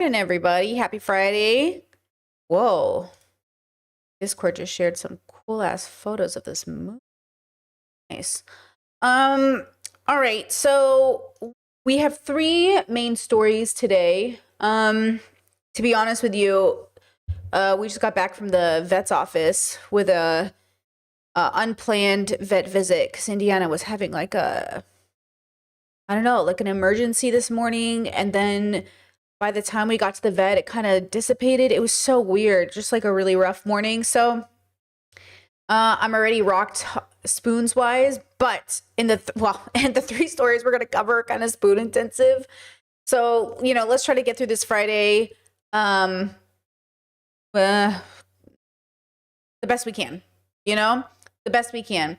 And everybody, happy Friday. Whoa. Discord just shared some cool ass photos of this movie. Nice. All right, so we have three main stories today. To be honest with you, we just got back from the vet's office with a unplanned vet visit because Indiana was having like I don't know, like an emergency this morning, and then by the time we got to the vet, it kind of dissipated. It was so weird, just like a really rough morning. So I'm already rocked spoons wise, but in the and the three stories we're gonna cover are kind of spoon intensive. So let's try to get through this Friday the best we can. The best we can.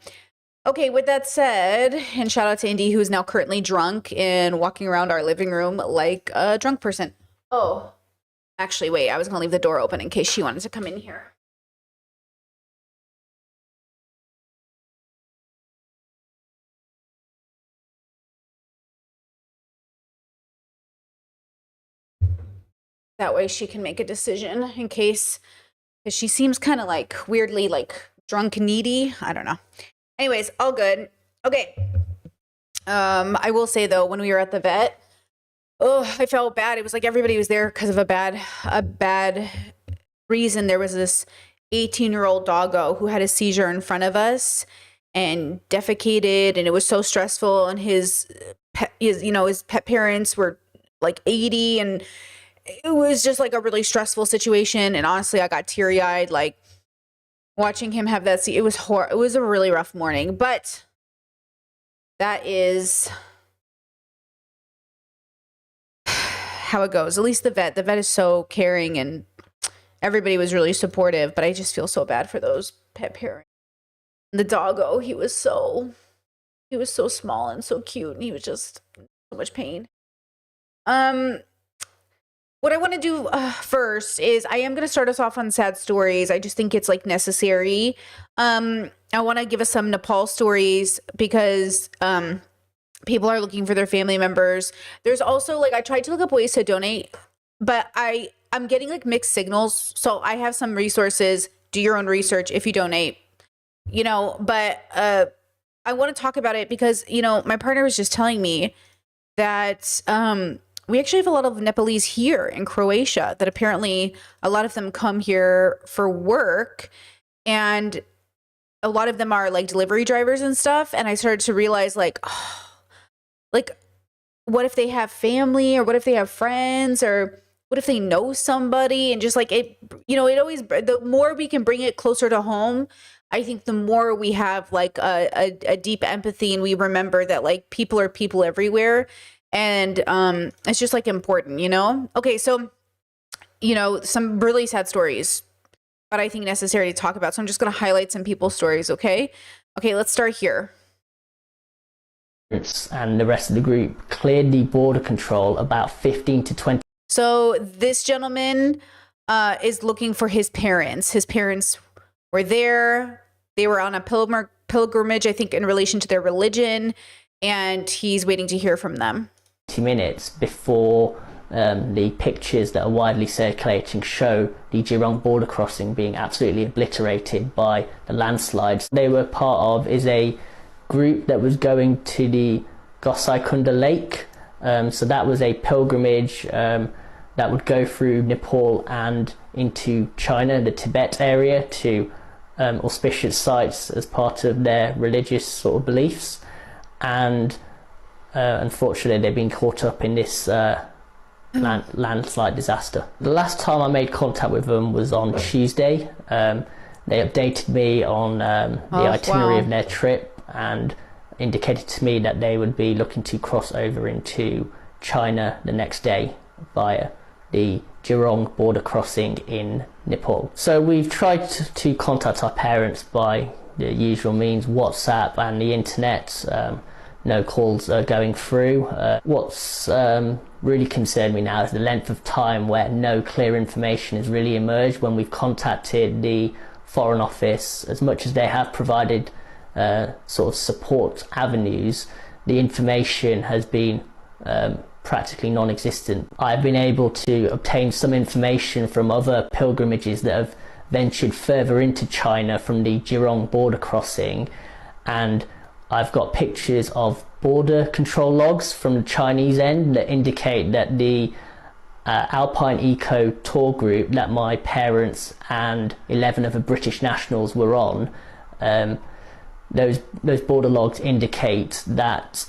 Okay, with that said, and shout out to Indy, who's now currently drunk and walking around our living room like a drunk person. Oh, actually, wait, I was gonna leave the door open in case she wanted to come in here. That way she can make a decision in case, because she seems kind of like weirdly like drunk and needy. I don't know. Anyways, all good. Okay. I will say though, when we were at the vet, I felt bad. It was like everybody was there because of a bad reason. There was this 18-year-old doggo who had a seizure in front of us and defecated, and it was so stressful. And his pet parents were like 80, and it was just like a really stressful situation. And honestly, I got teary-eyed like watching him have that. It was it was a really rough morning, but that is how it goes. At least the vet is so caring and everybody was really supportive, but I just feel so bad for those pet parents. The doggo, he was so small and so cute, and he was just so much pain. What I want to do first is I am going to start us off on sad stories. I just think it's like necessary. I want to give us some Nepal stories because people are looking for their family members. There's also like, I tried to look up ways to donate, but I'm getting like mixed signals. So I have some resources. Do your own research if you donate, but I want to talk about it because, my partner was just telling me that we actually have a lot of Nepalese here in Croatia, that apparently a lot of them come here for work, and a lot of them are like delivery drivers and stuff. And I started to realize like what if they have family, or what if they have friends, or what if they know somebody, and just like it always, the more we can bring it closer to home, I think the more we have like a deep empathy, and we remember that like people are people everywhere. And it's just like important, Okay, so some really sad stories, but I think necessary to talk about. So I'm just going to highlight some people's stories, okay? Okay, let's start here. And the rest of the group cleared the border control about 15 to 20. So this gentleman is looking for his parents. His parents were there. They were on a pilgrimage, I think, in relation to their religion, and he's waiting to hear from them. Minutes before the pictures that are widely circulating show the Jirong border crossing being absolutely obliterated by the landslides they were part of is a group that was going to the Gosaikunda Lake. So that was a pilgrimage that would go through Nepal and into China, the Tibet area, to auspicious sites as part of their religious sort of beliefs. And unfortunately, they've been caught up in this landslide disaster. The last time I made contact with them was on Tuesday. They updated me on the itinerary of their trip and indicated to me that they would be looking to cross over into China the next day via the Jirong border crossing in Nepal. So we've tried to contact our parents by the usual means, WhatsApp and the internet. No calls are going through. What's really concerned me now is the length of time where no clear information has really emerged. When we've contacted the Foreign Office, as much as they have provided sort of support avenues, the information has been practically non-existent. I've been able to obtain some information from other pilgrimages that have ventured further into China from the Jurong border crossing, and I've got pictures of border control logs from the Chinese end that indicate that the Alpine Eco tour group that my parents and 11 other British nationals were on, those border logs indicate that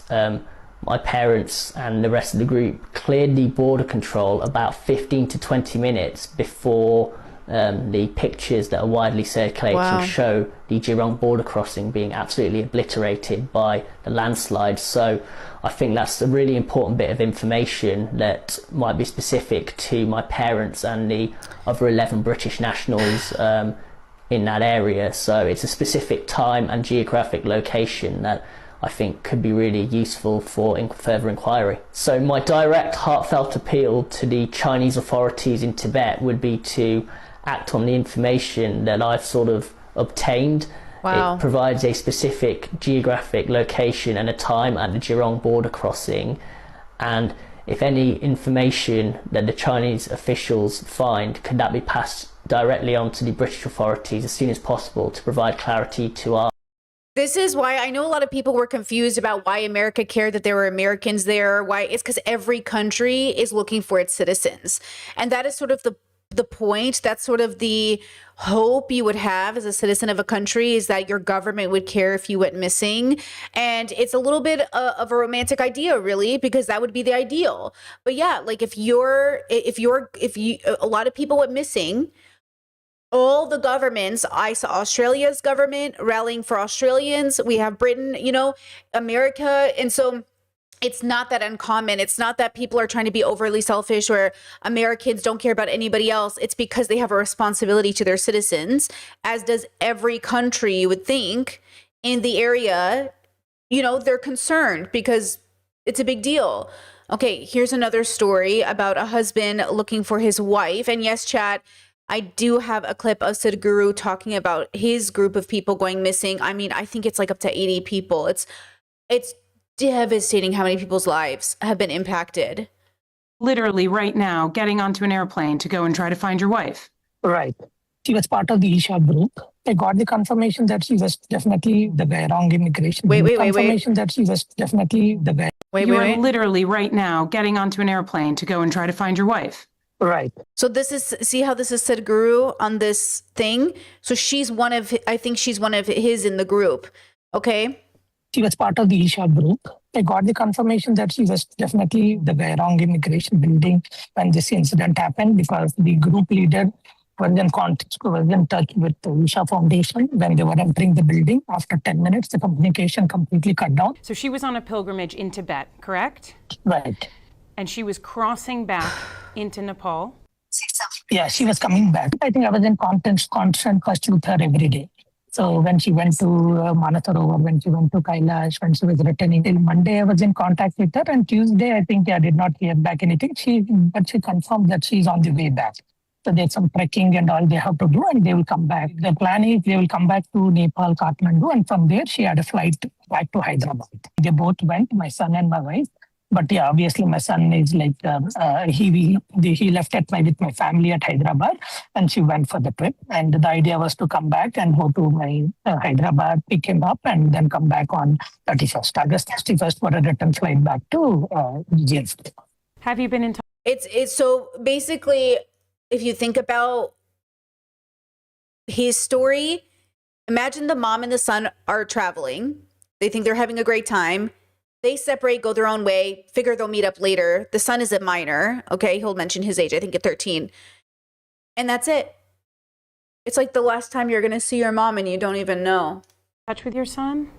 my parents and the rest of the group cleared the border control about 15 to 20 minutes before the pictures that are widely circulating show the Jurong border crossing being absolutely obliterated by the landslide. So I think that's a really important bit of information that might be specific to my parents and the other 11 British nationals in that area. So it's a specific time and geographic location that I think could be really useful for further inquiry. So my direct heartfelt appeal to the Chinese authorities in Tibet would be to act on the information that I've sort of obtained. It provides a specific geographic location and a time at the Jurong border crossing, and if any information that the Chinese officials find, could that be passed directly on to the British authorities as soon as possible to provide clarity to our... This is why I know a lot of people were confused about why America cared that there were Americans there. Why? It's because every country is looking for its citizens. And that is sort of the point. That's sort of the hope you would have as a citizen of a country, is that your government would care if you went missing. And it's a little bit of a romantic idea, really, because that would be the ideal. But yeah, like if a lot of people went missing, all the governments, I saw Australia's government rallying for Australians. We have Britain, America. And so it's not that uncommon. It's not that people are trying to be overly selfish or Americans don't care about anybody else. It's because they have a responsibility to their citizens, as does every country, you would think, in the area. They're concerned because it's a big deal. Okay, here's another story about a husband looking for his wife. And yes, chat, I do have a clip of Sadhguru talking about his group of people going missing. I mean, I think it's like up to 80 people. It's devastating how many people's lives have been impacted. Literally right now, getting onto an airplane to go and try to find your wife. Right. She was part of the Isha group. I got the confirmation that she was definitely the wrong immigration. Confirmation that she was definitely the guy. You are literally right now getting onto an airplane to go and try to find your wife. Right. So see how this is Sadhguru on this thing? So I think she's one of his in the group. Okay. She was part of the Isha group. I got the confirmation that she was definitely the wrong immigration building when this incident happened, because the group leader was in touch with the Isha Foundation when they were entering the building. After 10 minutes, the communication completely cut down. So she was on a pilgrimage in Tibet, correct? Right. And she was crossing back into Nepal? Yeah, she was coming back. I think I was in constant touch with her every day. So when she went to Manasarovar, when she went to Kailash, when she was returning, till Monday I was in contact with her, and Tuesday I think I did not hear back anything. But she confirmed that she's on the way back. So there's some trekking and all they have to do, and they will come back. The plan is they will come back to Nepal, Kathmandu, and from there she had a flight back to Hyderabad. They both went, my son and my wife. But yeah, obviously my son is like, he left with my family at Hyderabad, and she went for the trip. And the idea was to come back and go to my Hyderabad, pick him up, and then come back on August 31st for a return flight back to GF. Have you been in touch? It's so basically, if you think about his story, imagine the mom and the son are traveling. They think they're having a great time. They separate, go their own way, figure they'll meet up later. The son is a minor. Okay, he'll mention his age, I think at 13. And that's it. It's like the last time you're going to see your mom and you don't even know. Touch with your son?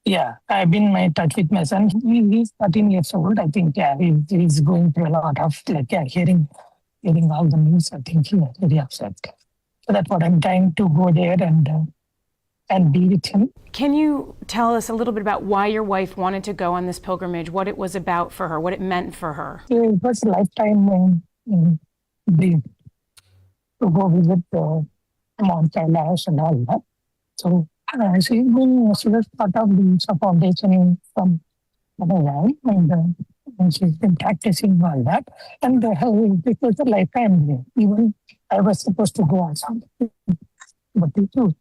Yeah, I've been in touch with my son. He's 13 years old. I think, yeah, he's going through a lot of, hearing all the news. I think he's very upset. So that's what I'm trying to go there and be with him. Can you tell us a little bit about why your wife wanted to go on this pilgrimage, what it was about for her, what it meant for her? It was a lifetime dream to go visit Mount Kailash and all that. So she was part of the Isha Foundation from a while, and and she's been practicing all that. And it was a lifetime dream. Even I was supposed to go on something, but it was.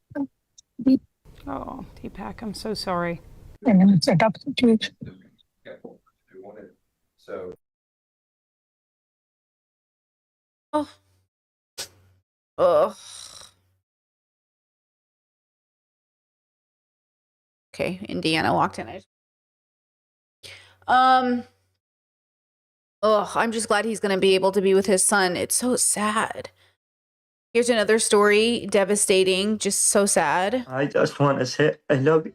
Oh, Deepak, I'm so sorry. And it's a tough situation. Oh. Ugh. Okay, Indiana walked in. I'm just glad he's going to be able to be with his son. It's so sad. Here's another story, devastating, just so sad. I just want to say I love you.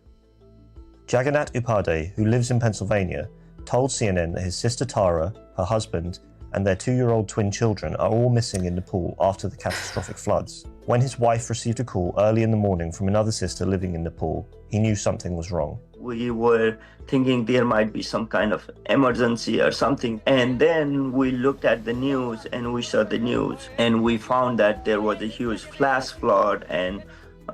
Jagannath Upadhyay, who lives in Pennsylvania, told CNN that his sister Tara, her husband, and their 2-year-old twin children are all missing in Nepal after the catastrophic floods. When his wife received a call early in the morning from another sister living in Nepal, he knew something was wrong. We were thinking there might be some kind of emergency or something. And then we looked at the news and we saw the news and we found that there was a huge flash flood and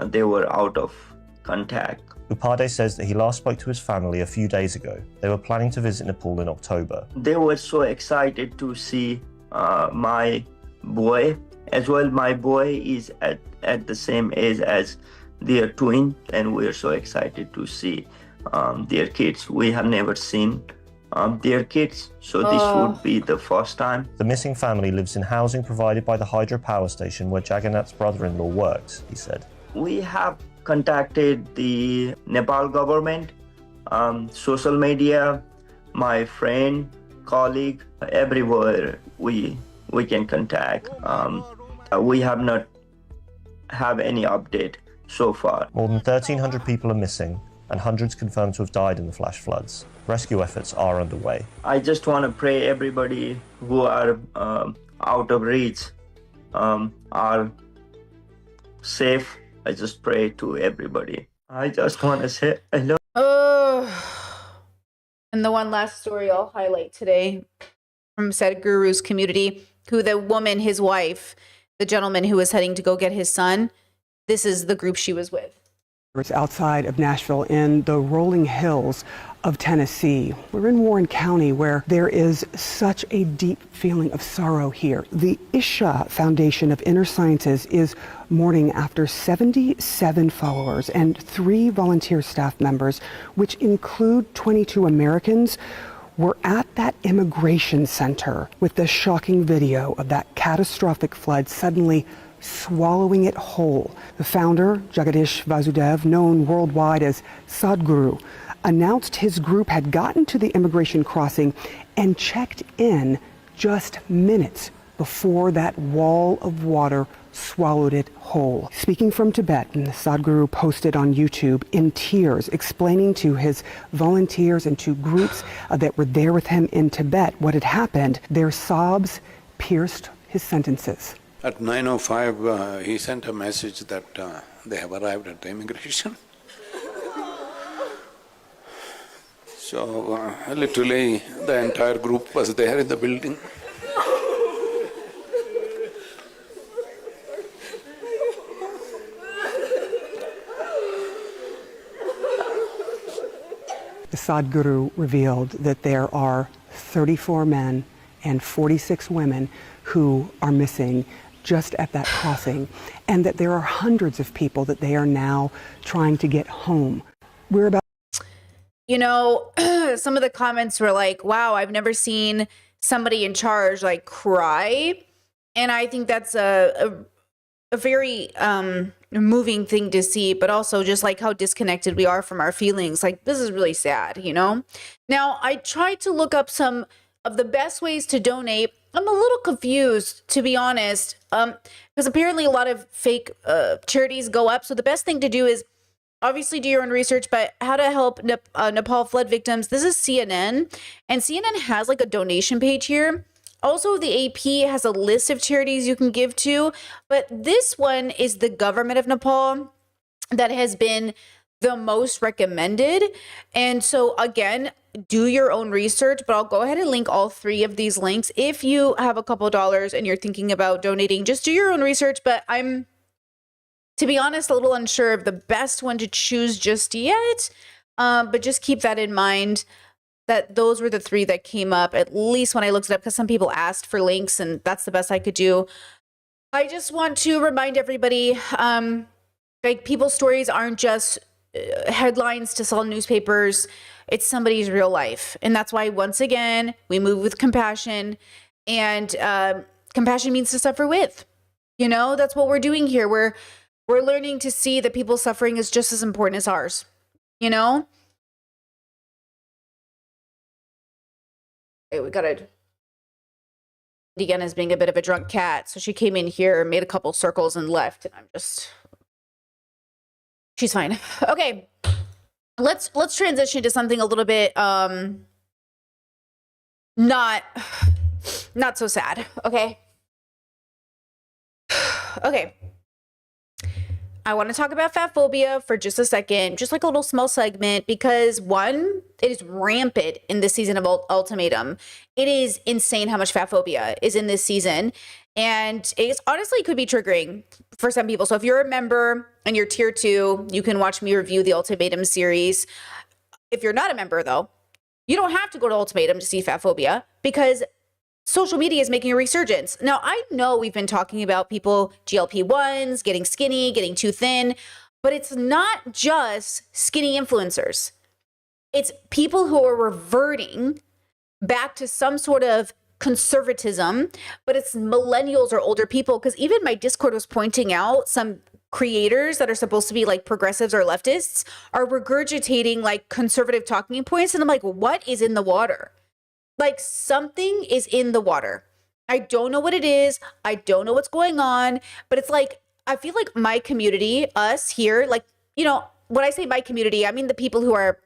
they were out of contact. Upadhyay says that he last spoke to his family a few days ago. They were planning to visit Nepal in October. They were so excited to see my boy as well. My boy is at the same age as their twin, and we're so excited to see their kids. We have never seen their kids, so this would be the first time. The missing family lives in housing provided by the hydropower station where Jagannath's brother-in-law works, he said. We have contacted the Nepal government, social media, my friend, colleague, everywhere we can contact. We have not have any update so far. More than 1,300 people are missing and hundreds confirmed to have died in the flash floods. Rescue efforts are underway. I just want to pray everybody who are out of reach are safe. I just pray to everybody. I just want to say I love. And the one last story I'll highlight today from Sadhguru's community, who the woman, his wife, the gentleman who was heading to go get his son, this is the group she was with. It's outside of Nashville in the rolling hills of Tennessee. We're in Warren County where there is such a deep feeling of sorrow here. The Isha Foundation of Inner Sciences is mourning after 77 followers and 3 volunteer staff members, which include 22 Americans, were at that immigration center with the shocking video of that catastrophic flood suddenly swallowing it whole. The founder, Jagadish Vasudev, known worldwide as Sadhguru, announced his group had gotten to the immigration crossing and checked in just minutes before that wall of water swallowed it whole. Speaking from Tibet, and Sadhguru posted on YouTube in tears, explaining to his volunteers and to groups that were there with him in Tibet what had happened. Their sobs pierced his sentences. At 9:05, he sent a message that they have arrived at the immigration. So literally the entire group was there in the building. The Sadhguru revealed that there are 34 men and 46 women who are missing just at that crossing, and that there are hundreds of people that they are now trying to get home. We're about... You know, some of the comments were like, wow, I've never seen somebody in charge like cry. And I think that's a very moving thing to see, but also just like how disconnected we are from our feelings. Like, this is really sad, you know? Now, I tried to look up some of the best ways to donate. I'm a little confused, to be honest, because apparently a lot of fake charities go up. So the best thing to do is obviously do your own research, but how to help Nepal flood victims. This is CNN, and CNN has like a donation page here. Also, the AP has a list of charities you can give to, but this one is the government of Nepal that has been the most recommended. And so again, do your own research, but I'll go ahead and link all 3 of these links. If you have a couple dollars and you're thinking about donating, just do your own research. But I'm, to be honest, a little unsure of the best one to choose just yet. But just keep that in mind. that those were the 3 that came up, at least when I looked it up, because some people asked for links and that's the best I could do. I just want to remind everybody, like, people's stories aren't just headlines to sell newspapers. It's somebody's real life. And that's why, once again, we move with compassion, and compassion means to suffer with. You know, that's what we're doing here. We're learning to see that people's suffering is just as important as ours, you know? Okay, we got to, again, as being a bit of a drunk cat. So she came in here, made a couple circles and left, and I'm just, she's fine. Okay. Let's transition to something a little bit not so sad. Okay. Okay. I want to talk about fat phobia for just a second, just like a little small segment, because one, it is rampant in this season of Ultimatum. It is insane how much fat phobia is in this season. And it honestly could be triggering for some people. So if you're a member and you're tier 2, you can watch me review the Ultimatum series. If you're not a member, though, you don't have to go to Ultimatum to see fat phobia, because social media is making a resurgence. Now, I know we've been talking about people, GLP-1s, getting skinny, getting too thin, but it's not just skinny influencers. It's people who are reverting back to some sort of conservatism, but it's millennials or older people. Because even my Discord was pointing out some creators that are supposed to be like progressives or leftists are regurgitating like conservative talking points. And I'm like, what is in the water? Like, something is in the water. I don't know what it is. I don't know what's going on, but it's like, I feel like my community, us here, like, you know, when I say my community, I mean the people who are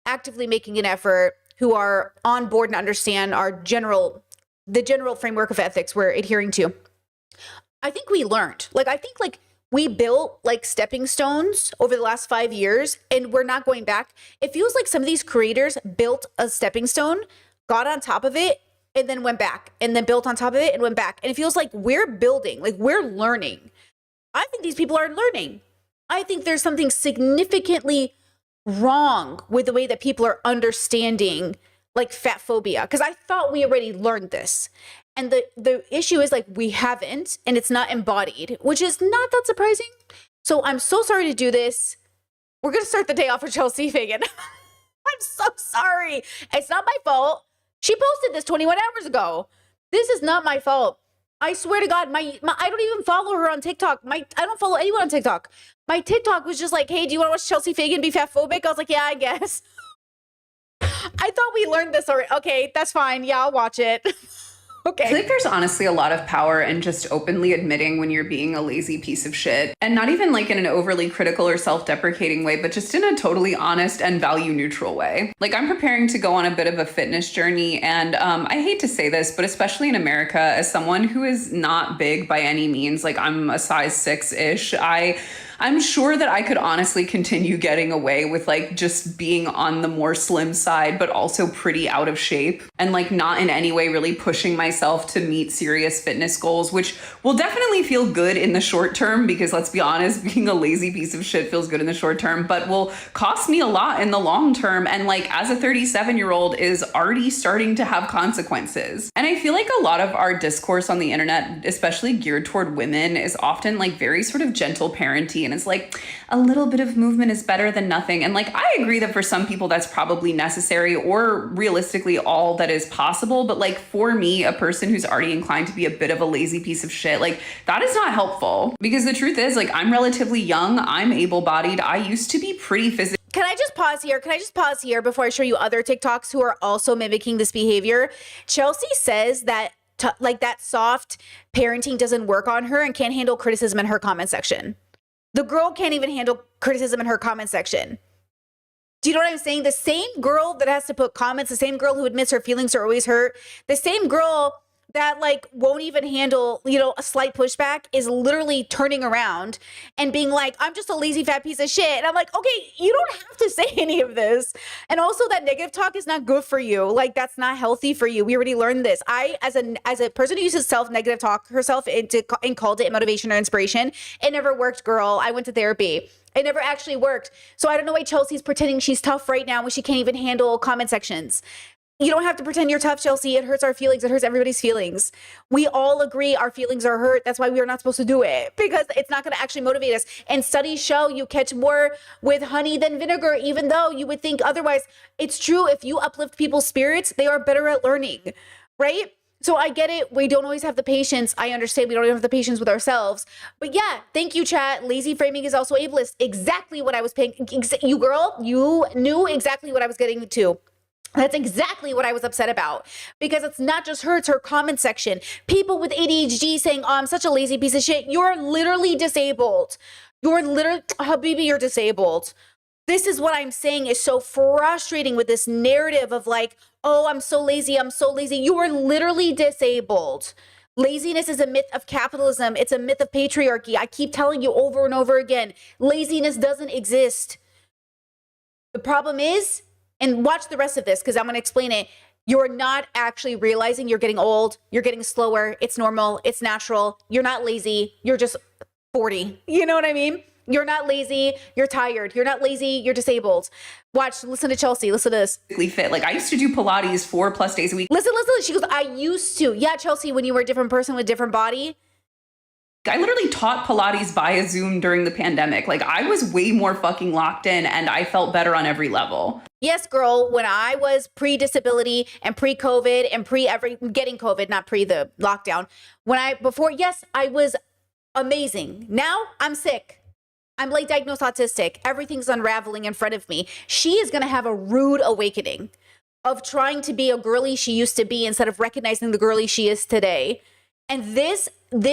actively making an effort, who are on board and understand the general framework of ethics we're adhering to. I think we learned, I think we built like stepping stones over the last 5 years, and we're not going back. It feels like some of these creators built a stepping stone, got on top of it, and then went back, and then built on top of it and went back. And it feels like we're building, like we're learning. I think these people are learning. I think there's something significantly wrong with the way that people are understanding like fat phobia, because I thought we already learned this. And the issue is like we haven't, and it's not embodied, which is not that surprising. So I'm so sorry to do this. We're going to start the day off with Chelsea Fagan. I'm so sorry. It's not my fault. She posted this 21 hours ago. This is not my fault. I swear to God, my I don't even follow her on TikTok. I don't follow anyone on TikTok. My TikTok was just like, hey, do you want to watch Chelsea Fagan be fat phobic? I was like, yeah, I guess. I thought we learned this already. Okay, that's fine. Yeah, I'll watch it. Okay. I feel like there's honestly a lot of power in just openly admitting when you're being a lazy piece of shit. And not even like in an overly critical or self-deprecating way, but just in a totally honest and value neutral way. Like, I'm preparing to go on a bit of a fitness journey. And I hate to say this, but especially in America, as someone who is not big by any means, like I'm a size 6-ish, I'm sure that I could honestly continue getting away with like just being on the more slim side, but also pretty out of shape and like not in any way really pushing myself to meet serious fitness goals, which will definitely feel good in the short term, because let's be honest, being a lazy piece of shit feels good in the short term, but will cost me a lot in the long term. And like as a 37-year-old is already starting to have consequences. And I feel like a lot of our discourse on the internet, especially geared toward women, is often like very sort of gentle parenting. And it's like a little bit of movement is better than nothing. And like, I agree that for some people that's probably necessary or realistically all that is possible. But like for me, a person who's already inclined to be a bit of a lazy piece of shit, like that is not helpful, because the truth is like I'm relatively young. I'm able-bodied. I used to be pretty physical. Can I just pause here? Can I just pause here before I show you other TikToks who are also mimicking this behavior? Chelsea says that like that soft parenting doesn't work on her and can't handle criticism in her comment section. The girl can't even handle criticism in her comment section. Do you know what I'm saying? The same girl that has to put comments, the same girl who admits her feelings are always hurt, the same girl that like won't even handle, you know, a slight pushback is literally turning around and being like, I'm just a lazy fat piece of shit. And I'm like, okay, you don't have to say any of this. And also that negative talk is not good for you. Like that's not healthy for you. We already learned this. I, as a person who uses negative talk herself and called it motivation or inspiration, it never worked, girl. I went to therapy. It never actually worked. So I don't know why Chelsea's pretending she's tough right now when she can't even handle comment sections. You don't have to pretend you're tough, Chelsea. It hurts our feelings. It hurts everybody's feelings. We all agree our feelings are hurt. That's why we are not supposed to do it, because it's not going to actually motivate us. And studies show you catch more with honey than vinegar, even though you would think otherwise. It's true. If you uplift people's spirits, they are better at learning, right? So I get it. We don't always have the patience. I understand we don't have the patience with ourselves. But yeah, thank you, chat. Lazy framing is also ableist. Exactly what I was paying. You girl, you knew exactly what I was getting to. That's exactly what I was upset about, because it's not just her, it's her comment section. People with ADHD saying, oh, I'm such a lazy piece of shit. You're literally disabled. You're literally, Habibi, you're disabled. This is what I'm saying is so frustrating with this narrative of like, oh, I'm so lazy. I'm so lazy. You are literally disabled. Laziness is a myth of capitalism. It's a myth of patriarchy. I keep telling you over and over again, laziness doesn't exist. The problem is, and watch the rest of this because I'm going to explain it. You're not actually realizing you're getting old. You're getting slower. It's normal. It's natural. You're not lazy. You're just 40. You know what I mean? You're not lazy. You're tired. You're not lazy. You're disabled. Watch, listen to Chelsea. Listen to this. Fit. Like I used to do Pilates 4+ days a week. Listen. She goes, I used to. Yeah, Chelsea, when you were a different person with a different body. I literally taught Pilates via Zoom during the pandemic. Like I was way more fucking locked in and I felt better on every level. Yes, girl, when I was pre-disability and pre-COVID and getting COVID, not pre the lockdown. Yes, I was amazing. Now I'm sick. I'm late diagnosed autistic. Everything's unraveling in front of me. She is going to have a rude awakening of trying to be a girly she used to be instead of recognizing the girly she is today. And this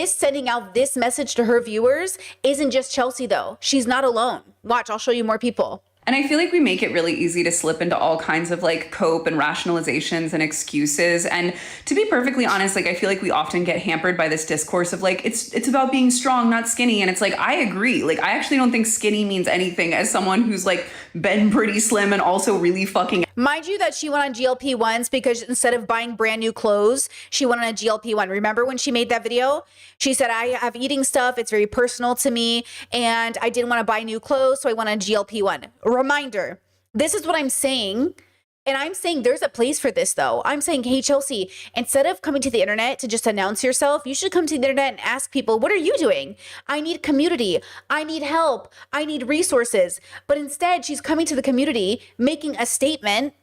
sending out this message to her viewers isn't just Chelsea, though. She's not alone. Watch, I'll show you more people. And I feel like we make it really easy to slip into all kinds of like cope and rationalizations and excuses. And to be perfectly honest, like I feel like we often get hampered by this discourse of like, it's about being strong, not skinny. And it's like, I agree. Like, I actually don't think skinny means anything as someone who's like been pretty slim and also really fucking. Mind you that she went on GLP-1s because instead of buying brand new clothes, she went on a GLP-1. Remember when she made that video? She said, I have eating stuff. It's very personal to me. And I didn't want to buy new clothes. So I went on GLP-1. Reminder, this is what I'm saying. And I'm saying there's a place for this, though. I'm saying, hey, Chelsea, instead of coming to the internet to just announce yourself, you should come to the internet and ask people, what are you doing? I need community. I need help. I need resources. But instead, she's coming to the community, making a statement.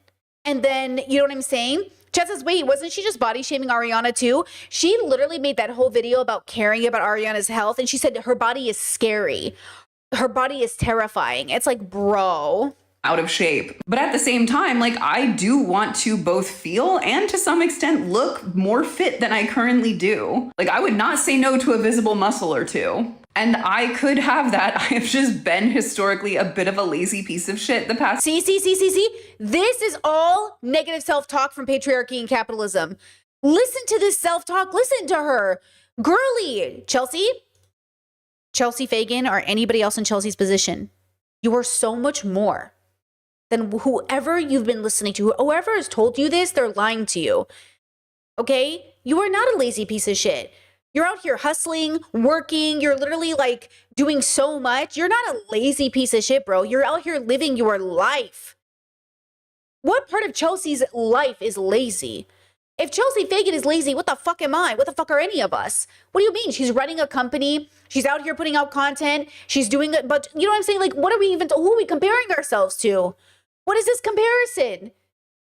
And then, you know what I'm saying? Chet says, wait, wasn't she just body shaming Ariana too? She literally made that whole video about caring about Ariana's health. And she said her body is scary. Her body is terrifying. It's like, bro. Out of shape. But at the same time, like I do want to both feel and to some extent look more fit than I currently do. Like I would not say no to a visible muscle or two. And I could have that. I have just been historically a bit of a lazy piece of shit the past. See. This is all negative self-talk from patriarchy and capitalism. Listen to this self-talk. Listen to her. Girly. Chelsea Fagan or anybody else in Chelsea's position. You are so much more than whoever you've been listening to. Whoever has told you this, they're lying to you. Okay? You are not a lazy piece of shit. You're out here hustling, working. You're literally like doing so much. You're not a lazy piece of shit, bro. You're out here living your life. What part of Chelsea's life is lazy? If Chelsea Fagan is lazy, what the fuck am I? What the fuck are any of us? What do you mean? She's running a company. She's out here putting out content. She's doing it. But you know what I'm saying? Like, what are we even, who are we comparing ourselves to? What is this comparison?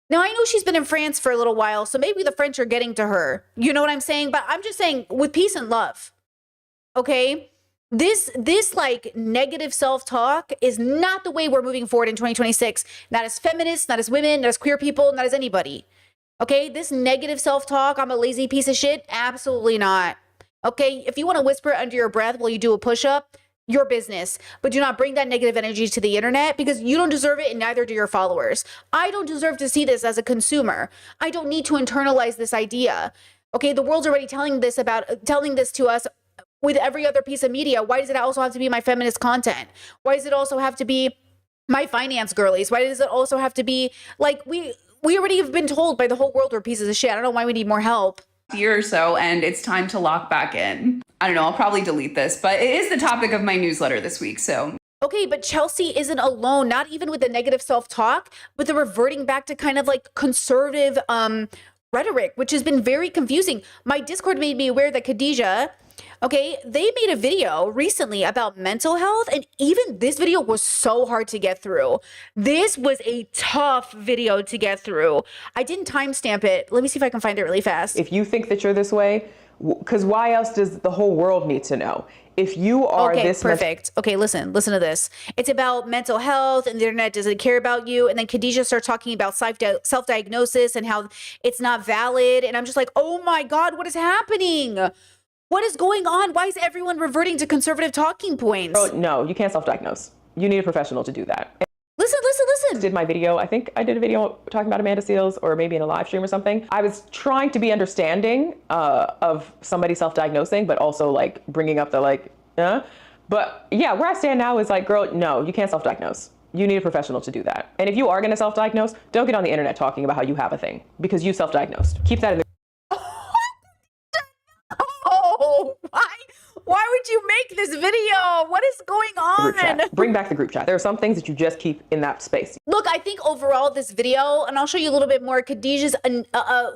Now, I know she's been in France for a little while, so maybe the French are getting to her. You know what I'm saying? But I'm just saying with peace and love, okay? This like negative self-talk is not the way we're moving forward in 2026. Not as feminists, not as women, not as queer people, not as anybody. Okay? This negative self-talk, I'm a lazy piece of shit, absolutely not. Okay? If you want to whisper under your breath while you do a push-up, your business, but do not bring that negative energy to the internet because you don't deserve it and neither do your followers. I don't deserve to see this as a consumer. I don't need to internalize this idea. Okay, the world's already telling this to us with every other piece of media. Why does it also have to be my feminist content? Why does it also have to be my finance girlies? Why does it also have to be like we already have been told by the whole world we're pieces of shit. I don't know why we need more help. Year or so, and it's time to lock back in. I don't know, I'll probably delete this, but it is the topic of my newsletter this week, so. Okay, but Chelsea isn't alone, not even with the negative self-talk, but the reverting back to kind of like conservative rhetoric, which has been very confusing. My Discord made me aware that Khadijah, okay, they made a video recently about mental health, and even this video was so hard to get through. This was a tough video to get through. I didn't timestamp it. Let me see if I can find it really fast. If you think that you're this way, because why else does the whole world need to know? If you are this perfect. Okay, listen to this. It's about mental health and the internet doesn't care about you. And then Khadijah starts talking about self-diagnosis and how it's not valid. And I'm just like, oh my God, what is happening? What is going on? Why is everyone reverting to conservative talking points? Oh, no, you can't self-diagnose. You need a professional to do that. Listen. Did my video. I think I did a video talking about Amanda Seales, or maybe in a live stream or something. I was trying to be understanding of somebody self-diagnosing, but also like bringing up the like, But yeah, where I stand now is like, girl, no, you can't self-diagnose. You need a professional to do that. And if you are going to self-diagnose, don't get on the internet talking about how you have a thing, because you self-diagnosed. Keep that in the Oh, why would you make this video? What is going group on? chat. Bring back the group chat. There are some things that you just keep in that space. Look, I think overall this video, and I'll show you a little bit more, Khadijah's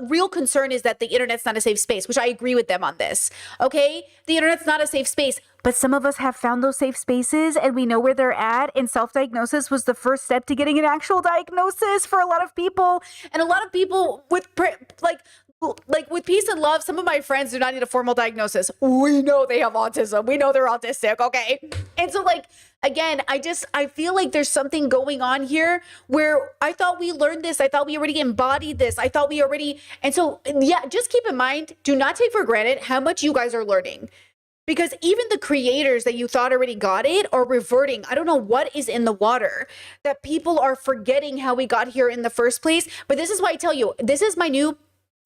real concern is that the internet's not a safe space, which I agree with them on this, okay? The internet's not a safe space, but some of us have found those safe spaces and we know where they're at, and self-diagnosis was the first step to getting an actual diagnosis for a lot of people. And a lot of people with with peace and love, some of my friends do not need a formal diagnosis. We know they have autism. We know they're autistic, okay? And so like, again, I feel like there's something going on here where I thought we learned this. I thought we already embodied this. I thought we already, and so yeah, just keep in mind, do not take for granted how much you guys are learning. Because even the creators that you thought already got it are reverting. I don't know what is in the water that people are forgetting how we got here in the first place. But this is why I tell you, this is my new,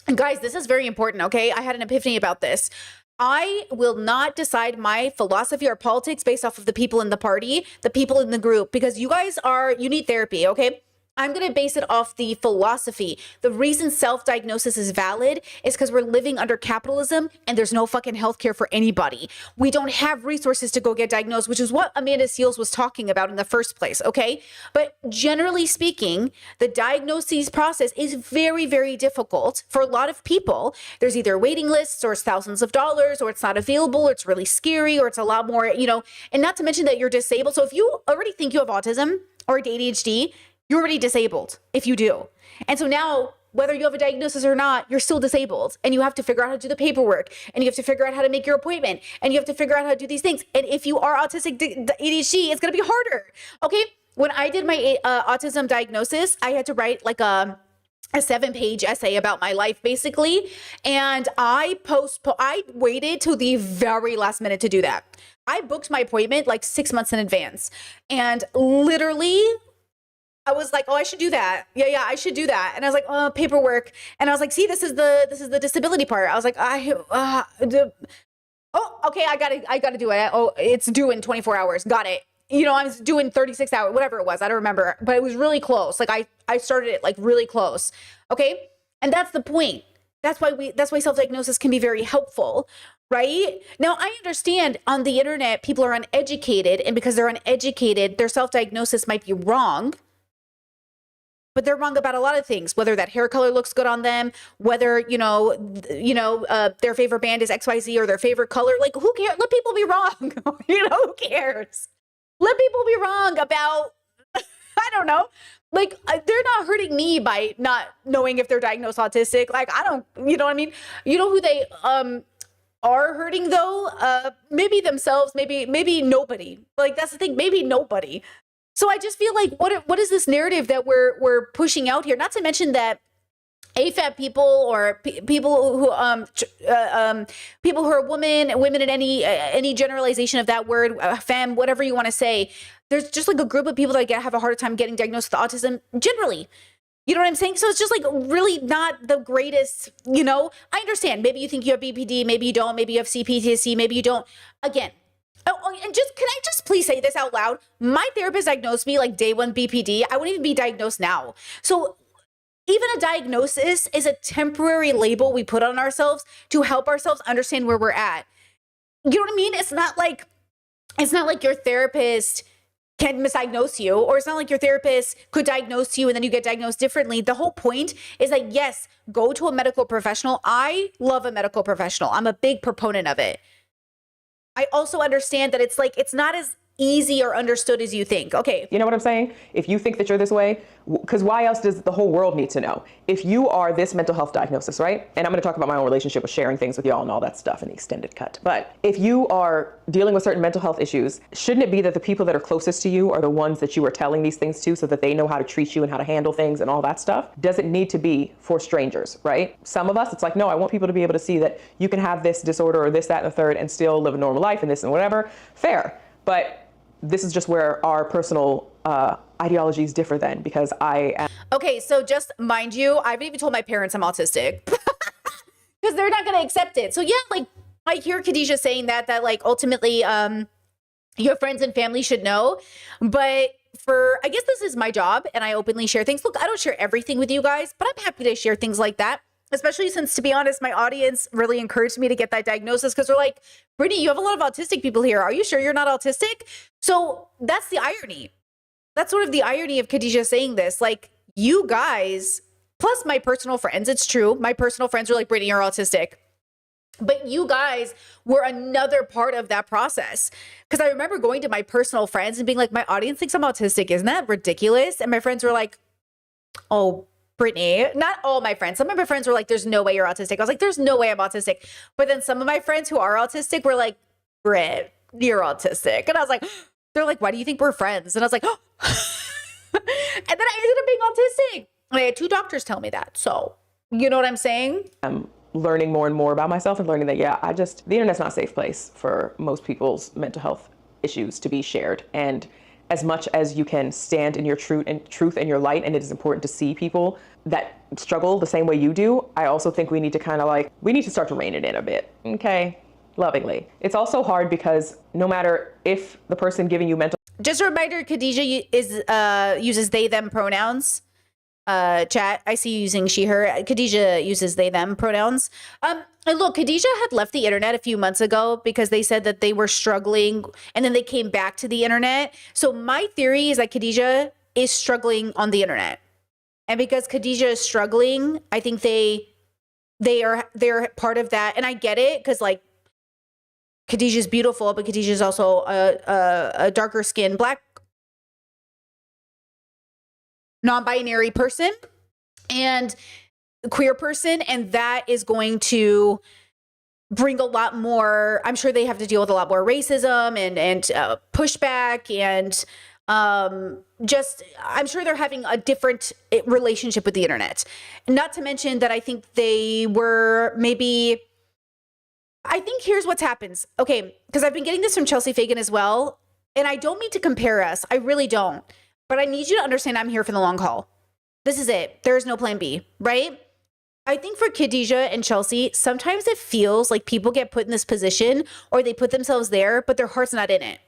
and guys, this is very important, okay? I had an epiphany about this. I will not decide my philosophy or politics based off of the people in the party, the people in the group, because you guys you need therapy, okay? I'm going to base it off the philosophy. The reason self-diagnosis is valid is because we're living under capitalism and there's no fucking healthcare for anybody. We don't have resources to go get diagnosed, which is what Amanda Seales was talking about in the first place, okay? But generally speaking, the diagnosis process is very, very difficult for a lot of people. There's either waiting lists or it's thousands of dollars or it's not available or it's really scary or it's a lot more, and not to mention that you're disabled. So if you already think you have autism or ADHD, you're already disabled if you do. And so now, whether you have a diagnosis or not, you're still disabled. And you have to figure out how to do the paperwork. And you have to figure out how to make your appointment. And you have to figure out how to do these things. And if you are autistic ADHD, it's going to be harder. Okay? When I did my autism diagnosis, I had to write like a 7-page essay about my life, basically. And I waited till the very last minute to do that. I booked my appointment like 6 months in advance. And literally, I was like, oh, I should do that. Yeah, I should do that. And I was like, oh, paperwork. And I was like, see, this is the disability part. I was like, oh, okay, I gotta do it. Oh, it's due in 24 hours. Got it. I was due in 36 hours, whatever it was. I don't remember, but it was really close. Like I started it like really close. Okay. And that's the point. That's why self-diagnosis can be very helpful, right? Now, I understand on the internet, people are uneducated, and because they're uneducated, their self-diagnosis might be wrong. But they're wrong about a lot of things, whether that hair color looks good on them, whether, their favorite band is XYZ or their favorite color. Like, who cares? Let people be wrong. Who cares? Let people be wrong about, I don't know. Like, they're not hurting me by not knowing if they're diagnosed autistic. Like, I don't, you know what I mean? You know who they are hurting, though? Maybe themselves, maybe nobody. Like, that's the thing, maybe nobody. So I just feel like what is this narrative that we're pushing out here? Not to mention that AFAB people or people who are women in any generalization of that word, femme, whatever you want to say, there's just like a group of people that have a harder time getting diagnosed with autism generally. You know what I'm saying? So it's just like really not the greatest, you know? I understand. Maybe you think you have BPD, maybe you don't, maybe you have CPTSD, maybe you don't. Again, and just can I just please say this out loud? My therapist diagnosed me like day 1 BPD. I wouldn't even be diagnosed now. So even a diagnosis is a temporary label we put on ourselves to help ourselves understand where we're at. You know what I mean? It's not like your therapist can misdiagnose you, or it's not like your therapist could diagnose you and then you get diagnosed differently. The whole point is that, yes, go to a medical professional. I love a medical professional. I'm a big proponent of it. I also understand that it's not as easy or understood as you think. Okay. You know what I'm saying? If you think that you're this way, because why else does the whole world need to know? If you are this mental health diagnosis, right? And I'm going to talk about my own relationship with sharing things with y'all and all that stuff in the extended cut. But if you are dealing with certain mental health issues, shouldn't it be that the people that are closest to you are the ones that you are telling these things to so that they know how to treat you and how to handle things and all that stuff? Does it need to be for strangers, right? Some of us, it's like, no, I want people to be able to see that you can have this disorder or this, that, and the third and still live a normal life and this and whatever. Fair. But this is just where our personal ideologies differ then, because I am. Okay, so just mind you, I haven't even told my parents I'm autistic because they're not going to accept it. So yeah, like I hear Khadijah saying that like ultimately your friends and family should know. But I guess this is my job and I openly share things. Look, I don't share everything with you guys, but I'm happy to share things like that. Especially since, to be honest, my audience really encouraged me to get that diagnosis because they're like, Brittany, you have a lot of autistic people here. Are you sure you're not autistic? So that's the irony. That's sort of the irony of Khadijah saying this. Like, you guys, plus my personal friends, it's true. My personal friends were like, Brittany, you're autistic. But you guys were another part of that process. Because I remember going to my personal friends and being like, my audience thinks I'm autistic. Isn't that ridiculous? And my friends were like, oh, Brittany, not all my friends. Some of my friends were like, there's no way you're autistic. I was like, there's no way I'm autistic. But then some of my friends who are autistic were like, Britt, you're autistic. And I was like, they're like, why do you think we're friends? And I was like, oh. And then I ended up being autistic. I had 2 doctors tell me that. So, you know what I'm saying? I'm learning more and more about myself and learning that, the internet's not a safe place for most people's mental health issues to be shared. And as much as you can stand in your truth and your light, and it is important to see people that struggle the same way you do, I also think we need to we need to start to rein it in a bit, okay? Lovingly. It's also hard because no matter if the person giving you mental... Just a reminder, Khadijah uses they, them pronouns. Chat, I see you using she, her. Khadijah uses they, them pronouns. And look, Khadijah had left the internet a few months ago because they said that they were struggling and then they came back to the internet. So my theory is that Khadijah is struggling on the internet. And because Khadijah is struggling, I think they're part of that. And I get it because like Khadijah's beautiful, but Khadijah's also a darker skinned black non-binary person and queer person, and that is going to bring a lot more. I'm sure they have to deal with a lot more racism and pushback, and I'm sure they're having a different relationship with the internet. Not to mention that I think they were I think here's what happens. Okay, because I've been getting this from Chelsea Fagan as well, and I don't mean to compare us. I really don't. But I need you to understand I'm here for the long haul. This is it. There is no plan B, right? I think for Khadijah and Chelsea, sometimes it feels like people get put in this position or they put themselves there, but their heart's not in it.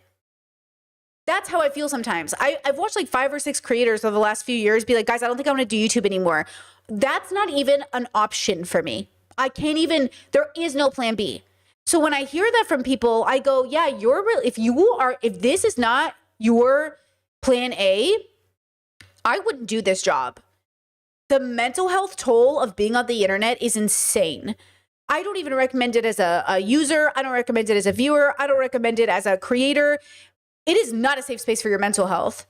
That's how I feel sometimes. I've watched like 5 or 6 creators over the last few years be like, guys, I don't think I want to do YouTube anymore. That's not even an option for me. There is no plan B. So when I hear that from people, I go, yeah, if this is not your plan A, I wouldn't do this job. The mental health toll of being on the internet is insane. I don't even recommend it as a user. I don't recommend it as a viewer. I don't recommend it as a creator. It is not a safe space for your mental health.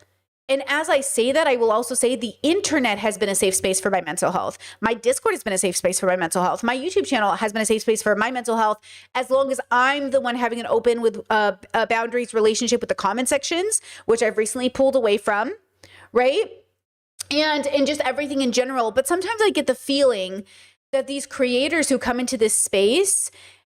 And as I say that, I will also say the internet has been a safe space for my mental health. My Discord has been a safe space for my mental health. My YouTube channel has been a safe space for my mental health, as long as I'm the one having an open with boundaries relationship with the comment sections, which I've recently pulled away from, right? And just everything in general. But sometimes I get the feeling that these creators who come into this space,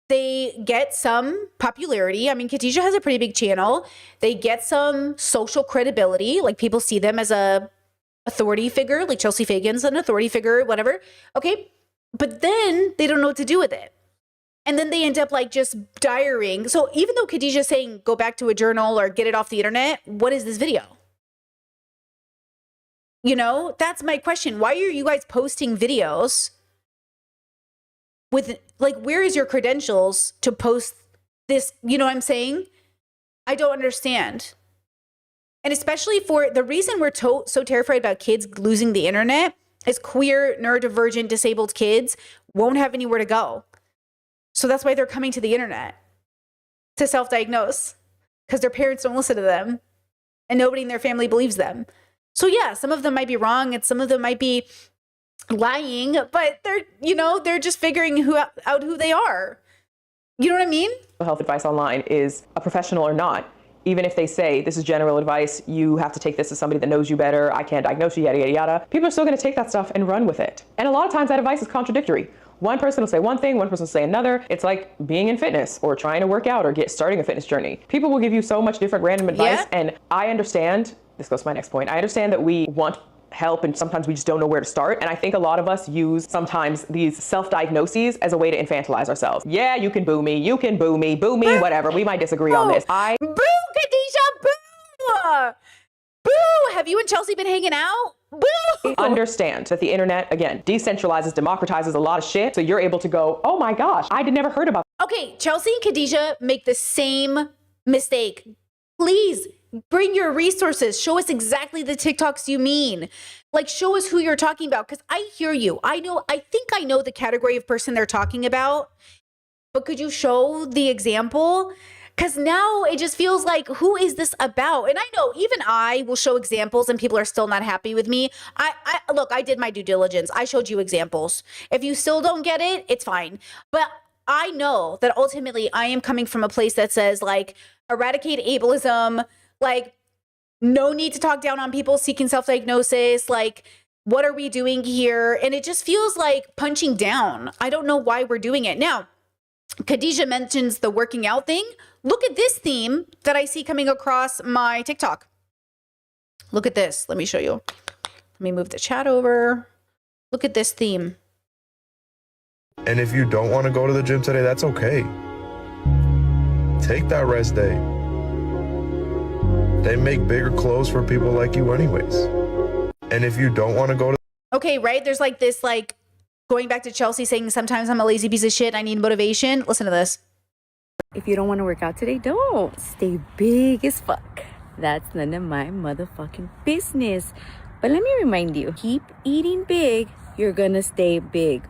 they get some popularity. I mean, Khadijah has a pretty big channel. They get some social credibility. Like people see them as a authority figure, like Chelsea Fagan's an authority figure, whatever. Okay. But then they don't know what to do with it. And then they end up like just diarying. So even though Khadijah's saying go back to a journal or get it off the internet, what is this video? You know, that's my question. Why are you guys posting videos with, like, where is your credentials to post this? You know what I'm saying? I don't understand. And especially for the reason we're so terrified about kids losing the internet is queer, neurodivergent, disabled kids won't have anywhere to go. So that's why they're coming to the internet to self-diagnose, because their parents don't listen to them and nobody in their family believes them. So yeah, some of them might be wrong and some of them might be lying, but they're just figuring out who they are. You know what I mean? Health advice online is a professional or not. Even if they say this is general advice, you have to take this as somebody that knows you better, I can't diagnose you, yada, yada, yada. People are still going to take that stuff and run with it. And a lot of times that advice is contradictory. One person will say one thing, one person will say another. It's like being in fitness or trying to work out or starting a fitness journey. People will give you so much different random advice. Yeah. And I understand, this goes to my next point, I understand that we want help and sometimes we just don't know where to start. And I think a lot of us use sometimes these self-diagnoses as a way to infantilize ourselves. Yeah, you can boo me, boo me, whatever. We might disagree on this. Boo, Khadijah, boo! Boo! Have you and Chelsea been hanging out? Boo! Understand that the internet, again, decentralizes, democratizes a lot of shit. So you're able to go, oh my gosh, I never heard about. Okay, Chelsea and Khadijah make the same mistake. Please bring your resources. Show us exactly the TikToks you mean. Like, show us who you're talking about. Because I hear you. I think I know the category of person they're talking about. But could you show the example? Because now it just feels like, who is this about? And I know even I will show examples and people are still not happy with me. Look, I did my due diligence. I showed you examples. If you still don't get it, it's fine. But I know that ultimately I am coming from a place that says, like, eradicate ableism, like, no need to talk down on people seeking self-diagnosis. Like, what are we doing here? And it just feels like punching down. I don't know why we're doing it. Now, Khadijah mentions the working out thing. Look at this theme that I see coming across my TikTok. Look at this. Let me show you. Let me move the chat over. Look at this theme. And if you don't want to go to the gym today, that's okay. Take that rest day. They make bigger clothes for people like you anyways. And if you don't want to go to... Okay, right? There's like this, like, going back to Chelsea saying sometimes I'm a lazy piece of shit, I need motivation. Listen to this. If you don't want to work out today, don't. Stay big as fuck. That's none of my motherfucking business. But let me remind you, keep eating big, you're gonna stay big.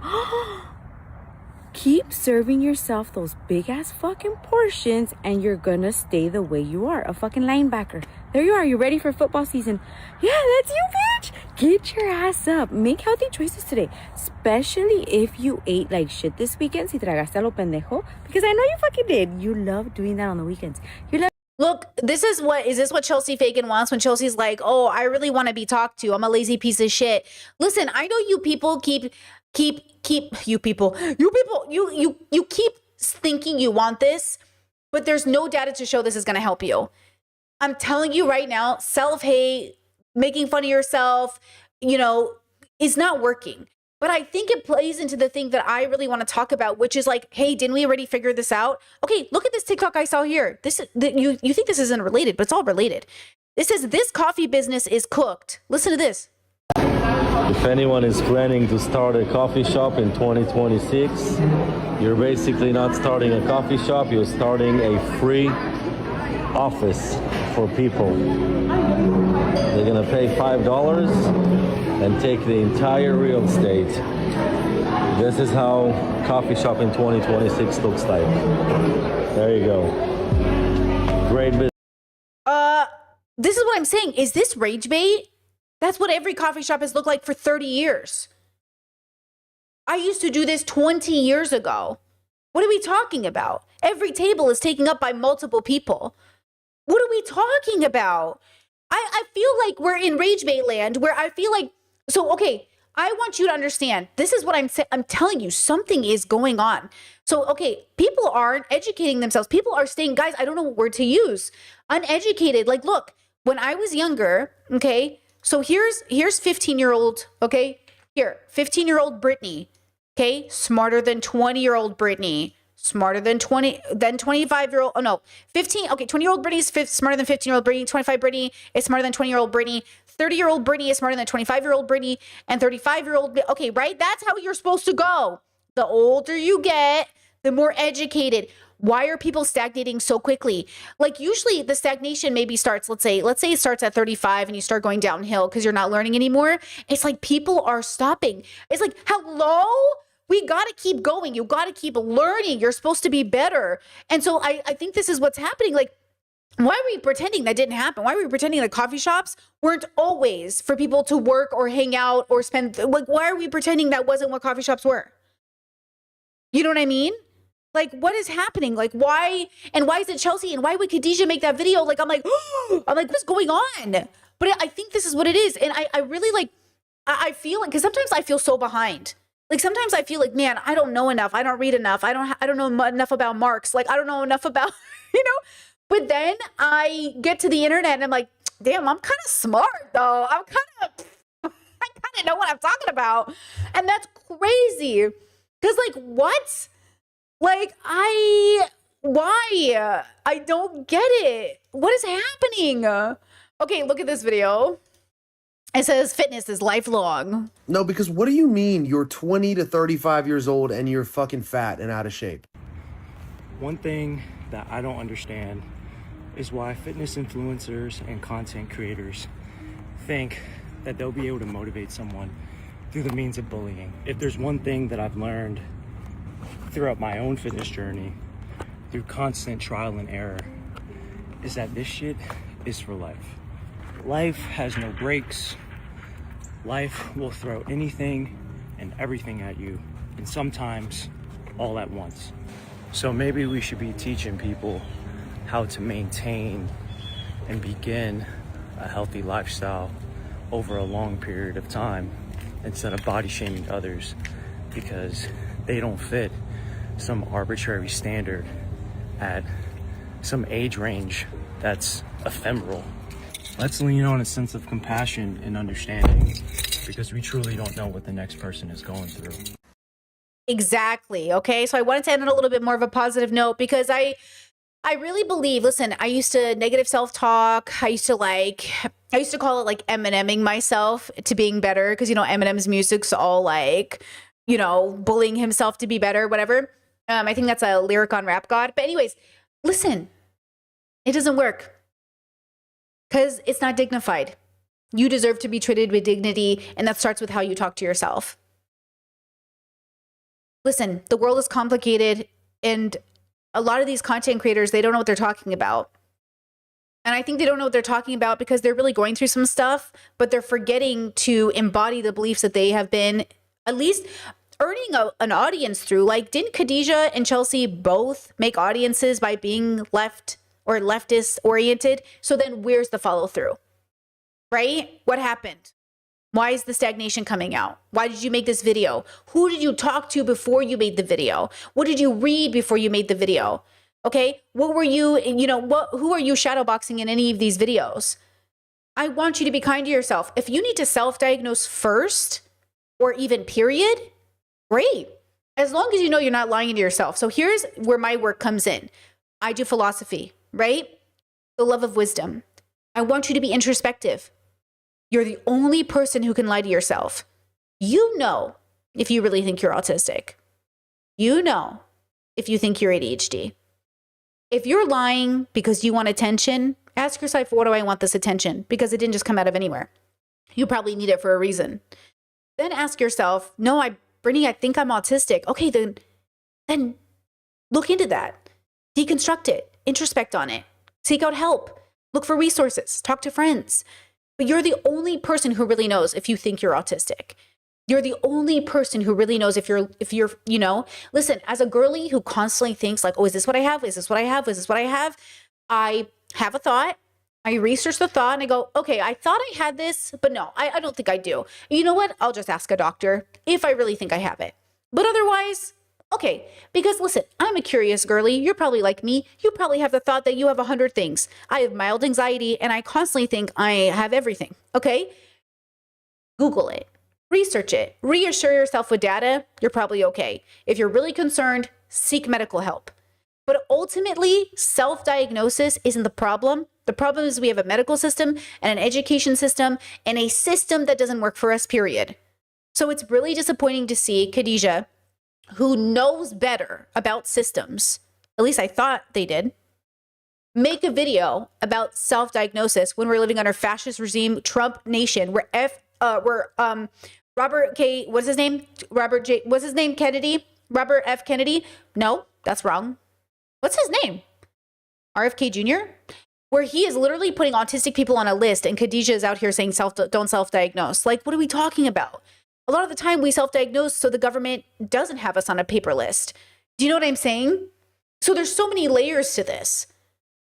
Keep serving yourself those big ass fucking portions and you're gonna stay the way you are, a fucking linebacker. There you are, you ready for football season? Yeah, that's you, bitch. Get your ass up. Make healthy choices today, especially if you ate like shit this weekend. Si tragaste a lo pendejo, because I know you fucking did. You love doing that on the weekends. You love. Look, is this what Chelsea Fagan wants when Chelsea's like, oh, I really want to be talked to. I'm a lazy piece of shit. Listen, I know you people keep you keep thinking you want this, but there's no data to show this is going to help you. I'm telling you right now, self-hate, making fun of yourself, is not working. But I think it plays into the thing that I really want to talk about, which is like, hey, didn't we already figure this out? Okay, look at this TikTok I saw here. You think this isn't related, but it's all related. This says this coffee business is cooked. Listen to this. If anyone is planning to start a coffee shop in 2026, you're basically not starting a coffee shop, you're starting a free office for people. They're gonna pay $5 and take the entire real estate. This is how coffee shop in 2026 looks like. There you go. Great business. This is what I'm saying. Is this rage bait? That's what every coffee shop has looked like for 30 years. I used to do this 20 years ago. What are we talking about? Every table is taken up by multiple people. What are we talking about? I feel like we're in rage bait land where I feel like, so, okay, I want you to understand, this is what I'm saying. I'm telling you, something is going on. So, okay, people aren't educating themselves. People are staying, guys, I don't know what word to use. Uneducated. Like, look, when I was younger, okay, So here's 15-year-old, okay? Here, 15-year-old Brittany, okay? Smarter than 20-year-old Brittany. Smarter than 25-year-old, 20-year-old Brittany is smarter than 15-year-old Brittany. 25 Brittany is smarter than 20-year-old Brittany. 30-year-old Brittany is smarter than 25-year-old Brittany. And 35-year-old, okay, right? That's how you're supposed to go. The older you get, the more educated. Why are people stagnating so quickly? Like usually the stagnation maybe starts, let's say it starts at 35 and you start going downhill because you're not learning anymore. It's like people are stopping. It's like, hello? We got to keep going. You got to keep learning. You're supposed to be better. And so I think this is what's happening. Like, why are we pretending that didn't happen? Why are we pretending that coffee shops weren't always for people to work or hang out or spend, like, why are we pretending that wasn't what coffee shops were? You know what I mean? Like, what is happening? Like, why? And why is it Chelsea? And why would Khadijah make that video? Like, I'm like, what's going on? But I think this is what it is. And I really like, I feel like, because sometimes I feel so behind. Like, sometimes I feel like, man, I don't know enough. I don't read enough. I don't know enough about Marx. Like, I don't know enough about, But then I get to the internet and I'm like, damn, I'm kind of smart though. I kind of know what I'm talking about. And that's crazy. Because like, what? Like, why? I don't get it. What is happening? Okay, look at this video. It says fitness is lifelong. No, because what do you mean you're 20 to 35 years old and you're fucking fat and out of shape? One thing that I don't understand is why fitness influencers and content creators think that they'll be able to motivate someone through the means of bullying. If there's one thing that I've learned throughout my own fitness journey, through constant trial and error, is that this shit is for life. Life has no breaks. Life will throw anything and everything at you, and sometimes all at once. So maybe we should be teaching people how to maintain and begin a healthy lifestyle over a long period of time instead of body shaming others because they don't fit some arbitrary standard at some age range that's ephemeral. Let's lean on a sense of compassion and understanding because we truly don't know what the next person is going through. Exactly. Okay. So I wanted to end on a little bit more of a positive note because I really believe, listen, I used to negative self-talk. I used to call it like Emineming myself to being better. Cause Eminem's music's all like, bullying himself to be better, whatever. I think that's a lyric on Rap God. But anyways, listen, it doesn't work. Because it's not dignified. You deserve to be treated with dignity, and that starts with how you talk to yourself. Listen, the world is complicated, and a lot of these content creators, they don't know what they're talking about. And I think they don't know what they're talking about because they're really going through some stuff, but they're forgetting to embody the beliefs that they have been at least earning an audience through. Like, didn't Khadijah and Chelsea both make audiences by being left or leftist oriented? So then where's the follow through, right? What happened? Why is the stagnation coming out? Why did you make this video? Who did you talk to before you made the video? What did you read before you made the video? Okay. What were you, who are you shadowboxing in any of these videos? I want you to be kind to yourself. If you need to self-diagnose first or even period, great. As long as you know you're not lying to yourself. So here's where my work comes in. I do philosophy, right? The love of wisdom. I want you to be introspective. You're the only person who can lie to yourself. You know if you really think you're autistic. You know if you think you're ADHD. If you're lying because you want attention, ask yourself, what do I want this attention? Because it didn't just come out of anywhere. You probably need it for a reason. Then ask yourself, no, Brittany, I think I'm autistic. Okay, then look into that. Deconstruct it. Introspect on it. Seek out help. Look for resources. Talk to friends. But you're the only person who really knows if you think you're autistic. You're the only person who really knows if you're, listen, as a girly who constantly thinks like, oh, is this what I have? Is this what I have? Is this what I have? I have a thought. I research the thought and I go, okay, I thought I had this, but no, I don't think I do. You know what? I'll just ask a doctor if I really think I have it. But otherwise, okay, because listen, I'm a curious girly. You're probably like me. You probably have the thought that you have 100 things. I have mild anxiety and I constantly think I have everything. Okay. Google it, research it, reassure yourself with data, you're probably okay. If you're really concerned, seek medical help. But ultimately, self-diagnosis isn't the problem. The problem is we have a medical system and an education system and a system that doesn't work for us, period. So it's really disappointing to see Khadijah, who knows better about systems, at least I thought they did, make a video about self-diagnosis when we're living under fascist regime, Trump nation, where Robert K, what's his name? Kennedy? Robert F. Kennedy? No, that's wrong. What's his name? RFK Jr.? Where he is literally putting autistic people on a list and Khadijah is out here saying don't self-diagnose. Like, what are we talking about? A lot of the time we self-diagnose so the government doesn't have us on a paper list. Do you know what I'm saying? So there's so many layers to this,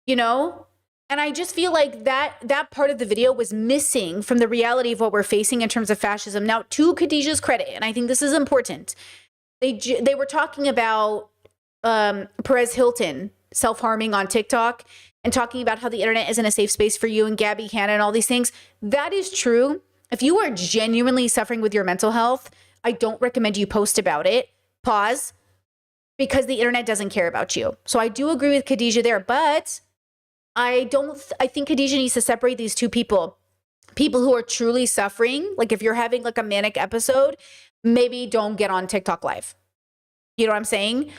you know? And I just feel like that part of the video was missing from the reality of what we're facing in terms of fascism. Now, to Khadijah's credit, and I think this is important, they were talking about Perez Hilton self-harming on TikTok and talking about how the internet isn't a safe space for you and Gabby Hanna and all these things. That is true. If you are genuinely suffering with your mental health, I don't recommend you post about it. Pause. Because the internet doesn't care about you. So I do agree with Khadijah there, but I think Khadijah needs to separate these two people. People who are truly suffering, like if you're having like a manic episode, maybe don't get on TikTok Live. You know what I'm saying?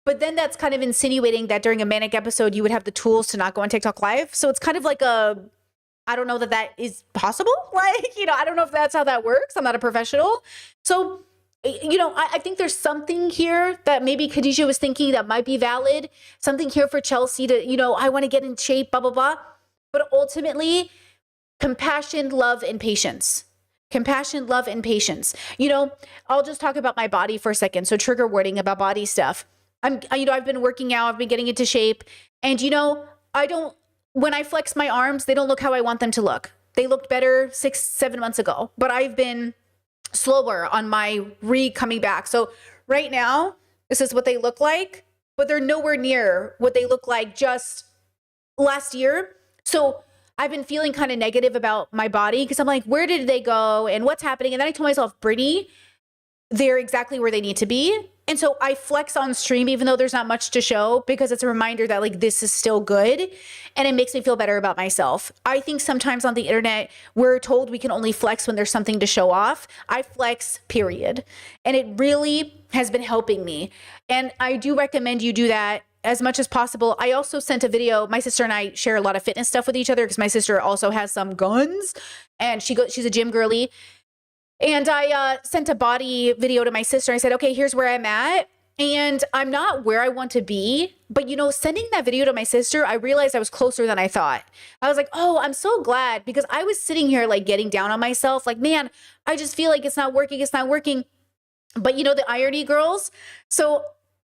But then that's kind of insinuating that during a manic episode, you would have the tools to not go on TikTok Live. So it's kind of like I don't know that is possible. Like, you know, I don't know if that's how that works. I'm not a professional. So, you know, I think there's something here that maybe Khadijah was thinking that might be valid. Something here for Chelsea to, you know, I want to get in shape, blah, blah, blah. But ultimately, compassion, love, and patience. Compassion, love, and patience. You know, I'll just talk about my body for a second. So trigger warning about body stuff. I've been working out, I've been getting into shape. And, you know, when I flex my arms, they don't look how I want them to look. They looked better 6-7 months ago, but I've been slower on my coming back. So right now, this is what they look like, but they're nowhere near what they look like just last year. So I've been feeling kind of negative about my body because I'm like, where did they go and what's happening? And then I told myself, Brittany, they're exactly where they need to be. And so I flex on stream, even though there's not much to show, because it's a reminder that like, this is still good. And it makes me feel better about myself. I think sometimes on the internet, we're told we can only flex when there's something to show off. I flex, period. And it really has been helping me. And I do recommend you do that as much as possible. I also sent a video. My sister and I share a lot of fitness stuff with each other because my sister also has some guns and she's a gym girly. And I sent a body video to my sister. I said, okay, here's where I'm at. And I'm not where I want to be. But, you know, sending that video to my sister, I realized I was closer than I thought. I was like, oh, I'm so glad, because I was sitting here like getting down on myself. Like, man, I just feel like it's not working. It's not working. But, you know, the irony, girls. So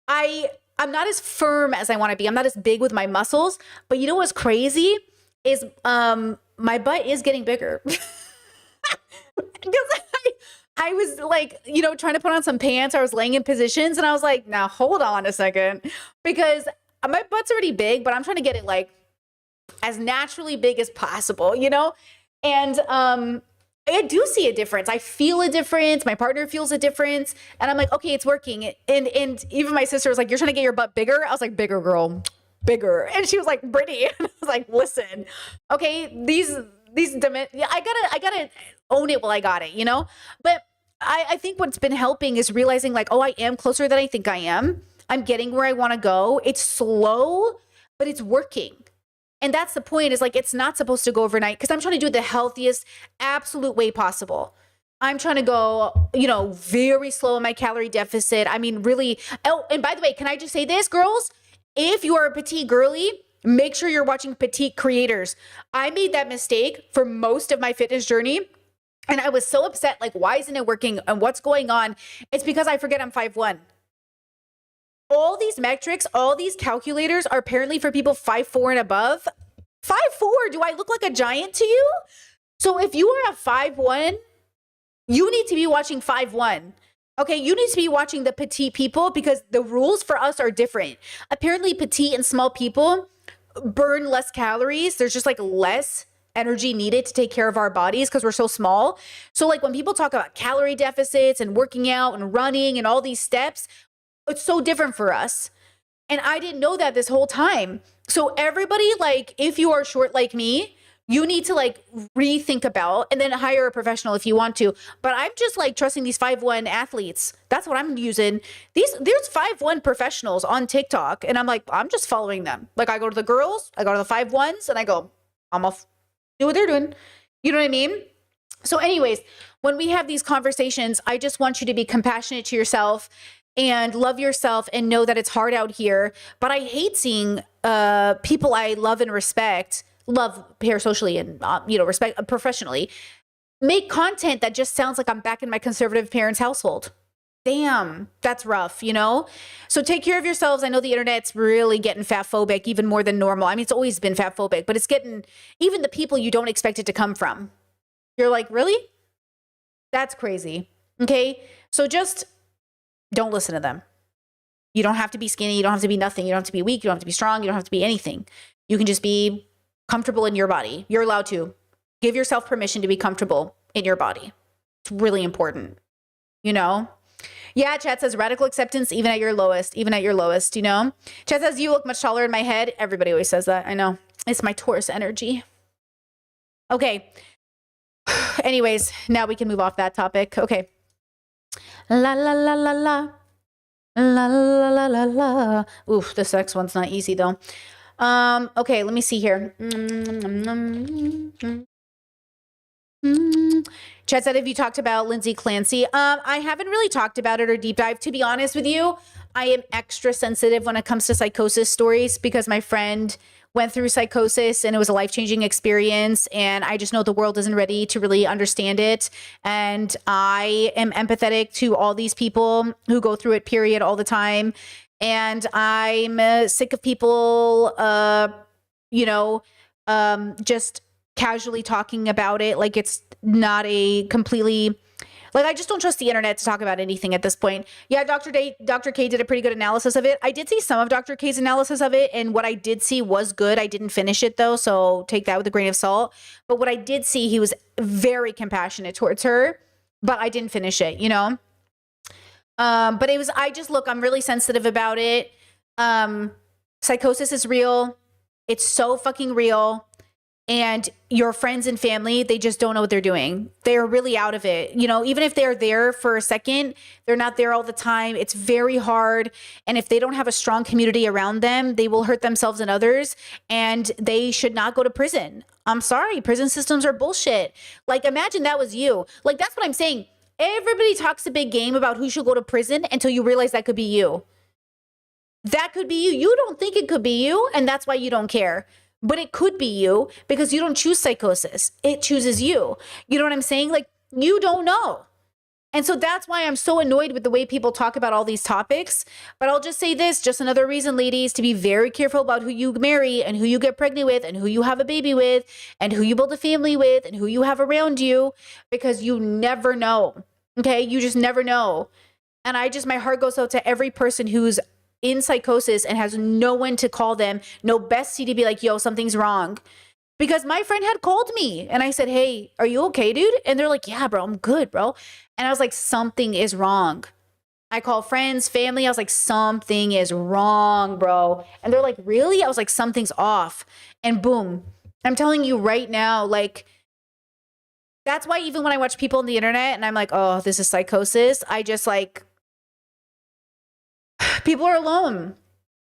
I'm not as firm as I want to be. I'm not as big with my muscles. But you know what's crazy is my butt is getting bigger. Because I was like, you know, trying to put on some pants. I was laying in positions and I was like, now hold on a second, because my butt's already big, but I'm trying to get it like as naturally big as possible, you know? And I do see a difference. I feel a difference. My partner feels a difference. And I'm like, okay, it's working. And even my sister was like, you're trying to get your butt bigger? I was like, bigger, girl, bigger. And she was like, Brittany. And I was like, listen, okay, I gotta own it while I got it, you know? But I think what's been helping is realizing like, oh, I am closer than I think I am. I'm getting where I want to go. It's slow, but it's working. And that's the point, is like, it's not supposed to go overnight, because I'm trying to do it the healthiest, absolute way possible. I'm trying to go, you know, very slow in my calorie deficit. I mean, really. Oh, and by the way, can I just say this, girls? If you are a petite girly, make sure you're watching petite creators. I made that mistake for most of my fitness journey. And I was so upset, like, why isn't it working? And what's going on? It's because I forget I'm 5'1". All these metrics, all these calculators are apparently for people 5'4" and above. 5'4", do I look like a giant to you? So if you are a 5'1", you need to be watching 5'1". Okay, you need to be watching the petite people, because the rules for us are different. Apparently petite and small people burn less calories. There's just like less energy needed to take care of our bodies because we're so small. So like when people talk about calorie deficits and working out and running and all these steps, it's so different for us. And I didn't know that this whole time. So everybody, like, if you are short like me, you need to like rethink about and then hire a professional if you want to. But I'm just like trusting these 5'1" athletes. That's what I'm using. There's 5'1" professionals on TikTok, and I'm like, I'm just following them. Like I go to the girls, I go to the 5'1s, and I go, I'm off, do what they're doing. You know what I mean? So anyways, when we have these conversations, I just want you to be compassionate to yourself and love yourself and know that it's hard out here. But I hate seeing people I love and respect, love parasocially and, respect professionally, make content that just sounds like I'm back in my conservative parents' household. Damn, that's rough, you know? So take care of yourselves. I know the internet's really getting fat phobic, even more than normal. I mean, it's always been fat phobic, but it's getting even the people you don't expect it to come from. You're like, really? That's crazy. Okay. So just don't listen to them. You don't have to be skinny. You don't have to be nothing. You don't have to be weak. You don't have to be strong. You don't have to be anything. You can just be comfortable in your body. You're allowed to give yourself permission to be comfortable in your body. It's really important, you know? Yeah, chat says radical acceptance even at your lowest, you know? Chat says you look much taller in my head. Everybody always says that. I know. It's my Taurus energy. Okay. Anyways, now we can move off that topic. Okay. La la la la la. La la la la la. Oof, this next one's not easy though. Okay, let me see here. Chat said, have you talked about Lindsay Clancy? I haven't really talked about it or deep dive. To be honest with you, I am extra sensitive when it comes to psychosis stories because my friend went through psychosis and it was a life-changing experience. And I just know the world isn't ready to really understand it. And I am empathetic to all these people who go through it, period, all the time. And I'm sick of people, just casually talking about it. Like it's not a completely, like, I just don't trust the internet to talk about anything at this point. Yeah, Dr. K did a pretty good analysis of it. I did see some of Dr. K's analysis of it, and what I did see was good. I didn't finish it though, so take that with a grain of salt. But what I did see, he was very compassionate towards her, but I didn't finish it, you know? But it was, I'm really sensitive about it. Psychosis is real. It's so fucking real. And your friends and family, they just don't know what they're doing. They're really out of it. You know, even if they're there for a second, they're not there all the time. It's very hard. And if they don't have a strong community around them, they will hurt themselves and others. And they should not go to prison. I'm sorry. Prison systems are bullshit. Like, imagine that was you. Like, that's what I'm saying. Everybody talks a big game about who should go to prison until you realize that could be you. That could be you. You don't think it could be you, and that's why you don't care. But it could be you because you don't choose psychosis. It chooses you. You know what I'm saying? Like, you don't know. And so that's why I'm so annoyed with the way people talk about all these topics. But I'll just say this, just another reason, ladies, to be very careful about who you marry and who you get pregnant with and who you have a baby with and who you build a family with and who you have around you, because you never know. Okay? You just never know. And my heart goes out to every person who's in psychosis and has no one to call them, no bestie to be like, yo, something's wrong. Because my friend had called me and I said, hey, are you okay, dude? And they're like, yeah, bro, I'm good, bro. And I was like, something is wrong. I call friends, family. I was like, something is wrong, bro. And they're like, really? I was like, something's off. And boom, I'm telling you right now, like, that's why even when I watch people on the internet and I'm like, oh, this is psychosis, I just like, people are alone.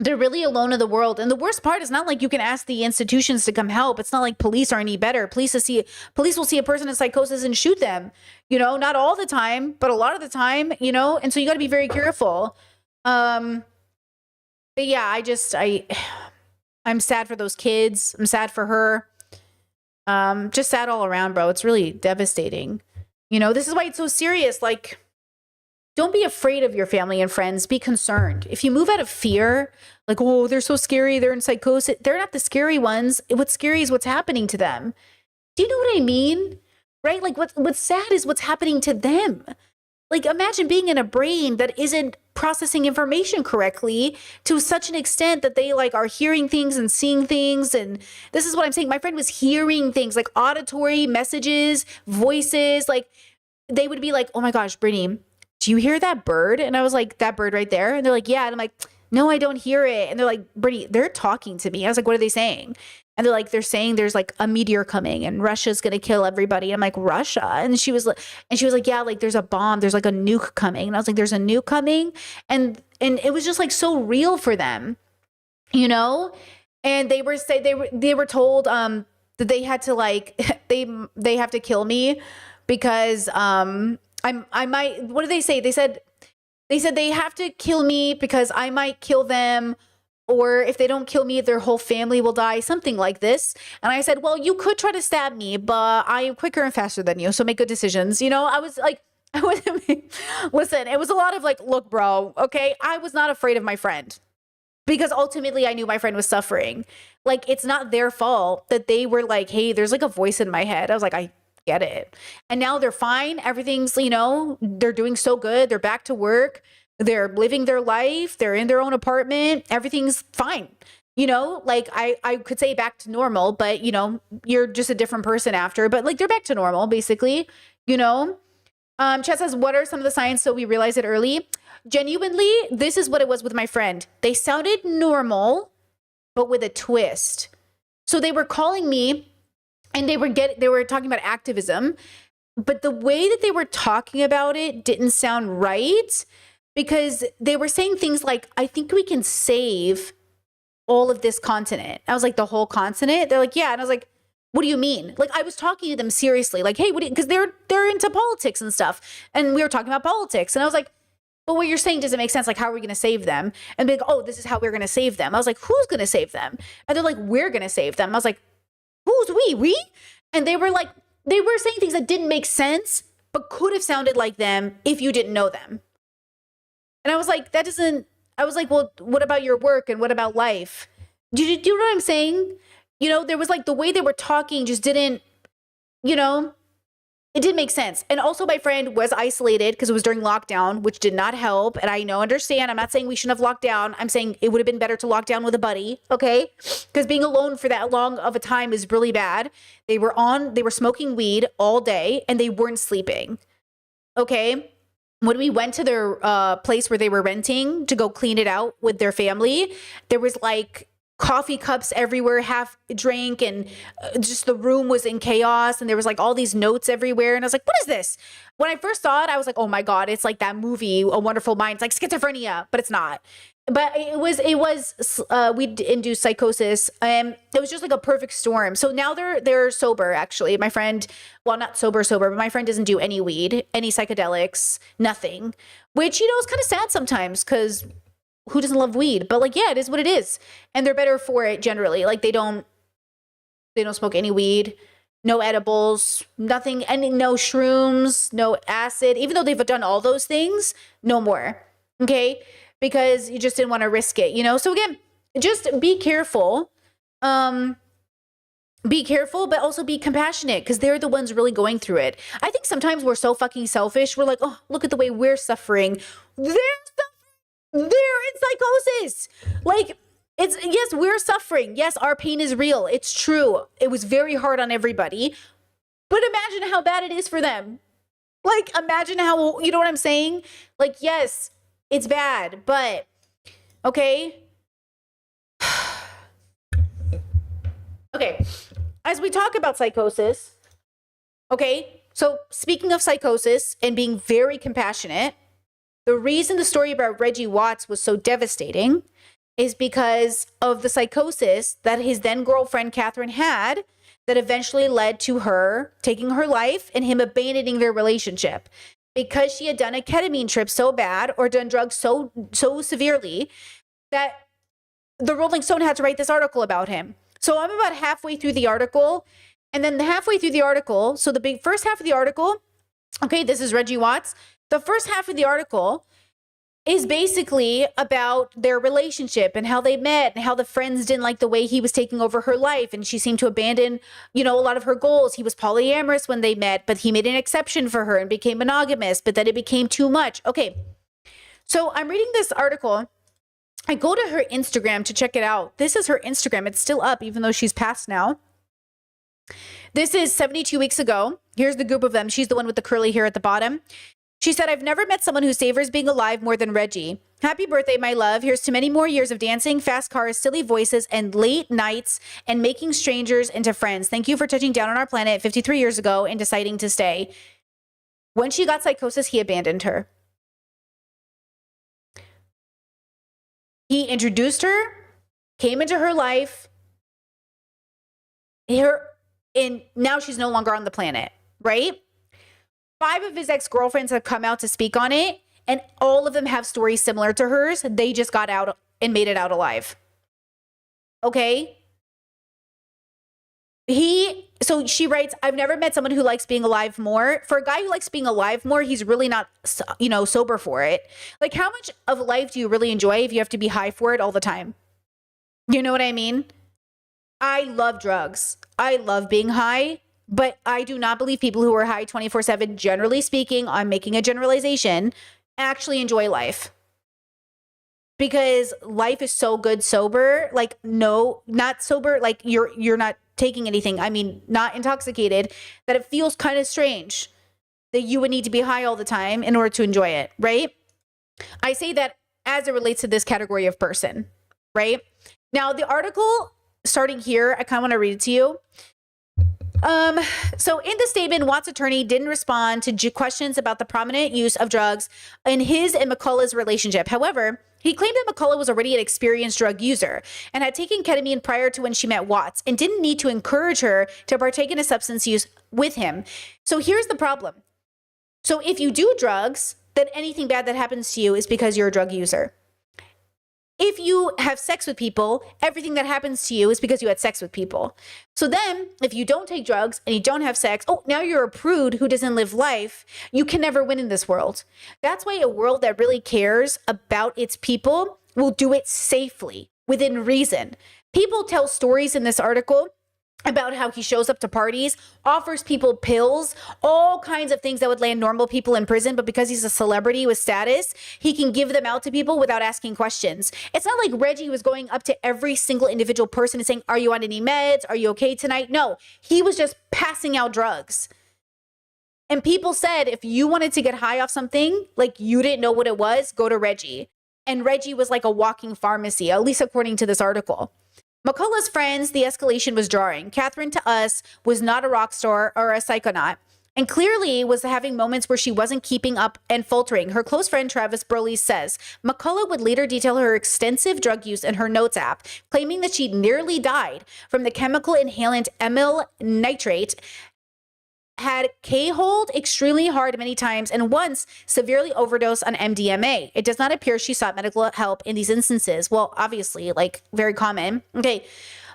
They're really alone in the world. And the worst part is not like you can ask the institutions to come help. It's not like police are any better. Police will see a person in psychosis and shoot them, you know, not all the time, but a lot of the time, you know, and so you got to be very careful. But yeah, I'm sad for those kids. I'm sad for her. Just sad all around, bro. It's really devastating. You know, this is why it's so serious. Like, don't be afraid of your family and friends. Be concerned. If you move out of fear, like, oh, they're so scary, they're in psychosis. They're not the scary ones. What's scary is what's happening to them. Do you know what I mean? Right? Like, what's sad is what's happening to them. Like, imagine being in a brain that isn't processing information correctly to such an extent that they like are hearing things and seeing things. And this is what I'm saying. My friend was hearing things like auditory messages, voices. Like, they would be like, oh my gosh, Brittany, do you hear that bird? And I was like, that bird right there? And they're like, yeah. And I'm like, no, I don't hear it. And they're like, Brittany, they're talking to me. I was like, what are they saying? And they're saying there's like a meteor coming and Russia's going to kill everybody. I'm like, Russia? And she was like, yeah, like there's a bomb. There's like a nuke coming. And I was like, there's a nuke coming. And it was just like so real for them, you know? And they were told that they had to like, they have to kill me because I might, what did they say? They said they have to kill me because I might kill them, or if they don't kill me, their whole family will die, something like this. And I said, well, you could try to stab me, but I am quicker and faster than you, so make good decisions. You know, I was like, listen, it was a lot of like, look, bro, okay, I was not afraid of my friend because ultimately I knew my friend was suffering. Like, it's not their fault that they were like, hey, there's like a voice in my head. I was like, I get it. And now they're fine. Everything's, you know, they're doing so good. They're back to work. They're living their life. They're in their own apartment. Everything's fine. You know, like I could say back to normal, but you know, you're just a different person after, but like they're back to normal basically, you know? Chet says, what are some of the signs so we realize it early? Genuinely, this is what it was with my friend. They sounded normal, but with a twist. So they were calling me and they were talking about activism, but the way that they were talking about it didn't sound right. Because they were saying things like, I think we can save all of this continent. I was like, the whole continent? They're like, yeah. And I was like, what do you mean? Like, I was talking to them seriously, like, hey, because they're into politics and stuff. And we were talking about politics. And I was like, but what you're saying doesn't make sense. Like, how are we going to save them? And they're like, oh, this is how we're going to save them. I was like, who's going to save them? And they're like, we're going to save them. I was like, who's we? We? And they were saying things that didn't make sense, but could have sounded like them if you didn't know them. And I was like, I was like, well, what about your work and what about life? Do you know what I'm saying? You know, there was like the way they were talking just didn't, you know, it didn't make sense. And also my friend was isolated because it was during lockdown, which did not help. And I understand. I'm not saying we shouldn't have locked down. I'm saying it would have been better to lock down with a buddy. Okay. Because being alone for that long of a time is really bad. They were smoking weed all day and they weren't sleeping. Okay. When we went to their place where they were renting to go clean it out with their family, there was like coffee cups everywhere, half drank, and just the room was in chaos. And there was like all these notes everywhere. And I was like, what is this? When I first saw it, I was like, oh my God, it's like that movie, A Wonderful Mind. It's like schizophrenia, but it's not. But we induced psychosis. It was just like a perfect storm. So now they're sober, actually. My friend, well, not sober, but my friend doesn't do any weed, any psychedelics, nothing, which, you know, is kind of sad sometimes because who doesn't love weed? But like, yeah, it is what it is. And they're better for it generally. Like they don't smoke any weed, no edibles, nothing, no shrooms, no acid, even though they've done all those things, no more. Okay. Because you just didn't want to risk it, you know? So again, just be careful. Be careful, but also be compassionate because they're the ones really going through it. I think sometimes we're so fucking selfish. We're like, oh, look at the way we're suffering. They're in psychosis. Like, yes, we're suffering. Yes, our pain is real. It's true. It was very hard on everybody. But imagine how bad it is for them. Like, imagine how, you know what I'm saying? Like, yes, it's bad, but okay. Okay. As we talk about psychosis, okay, so speaking of psychosis and being very compassionate, the reason the story about Reggie Watts was so devastating is because of the psychosis that his then girlfriend Catherine had that eventually led to her taking her life and him abandoning their relationship. Because she had done a ketamine trip so bad or done drugs so severely that the Rolling Stone had to write this article about him. So I'm about halfway through the article. And then halfway through the article, so the first half of the article, okay, this is Reggie Watts. The first half of the article is basically about their relationship and how they met and how the friends didn't like the way he was taking over her life. And she seemed to abandon, a lot of her goals. He was polyamorous when they met, but he made an exception for her and became monogamous, but then it became too much. Okay. So I'm reading this article. I go to her Instagram to check it out. This is her Instagram. It's still up, even though she's passed now. This is 72 weeks ago. Here's the group of them. She's the one with the curly hair at the bottom. She said, I've never met someone who savors being alive more than Reggie. Happy birthday, my love. Here's to many more years of dancing, fast cars, silly voices, and late nights, and making strangers into friends. Thank you for touching down on our planet 53 years ago and deciding to stay. When she got psychosis, he abandoned her. He introduced her, came into her life, and now she's no longer on the planet, right? 5 of his ex-girlfriends have come out to speak on it, and all of them have stories similar to hers. They just got out and made it out alive. Okay? So she writes, I've never met someone who likes being alive more. For a guy who likes being alive more, he's really not, sober for it. Like, how much of life do you really enjoy if you have to be high for it all the time? You know what I mean? I love drugs. I love being high. But I do not believe people who are high 24/7, generally speaking, I'm making a generalization, actually enjoy life. Because life is so good sober. Like, no, not sober. Like, you're not taking anything. I mean, not intoxicated. That it feels kind of strange that you would need to be high all the time in order to enjoy it, right? I say that as it relates to this category of person, right? Now, the article starting here, I kind of want to read it to you. So in the statement, Watt's attorney didn't respond to questions about the prominent use of drugs in his and McCullough's relationship. However, he claimed that McCullough was already an experienced drug user and had taken ketamine prior to when she met Watts and didn't need to encourage her to partake in a substance use with him. So here's the problem. So if you do drugs, then anything bad that happens to you is because you're a drug user. If you have sex with people, everything that happens to you is because you had sex with people. So then, if you don't take drugs and you don't have sex, now you're a prude who doesn't live life. You can never win in this world. That's why a world that really cares about its people will do it safely, within reason. People tell stories in this article about how he shows up to parties, offers people pills, all kinds of things that would land normal people in prison. But because he's a celebrity with status, he can give them out to people without asking questions. It's not like Reggie was going up to every single individual person and saying, are you on any meds? Are you okay tonight? No, he was just passing out drugs. And people said, if you wanted to get high off something, like you didn't know what it was, go to Reggie. And Reggie was like a walking pharmacy, at least according to this article. McCullough's friends, the escalation was jarring. Catherine, to us, was not a rock star or a psychonaut, and clearly was having moments where she wasn't keeping up and faltering. Her close friend Travis Burley says McCullough would later detail her extensive drug use in her notes app, claiming that she nearly died from the chemical inhalant amyl nitrate, had K-hold extremely hard many times, and once severely overdosed on MDMA. It does not appear she sought medical help in these instances. Well, obviously, like, very common. Okay.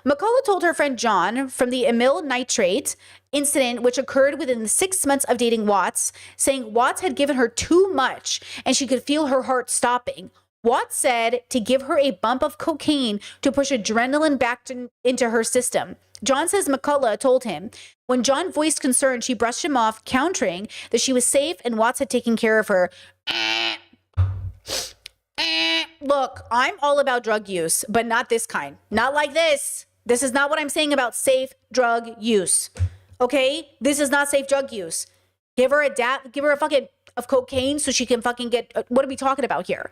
McCullough told her friend John from the amyl nitrate incident, which occurred within 6 months of dating Watts, saying Watts had given her too much and she could feel her heart stopping. Watts said to give her a bump of cocaine to push adrenaline back into her system. John says McCullough told him. When John voiced concern, she brushed him off, countering that she was safe and Watts had taken care of her. Look, I'm all about drug use, but not this kind. Not like this. This is not what I'm saying about safe drug use. Okay? This is not safe drug use. Give her a fucking of cocaine so she can fucking get, what are we talking about here?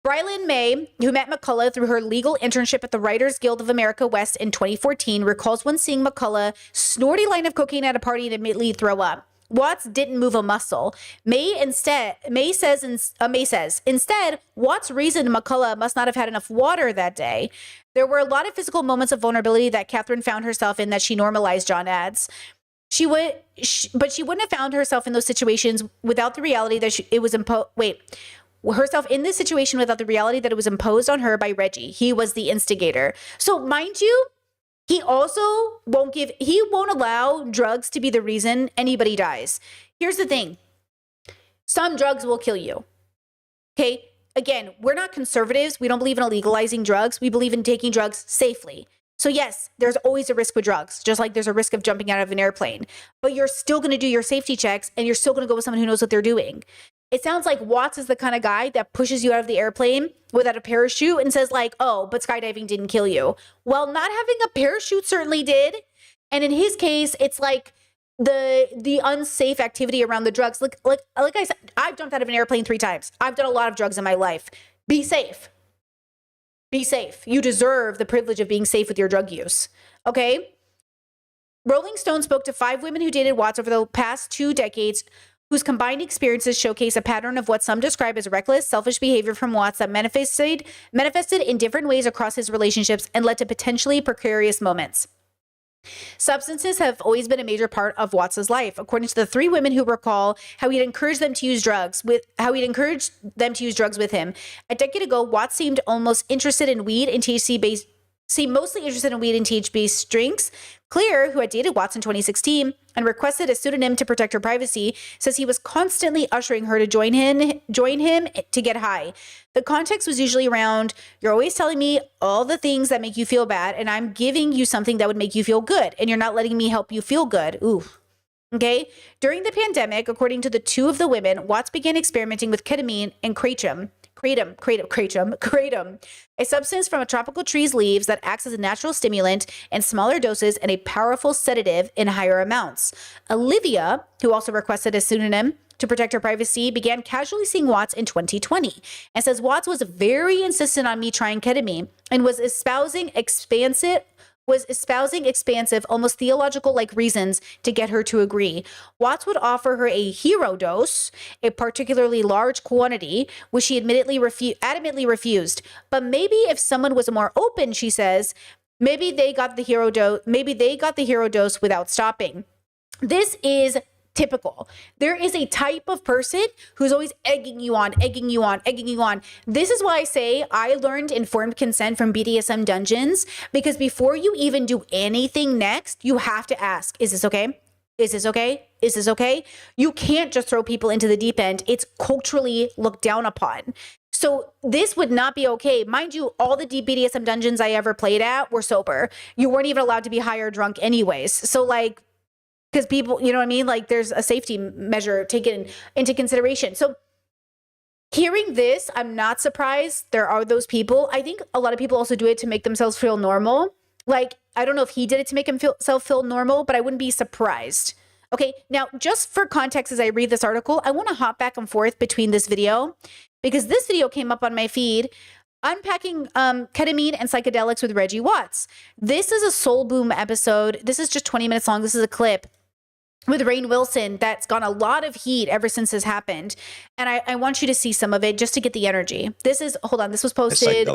Brylan May, who met McCullough through her legal internship at the Writers Guild of America West in 2014, recalls once seeing McCullough snort a line of cocaine at a party and immediately throw up. Watts didn't move a muscle. May says, instead, Watts reasoned McCullough must not have had enough water that day. There were a lot of physical moments of vulnerability that Catherine found herself in that she normalized, John adds. But she wouldn't have found herself in those situations without the reality that it was herself in this situation without the reality that it was imposed on her by Reggie. He was the instigator. So mind you, he also won't allow drugs to be the reason anybody dies. Here's the thing. Some drugs will kill you. Okay. Again, we're not conservatives. We don't believe in legalizing drugs. We believe in taking drugs safely. So yes, there's always a risk with drugs, just like there's a risk of jumping out of an airplane, but you're still going to do your safety checks and you're still going to go with someone who knows what they're doing. It sounds like Watts is the kind of guy that pushes you out of the airplane without a parachute and says like, oh, but skydiving didn't kill you. Well, not having a parachute certainly did. And in his case, it's like the unsafe activity around the drugs. Like I said, I've jumped out of an airplane 3 times. I've done a lot of drugs in my life. Be safe. Be safe. You deserve the privilege of being safe with your drug use. Okay? Rolling Stone spoke to 5 women who dated Watts over the past 2 decades, whose combined experiences showcase a pattern of what some describe as reckless, selfish behavior from Watts that manifested in different ways across his relationships and led to potentially precarious moments. Substances have always been a major part of Watts's life, according to the 3 women who recall how he'd encouraged them to use drugs with him. A decade ago, Watts seemed almost interested in weed and THC-based. Mostly interested in weed and THC-based drinks. Claire, who had dated Watts in 2016 and requested a pseudonym to protect her privacy, says he was constantly ushering her to join him to get high. The context was usually around, you're always telling me all the things that make you feel bad, and I'm giving you something that would make you feel good, and you're not letting me help you feel good. Ooh. Okay. During the pandemic, according to the 2 of the women, Watts began experimenting with ketamine and kratom, a substance from a tropical tree's leaves that acts as a natural stimulant in smaller doses and a powerful sedative in higher amounts. Olivia, who also requested a pseudonym to protect her privacy, began casually seeing Watts in 2020 and says Watts was very insistent on me trying ketamine and was espousing expansive, almost theological-like reasons to get her to agree. Watts would offer her a hero dose, a particularly large quantity, which she adamantly refused. But maybe if someone was more open, she says, maybe they got the hero dose without stopping. This is typical. There is a type of person who's always egging you on. This is why I say I learned informed consent from BDSM Dungeons, because before you even do anything next, you have to ask, is this okay? Is this okay? Is this okay? You can't just throw people into the deep end. It's culturally looked down upon. So this would not be okay. Mind you, all the deep BDSM dungeons I ever played at were sober. You weren't even allowed to be high or drunk anyways. So like, because people, you know what I mean? Like there's a safety measure taken into consideration. So hearing this, I'm not surprised there are those people. I think a lot of people also do it to make themselves feel normal. Like, I don't know if he did it to make himself feel normal, but I wouldn't be surprised. Okay, now just for context, as I read this article, I want to hop back and forth between this video because this video came up on my feed, unpacking ketamine and psychedelics with Reggie Watts. This is a Soul Boom episode. This is just 20 minutes long. This is a clip with Rainn Wilson that's gotten a lot of heat ever since this happened. And I want you to see some of it just to get the energy. This is, hold on, this was posted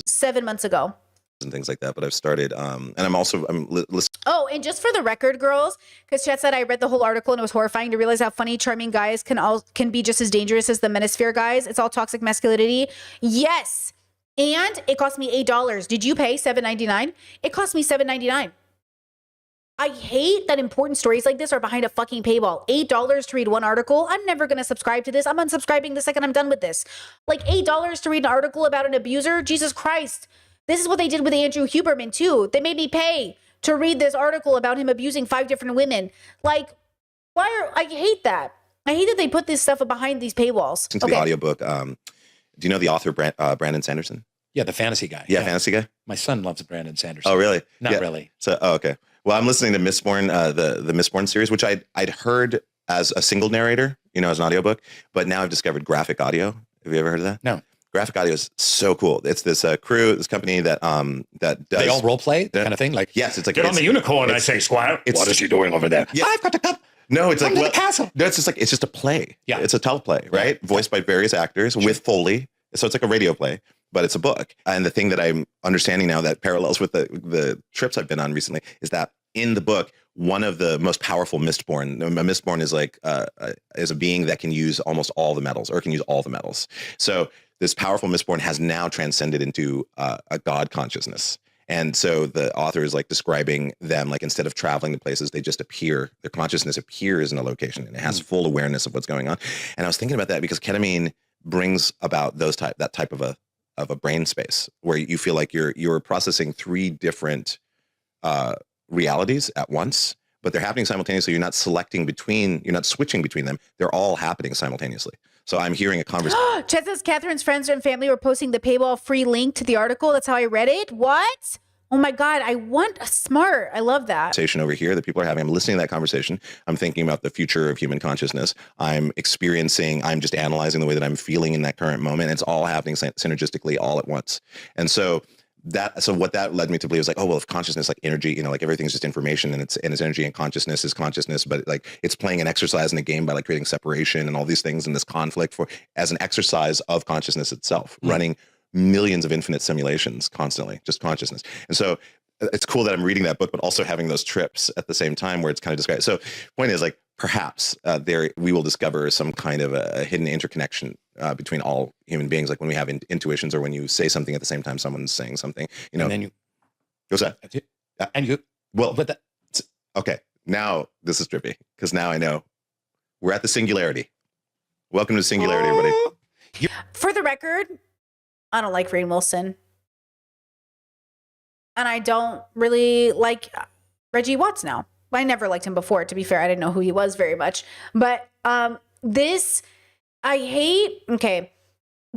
7 months ago. And things like that, but I've started and I'm listening. Oh, and just for the record, girls, because Chat said I read the whole article and it was horrifying to realize how funny, charming guys can be just as dangerous as the Manosphere guys. It's all toxic masculinity. Yes, and it cost me $8. Did you pay $7.99? It cost me $7.99. I hate that important stories like this are behind a fucking paywall. $8 to read one article. I'm never going to subscribe to this. I'm unsubscribing the second I'm done with this. Like $8 to read an article about an abuser? Jesus Christ. This is what they did with Andrew Huberman too. They made me pay to read this article about him abusing 5 different women. Like, I hate that. I hate that they put this stuff behind these paywalls. To the audiobook. Do you know the author, Brandon Sanderson? Yeah, the fantasy guy. Yeah, fantasy guy. My son loves Brandon Sanderson. Oh, really? Not really. So, okay. Well, I'm listening to Mistborn, the Mistborn series, which I'd heard as a single narrator, as an audiobook, but now I've discovered graphic audio. Have you ever heard of that? No. Graphic audio is so cool. It's this this company that does. They all role play kind of thing. Like yes, it's like get on the unicorn. I say, Squire. What is he doing over there? Yeah. I've got the cup. No, it's like the castle. No, it's just a play. Yeah, it's a teleplay, right? Yeah. Voiced by various actors with Foley. So it's like a radio play, but it's a book. And the thing that I'm understanding now that parallels with the trips I've been on recently is that in the book, one of the most powerful Mistborn. A Mistborn is like is a being that can use almost all the metals, or can use all the metals. So this powerful Mistborn has now transcended into a God consciousness. And so the author is like describing them, like instead of traveling to places, they just appear. Their consciousness appears in a location and it has full awareness of what's going on. And I was thinking about that because ketamine brings about that type of a brain space where you feel like you're processing 3 different realities at once, but they're happening simultaneously. You're not switching between them. They're all happening simultaneously. So I'm hearing a conversation. Chet says Catherine's friends and family were posting the paywall free link to the article. That's how I read it. What? Oh my God, I want smart. I love that. Conversation over here that people are having. I'm listening to that conversation. I'm thinking about the future of human consciousness. I'm just analyzing the way that I'm feeling in that current moment. It's all happening synergistically all at once. And so what that led me to believe is like, oh, well, if consciousness, like energy, like everything's just information and it's energy, and consciousness is consciousness, but like it's playing an exercise in a game by like creating separation and all these things and this conflict as an exercise of consciousness itself, running millions of infinite simulations constantly, just consciousness. And so it's cool that I'm reading that book, but also having those trips at the same time where it's kind of described. So point is like, perhaps we will discover some kind of a hidden interconnection between all human beings. Like when we have intuitions, or when you say something at the same time someone's saying something, and then what's that? And you, well, but okay. Now this is trippy because now I know we're at the singularity. Welcome to singularity, everybody. For the record, I don't like Rainn Wilson. And I don't really like Reggie Watts now. I never liked him before, to be fair. I didn't know who he was very much. But this, I hate,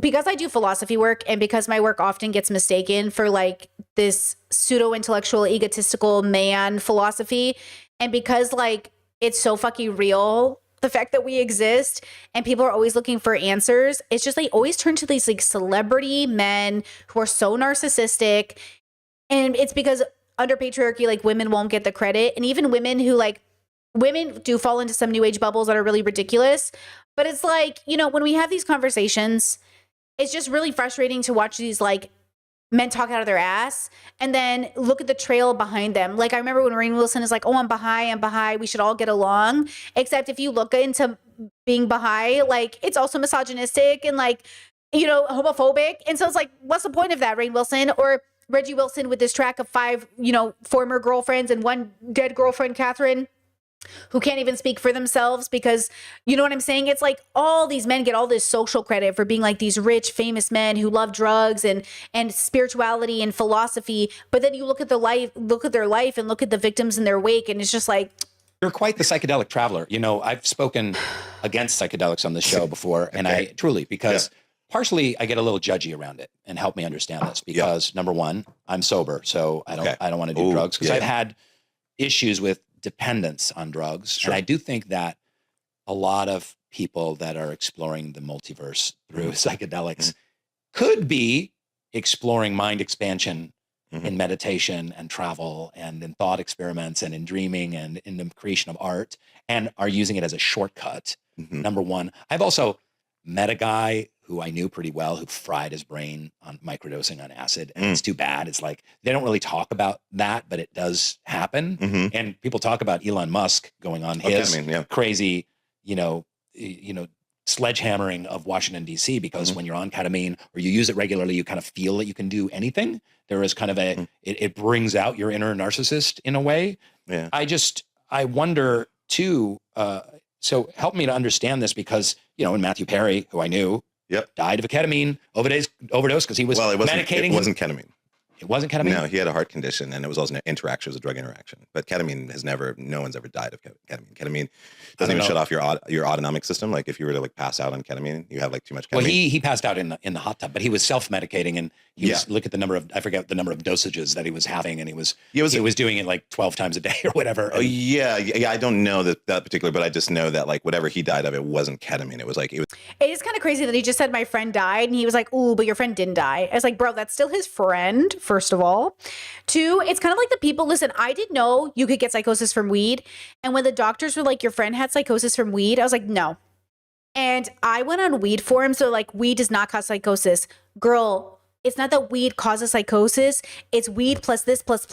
because I do philosophy work and because my work often gets mistaken for like this pseudo-intellectual, egotistical man philosophy, and because like it's so fucking real, the fact that we exist and people are always looking for answers, it's just they always turn to these like celebrity men who are so narcissistic. And it's because under patriarchy, like women won't get the credit. And even women women do fall into some new age bubbles that are really ridiculous. But it's like, when we have these conversations, it's just really frustrating to watch these like men talk out of their ass and then look at the trail behind them. Like I remember when Rainn Wilson is like, oh, I'm Baha'i, we should all get along. Except if you look into being Baha'i, like it's also misogynistic and like, homophobic. And so it's like, what's the point of that, Rainn Wilson? Or Reggie Wilson with this track of 5, former girlfriends and one dead girlfriend, Catherine, who can't even speak for themselves because, you know what I'm saying? It's like all these men get all this social credit for being like these rich, famous men who love drugs and spirituality and philosophy. But then you look at their life and look at the victims in their wake. And it's just like, you're quite the psychedelic traveler. I've spoken against psychedelics on the show before. And I truly, because partially I get a little judgy around it, and help me understand this because number one, I'm sober. So I don't want to do drugs because I've had issues with dependence on drugs. Sure. And I do think that a lot of people that are exploring the multiverse through psychedelics could be exploring mind expansion in meditation and travel and in thought experiments and in dreaming and in the creation of art, and are using it as a shortcut. Number one. I've also met a guy who I knew pretty well who fried his brain on microdosing on acid. And it's too bad. It's like, they don't really talk about that, but it does happen. And people talk about Elon Musk going on his crazy, sledgehammering of Washington, D.C. because when you're on ketamine or you use it regularly, you kind of feel that you can do anything. There is kind of it brings out your inner narcissist in a way. Yeah. I wonder too, so help me to understand this because, and Matthew Perry, who I knew, died of a ketamine overdose because he was medicating. It wasn't ketamine. It wasn't ketamine? No, he had a heart condition and it was also an interaction, it was a drug interaction. But ketamine no one's ever died of ketamine. Ketamine doesn't even shut off your autonomic system. Like if you were to like pass out on ketamine, you have like too much ketamine. Well, he passed out in the hot tub, but he was self-medicating and he was look at the number of, I forget the number of dosages that he was having, and he was doing it like 12 times a day or whatever. Oh yeah. I don't know that particular, but I just know that like whatever he died of, it wasn't ketamine. It is kind of crazy that he just said my friend died and he was like, ooh, but your friend didn't die. I was like, bro, that's still his friend, first of all. 2, it's kind of like the people, listen, I didn't know you could get psychosis from weed. And when the doctors were like, your friend had psychosis from weed, I was like, no. And I went on weed forums. So like, weed does not cause psychosis. Girl, it's not that weed causes psychosis. It's weed plus this, plus.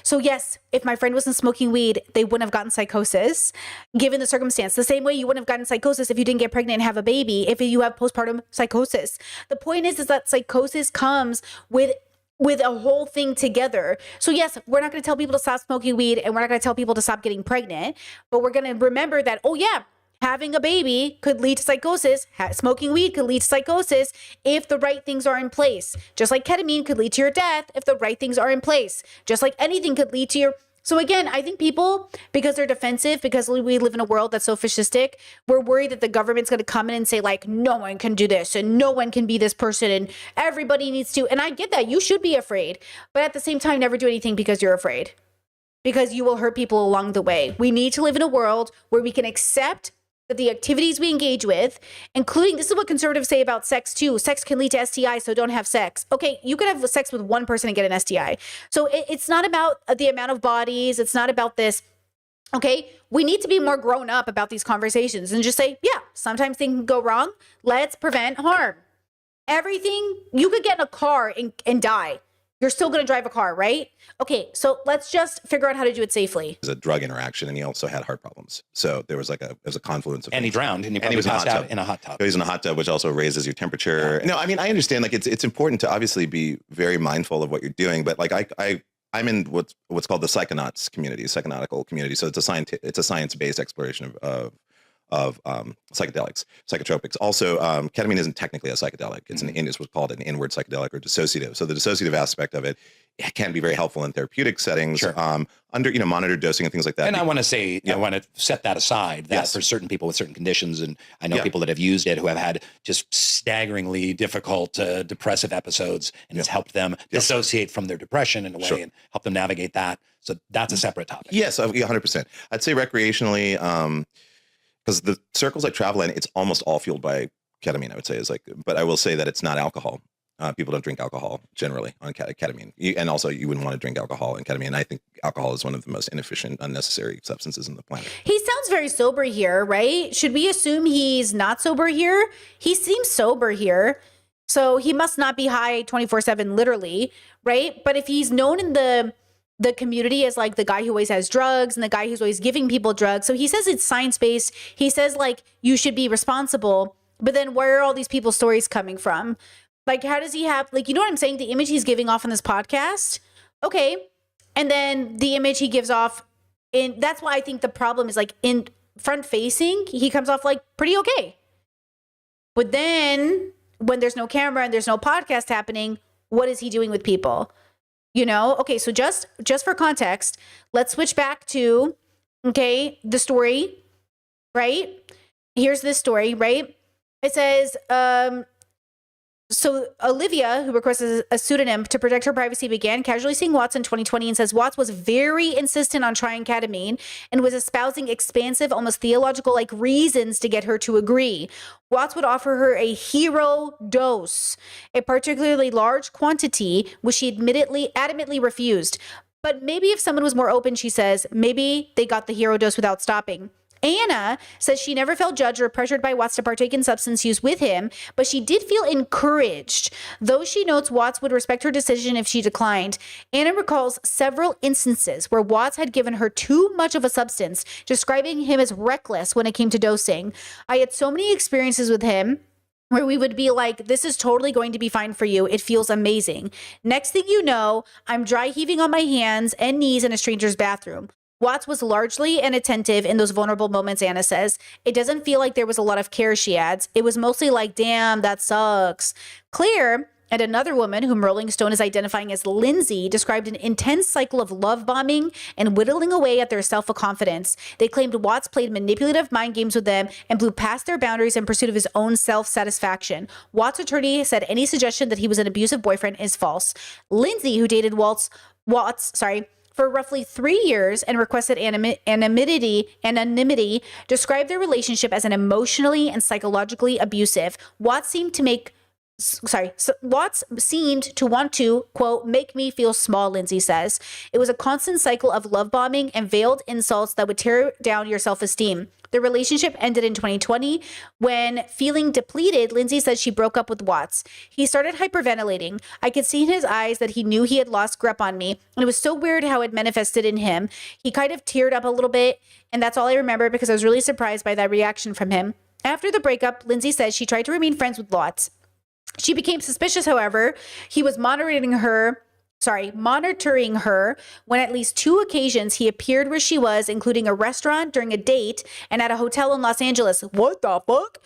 So yes, if my friend wasn't smoking weed, they wouldn't have gotten psychosis, given the circumstance. The same way you wouldn't have gotten psychosis if you didn't get pregnant and have a baby, if you have postpartum psychosis. The point is that psychosis comes with a whole thing together. So yes, we're not going to tell people to stop smoking weed and we're not going to tell people to stop getting pregnant, but we're going to remember that, oh yeah, Having a baby could lead to psychosis. Smoking weed could lead to psychosis if the right things are in place. Just like ketamine could lead to your death if the right things are in place. Just like anything could lead to your... So again, I think people, because they're defensive, because we live in a world that's so fascistic, we're worried that the government's going to come in and say like, no one can do this and no one can be this person and everybody needs to. And I get that. You should be afraid. But at the same time, never do anything because you're afraid. Because you will hurt people along the way. We need to live in a world where we can accept that the activities we engage with, including, this is what conservatives say about sex too. Sex can lead to STI, so don't have sex. Okay, you could have sex with one person and get an STI. So it's not about the amount of bodies. It's not about this. Okay, we need to be more grown up about these conversations and just say, yeah, sometimes things can go wrong. Let's prevent harm. Everything, you could get in a car and die. You're still going to drive a car, right? Okay, so let's just figure out how to do it safely. It was a drug interaction, and he also had heart problems. So there was a confluence of. And he drowned, and he was passed out in a hot tub. He was in a hot tub, which also raises your temperature. Yeah. No, I mean, I understand. Like, it's important to obviously be very mindful of what you're doing, but like I'm in what's called the psychonauts community, psychonautical community. So it's a science-based exploration of psychedelics, psychotropics. Also, ketamine isn't technically a psychedelic. It's what's called an inward psychedelic or dissociative. So the dissociative aspect of it can be very helpful in therapeutic settings, sure. Under monitored dosing and things like that. And I want to say, I want to set that aside. That for certain people with certain conditions, and I know people that have used it who have had just staggeringly difficult depressive episodes, and it's helped them dissociate from their depression in a way and help them navigate that. So that's a separate topic. Yes, 100%. I'd say recreationally. Because the circles I travel in, it's almost all fueled by ketamine, I would say. But I will say that it's not alcohol. People don't drink alcohol generally on ketamine. And also, you wouldn't want to drink alcohol and ketamine. I think alcohol is one of the most inefficient, unnecessary substances on the planet. He sounds very sober here, right? Should we assume he's not sober here? He seems sober here. So he must not be high 24/7, literally, right? But if he's known in the community as like the guy who always has drugs and the guy who's always giving people drugs. So he says it's science-based. He says like, you should be responsible, but then where are all these people's stories coming from? Like, how does he have, like, you know what I'm saying? The image he's giving off on this podcast. Okay. And then the image he gives off that's why I think the problem is like in front facing, he comes off like pretty okay. But then when there's no camera and there's no podcast happening, what is he doing with people? You know, okay, so just for context, let's switch back to, the story, right? Here's this story, right? It says, so Olivia, who requested a pseudonym to protect her privacy, began casually seeing Watts in 2020 and says Watts was very insistent on trying ketamine and was espousing expansive, almost theological-like reasons to get her to agree. Watts would offer her a hero dose, a particularly large quantity, which she adamantly refused. But maybe if someone was more open, she says, maybe they got the hero dose without stopping. Anna says she never felt judged or pressured by Watts to partake in substance use with him, but she did feel encouraged. Though she notes Watts would respect her decision if she declined, Anna recalls several instances where Watts had given her too much of a substance, describing him as reckless when it came to dosing. I had so many experiences with him where we would be like, this is totally going to be fine for you. It feels amazing. Next thing you know, I'm dry heaving on my hands and knees in a stranger's bathroom. Watts was largely inattentive in those vulnerable moments, Anna says. It doesn't feel like there was a lot of care, she adds. It was mostly like, damn, that sucks. Claire, and another woman whom Rolling Stone is identifying as Lindsay, described an intense cycle of love bombing and whittling away at their self-confidence. They claimed Watts played manipulative mind games with them and blew past their boundaries in pursuit of his own self-satisfaction. Watts' attorney said any suggestion that he was an abusive boyfriend is false. Lindsay, who dated Watts, for roughly 3 years and requested anonymity, described their relationship as an emotionally and psychologically abusive. Watts seemed to want to, quote, make me feel small, Lindsay says. It was a constant cycle of love bombing and veiled insults that would tear down your self-esteem. The relationship ended in 2020. When feeling depleted, Lindsay says she broke up with Watts. He started hyperventilating. I could see in his eyes that he knew he had lost grip on me, and it was so weird how it manifested in him. He kind of teared up a little bit, and that's all I remember because I was really surprised by that reaction from him. After the breakup, Lindsay says she tried to remain friends with Watts. She became suspicious, however. He was monitoring her monitoring her when at least 2 occasions he appeared where she was, including a restaurant, during a date, and at a hotel in Los Angeles. What the fuck?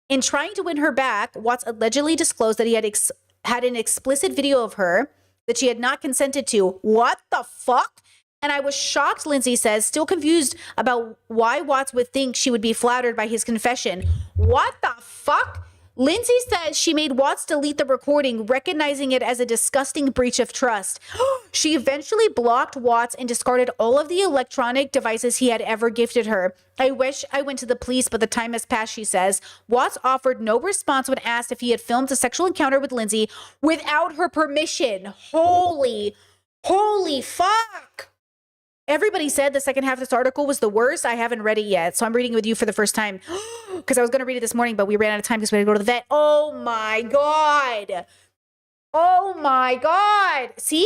In trying to win her back, Watts allegedly disclosed that he had an explicit video of her that she had not consented to. What the fuck? And I was shocked, Lindsay says, still confused about why Watts would think she would be flattered by his confession. What the fuck? Lindsay says she made Watts delete the recording, recognizing it as a disgusting breach of trust. She eventually blocked Watts and discarded all of the electronic devices he had ever gifted her. I wish I went to the police, but the time has passed, she says. Watts offered no response when asked if he had filmed a sexual encounter with Lindsay without her permission. Holy fuck. Everybody said the second half of this article was the worst. I haven't read it yet, so I'm reading it with you for the first time because I was going to read it this morning, but we ran out of time because we had to go to the vet. Oh my God. Oh my God. See?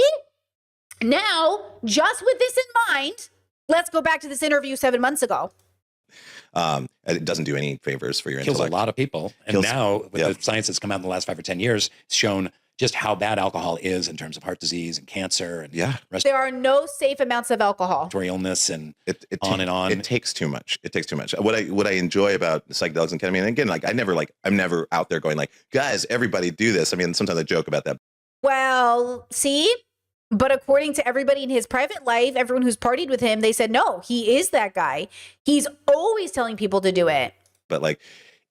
Now, just with this in mind, let's go back to this interview 7 months ago. It doesn't do any favors for your Kills intellect. a lot of people. And now, with the science that's come out in the last 5 or 10 years, it's shown just how bad alcohol is in terms of heart disease and cancer and There are no safe amounts of alcohol. respiratory illness and on and on. It takes too much. It takes too much. What I enjoy about psychedelics and ketamine, and again, I'm never out there going like, guys, everybody do this. I mean, sometimes I joke about that. Well, see? But according to everybody in his private life, everyone who's partied with him, they said, no, he is that guy. He's always telling people to do it. But like,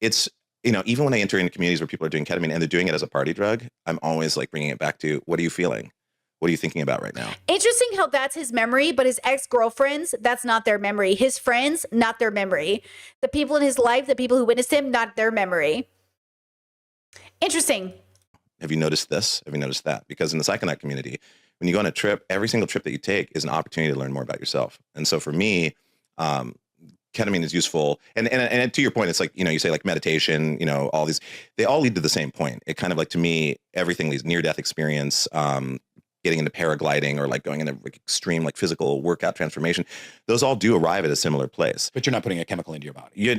it's, even when I enter into communities where people are doing ketamine and they're doing it as a party drug, I'm always like bringing it back to, what are you feeling? What are you thinking about right now? Interesting how that's his memory, but his ex-girlfriends, that's not their memory. His friends, not their memory. The people in his life, the people who witnessed him, not their memory. Interesting. Have you noticed this? Have you noticed that? Because in the Psychonaut community, when you go on a trip, every single trip that you take is an opportunity to learn more about yourself. And so for me, ketamine is useful. And to your point, it's like, you say like meditation, all these, they all lead to the same point. It kind of like, to me, everything leads near-death experience, getting into paragliding or like going into like extreme like physical workout transformation. Those all do arrive at a similar place. But you're not putting a chemical into your body.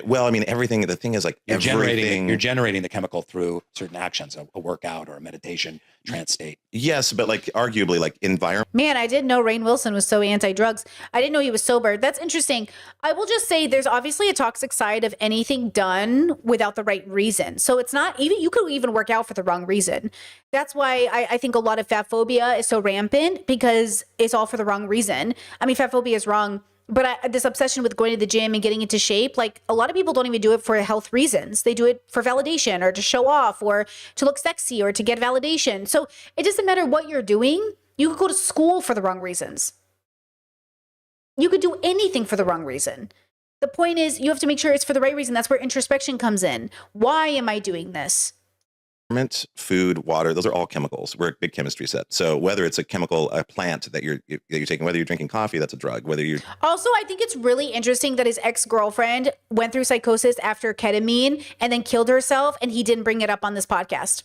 Everything, the thing is like You're generating the chemical through certain actions, a workout or a meditation, trance state. Yes, but like arguably like environment. Man, I didn't know Rainn Wilson was so anti-drugs. I didn't know he was sober. That's interesting. I will just say there's obviously a toxic side of anything done without the right reason. So it's not even, you could even work out for the wrong reason. That's why I think a lot of fat phobia is so rampant, because it's all for the wrong reason. I mean, fat phobia is wrong, but this obsession with going to the gym and getting into shape, like a lot of people don't even do it for health reasons. They do it for validation or to show off or to look sexy or to get validation. So it doesn't matter what you're doing. You could go to school for the wrong reasons. You could do anything for the wrong reason. The point is, you have to make sure it's for the right reason. That's where introspection comes in. Why am I doing this? Food, water, those are all chemicals. We're a big chemistry set. So whether it's a plant that you're taking, whether you're drinking coffee, that's a drug. Whether you're Also, I think it's really interesting that his ex-girlfriend went through psychosis after ketamine and then killed herself, and he didn't bring it up on this podcast.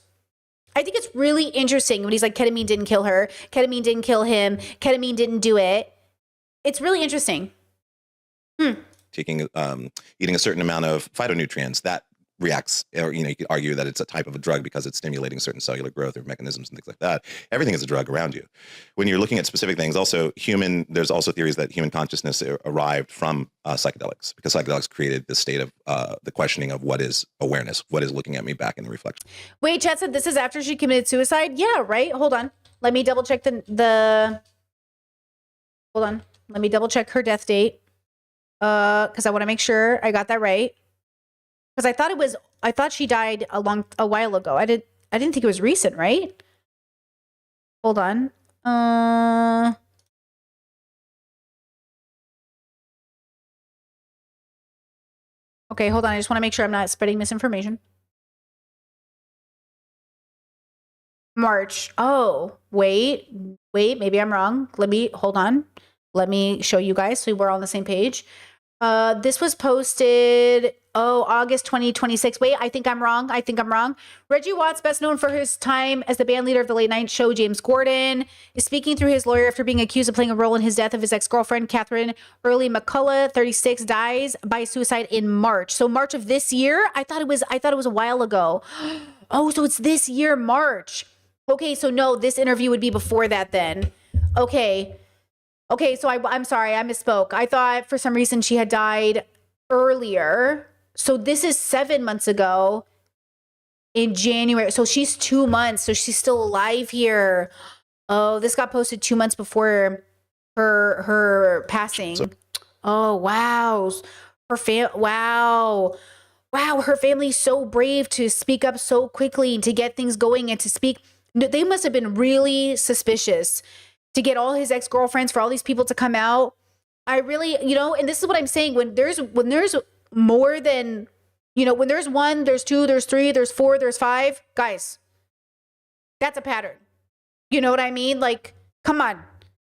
I think it's really interesting when he's like, ketamine didn't kill her, ketamine didn't kill him, ketamine didn't do it. It's really interesting. taking eating a certain amount of phytonutrients, that reacts, or you could argue that it's a type of a drug because it's stimulating certain cellular growth or mechanisms and things like that. Everything is a drug around you. When you're looking at specific things, there's also theories that human consciousness arrived from psychedelics, because psychedelics created this state of the questioning of what is awareness, what is looking at me back in the reflection. Wait, Chad said this is after she committed suicide? Yeah, right? Hold on. Let me double check hold on. Let me double check her death date. Because I want to make sure I got that right. Because I thought she died a while ago. I didn't think it was recent, right? Hold on. Okay, hold on. I just want to make sure I'm not spreading misinformation. March. Oh, wait, maybe I'm wrong. Hold on. Let me show you guys so we're all on the same page. This was posted, August 2026. Wait, I think I'm wrong. Reggie Watts, best known for his time as the band leader of the late night show James Corden, is speaking through his lawyer after being accused of playing a role in his death of his ex-girlfriend, Catherine Early McCullough, 36, dies by suicide in March. So March of this year? I thought it was a while ago. Oh, so it's this year, March. Okay, so no, this interview would be before that then. Okay. Okay, so I'm sorry, I misspoke. I thought for some reason she had died earlier. So this is 7 months ago in January. So she's 2 months. So she's still alive here. Oh, this got posted 2 months before her passing. Oh, wow. Wow. Wow, her family's so brave to speak up so quickly and to get things going and to speak. They must have been really suspicious to get all his ex-girlfriends, for all these people to come out. I really, and this is what I'm saying, when there's more than, when there's 1, there's 2, there's 3, there's 4, there's 5, guys, that's a pattern. You know what I mean? Like, come on.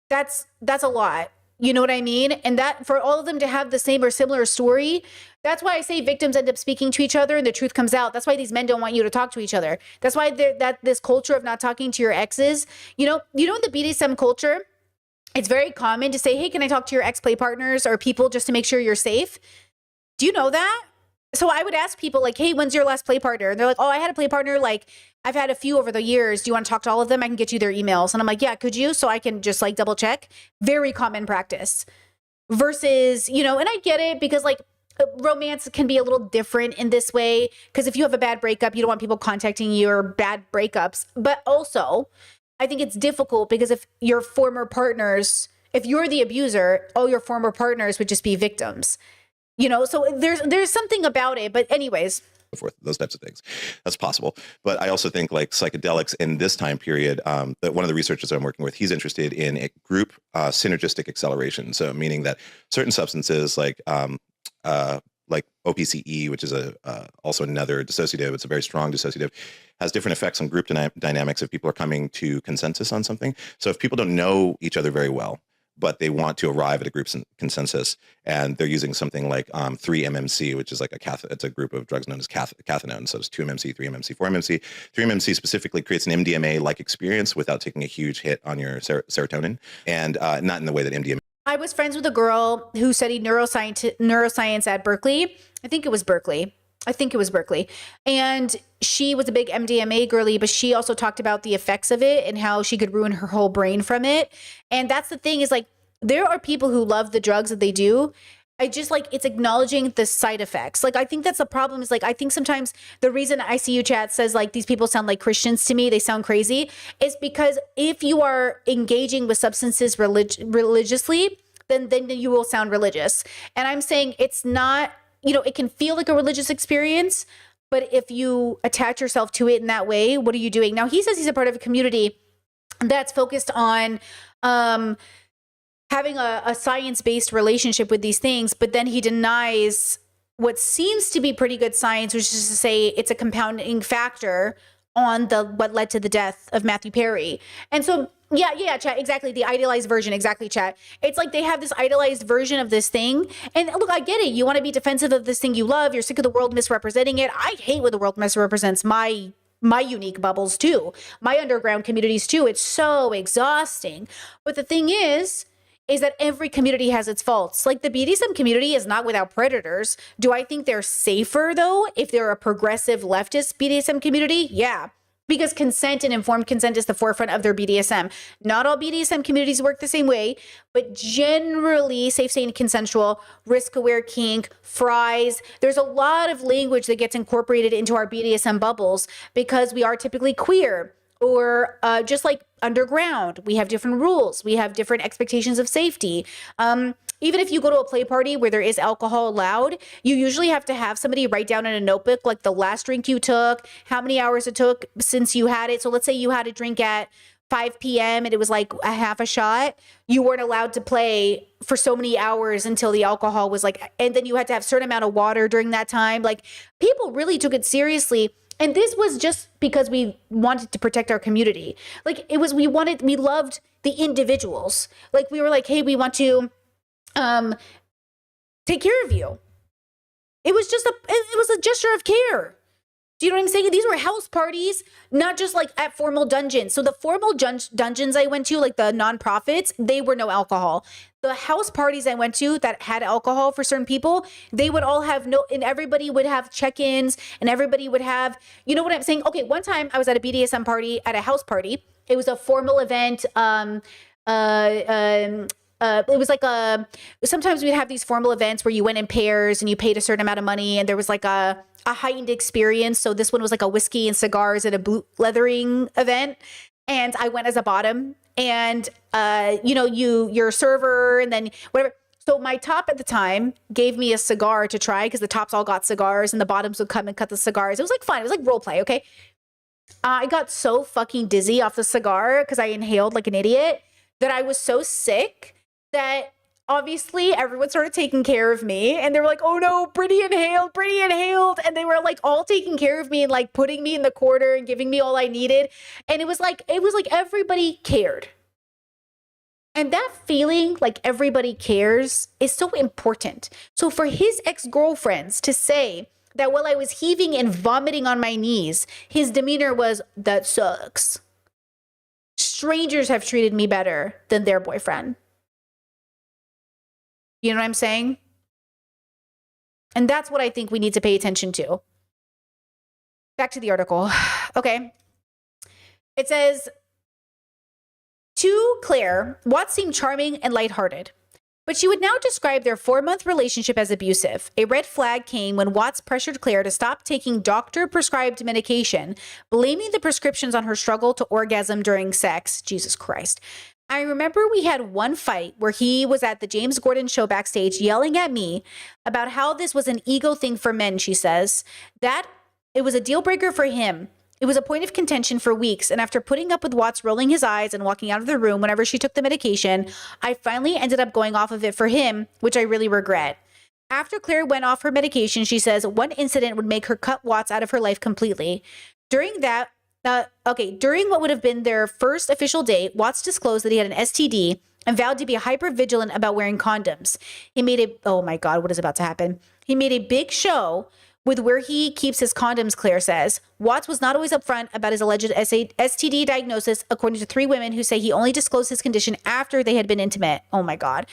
That's a lot. You know what I mean? And that for all of them to have the same or similar story, that's why I say victims end up speaking to each other and the truth comes out. That's why these men don't want you to talk to each other. That's why this culture of not talking to your exes, in the BDSM culture, it's very common to say, hey, can I talk to your ex-play partners or people just to make sure you're safe? Do you know that? So I would ask people like, hey, when's your last play partner? And they're like, oh, I had a play partner. Like, I've had a few over the years. Do you want to talk to all of them? I can get you their emails. And I'm like, yeah, could you? So I can just like double check. Very common practice versus, and I get it because like romance can be a little different in this way. Because if you have a bad breakup, you don't want people contacting you or bad breakups. But also, I think it's difficult because if your former partners, if you're the abuser, all your former partners would just be victims. So there's something about it. But anyways, forth, those types of things. That's possible. But I also think like psychedelics in this time period, that one of the researchers I'm working with, he's interested in a group synergistic acceleration. So meaning that certain substances like OPCE, which is also another dissociative, it's a very strong dissociative, has different effects on group dynamics if people are coming to consensus on something. So if people don't know each other very well, but they want to arrive at a group consensus, and they're using something like 3-MMC, which is like it's a group of drugs known as cathinone. So it's 2-MMC, 3-MMC, 4-MMC. 3-MMC specifically creates an MDMA-like experience without taking a huge hit on your serotonin, and not in the way that MDMA. I was friends with a girl who studied neuroscience at Berkeley. I think it was Berkeley. And she was a big MDMA girly, but she also talked about the effects of it and how she could ruin her whole brain from it. And that's the thing is like, there are people who love the drugs that they do. I just like, it's acknowledging the side effects. Like, I think that's the problem is like, I think sometimes the reason ICU chat says like, these people sound like Christians to me, they sound crazy, is because if you are engaging with substances religiously, then you will sound religious. And I'm saying it's not, it can feel like a religious experience, but if you attach yourself to it in that way, what are you doing? Now, he says he's a part of a community that's focused on having a science-based relationship with these things, but then he denies what seems to be pretty good science, which is to say it's a compounding factor on what led to the death of Matthew Perry. And so, yeah, chat, exactly. The idealized version, exactly, chat. It's like they have this idealized version of this thing. And look, I get it. You want to be defensive of this thing you love. You're sick of the world misrepresenting it. I hate when the world misrepresents my unique bubbles too, my underground communities too. It's so exhausting. But the thing is that every community has its faults. Like the BDSM community is not without predators. Do I think they're safer though if they're a progressive leftist BDSM community? Yeah. Because consent and informed consent is the forefront of their BDSM. Not all BDSM communities work the same way, but generally safe, sane, consensual, risk-aware kink, fries. There's a lot of language that gets incorporated into our BDSM bubbles because we are typically queer or just like underground. We have different rules. We have different expectations of safety. Even if you go to a play party where there is alcohol allowed, you usually have to have somebody write down in a notebook like the last drink you took, how many hours it took since you had it. So let's say you had a drink at 5 p.m. and it was like a half a shot. You weren't allowed to play for so many hours until the alcohol was like, and then you had to have a certain amount of water during that time. Like people really took it seriously. And this was just because we wanted to protect our community. Like we loved the individuals. Like we were like, hey, we want to take care of you. It was a gesture of care. Do you know what I'm saying? These were house parties, not just like at formal dungeons. So the formal dungeons I went to, like the nonprofits, they were no alcohol. The house parties I went to that had alcohol for certain people, they would all have and everybody would have check-ins and everybody would have, you know what I'm saying? Okay, one time I was at a BDSM party, at a house party. It was a formal event. It was like sometimes we'd have these formal events where you went in pairs and you paid a certain amount of money and there was like a heightened experience. So this one was like a whiskey and cigars and a boot leathering event. And I went as a bottom and, you're a server and then whatever. So my top at the time gave me a cigar to try because the tops all got cigars and the bottoms would come and cut the cigars. It was like fun. It was like role play. Okay. I got so fucking dizzy off the cigar because I inhaled like an idiot that I was so sick that obviously everyone started taking care of me and they were like, oh no, Brittany inhaled. And they were like all taking care of me and like putting me in the corner and giving me all I needed. And it was like everybody cared. And that feeling like everybody cares is so important. So for his ex-girlfriends to say that while I was heaving and vomiting on my knees, his demeanor was, that sucks. Strangers have treated me better than their boyfriend. You know what I'm saying? And that's what I think we need to pay attention to. Back to the article. Okay. It says, to Claire, Watts seemed charming and lighthearted, but she would now describe their 4-month relationship as abusive. A red flag came when Watts pressured Claire to stop taking doctor-prescribed medication, blaming the prescriptions on her struggle to orgasm during sex. Jesus Christ. I remember we had one fight where he was at the James Gordon show backstage yelling at me about how this was an ego thing for men, she says. That it was a deal breaker for him. It was a point of contention for weeks, and after putting up with Watts rolling his eyes and walking out of the room whenever she took the medication, I finally ended up going off of it for him, which I really regret. After Claire went off her medication, she says one incident would make her cut Watts out of her life completely. During what would have been their first official date, Watts disclosed that he had an STD and vowed to be hyper vigilant about wearing condoms. Oh my God, what is about to happen? He made a big show with where he keeps his condoms, Claire says. Watts was not always upfront about his alleged STD diagnosis, according to 3 women who say he only disclosed his condition after they had been intimate. Oh my God.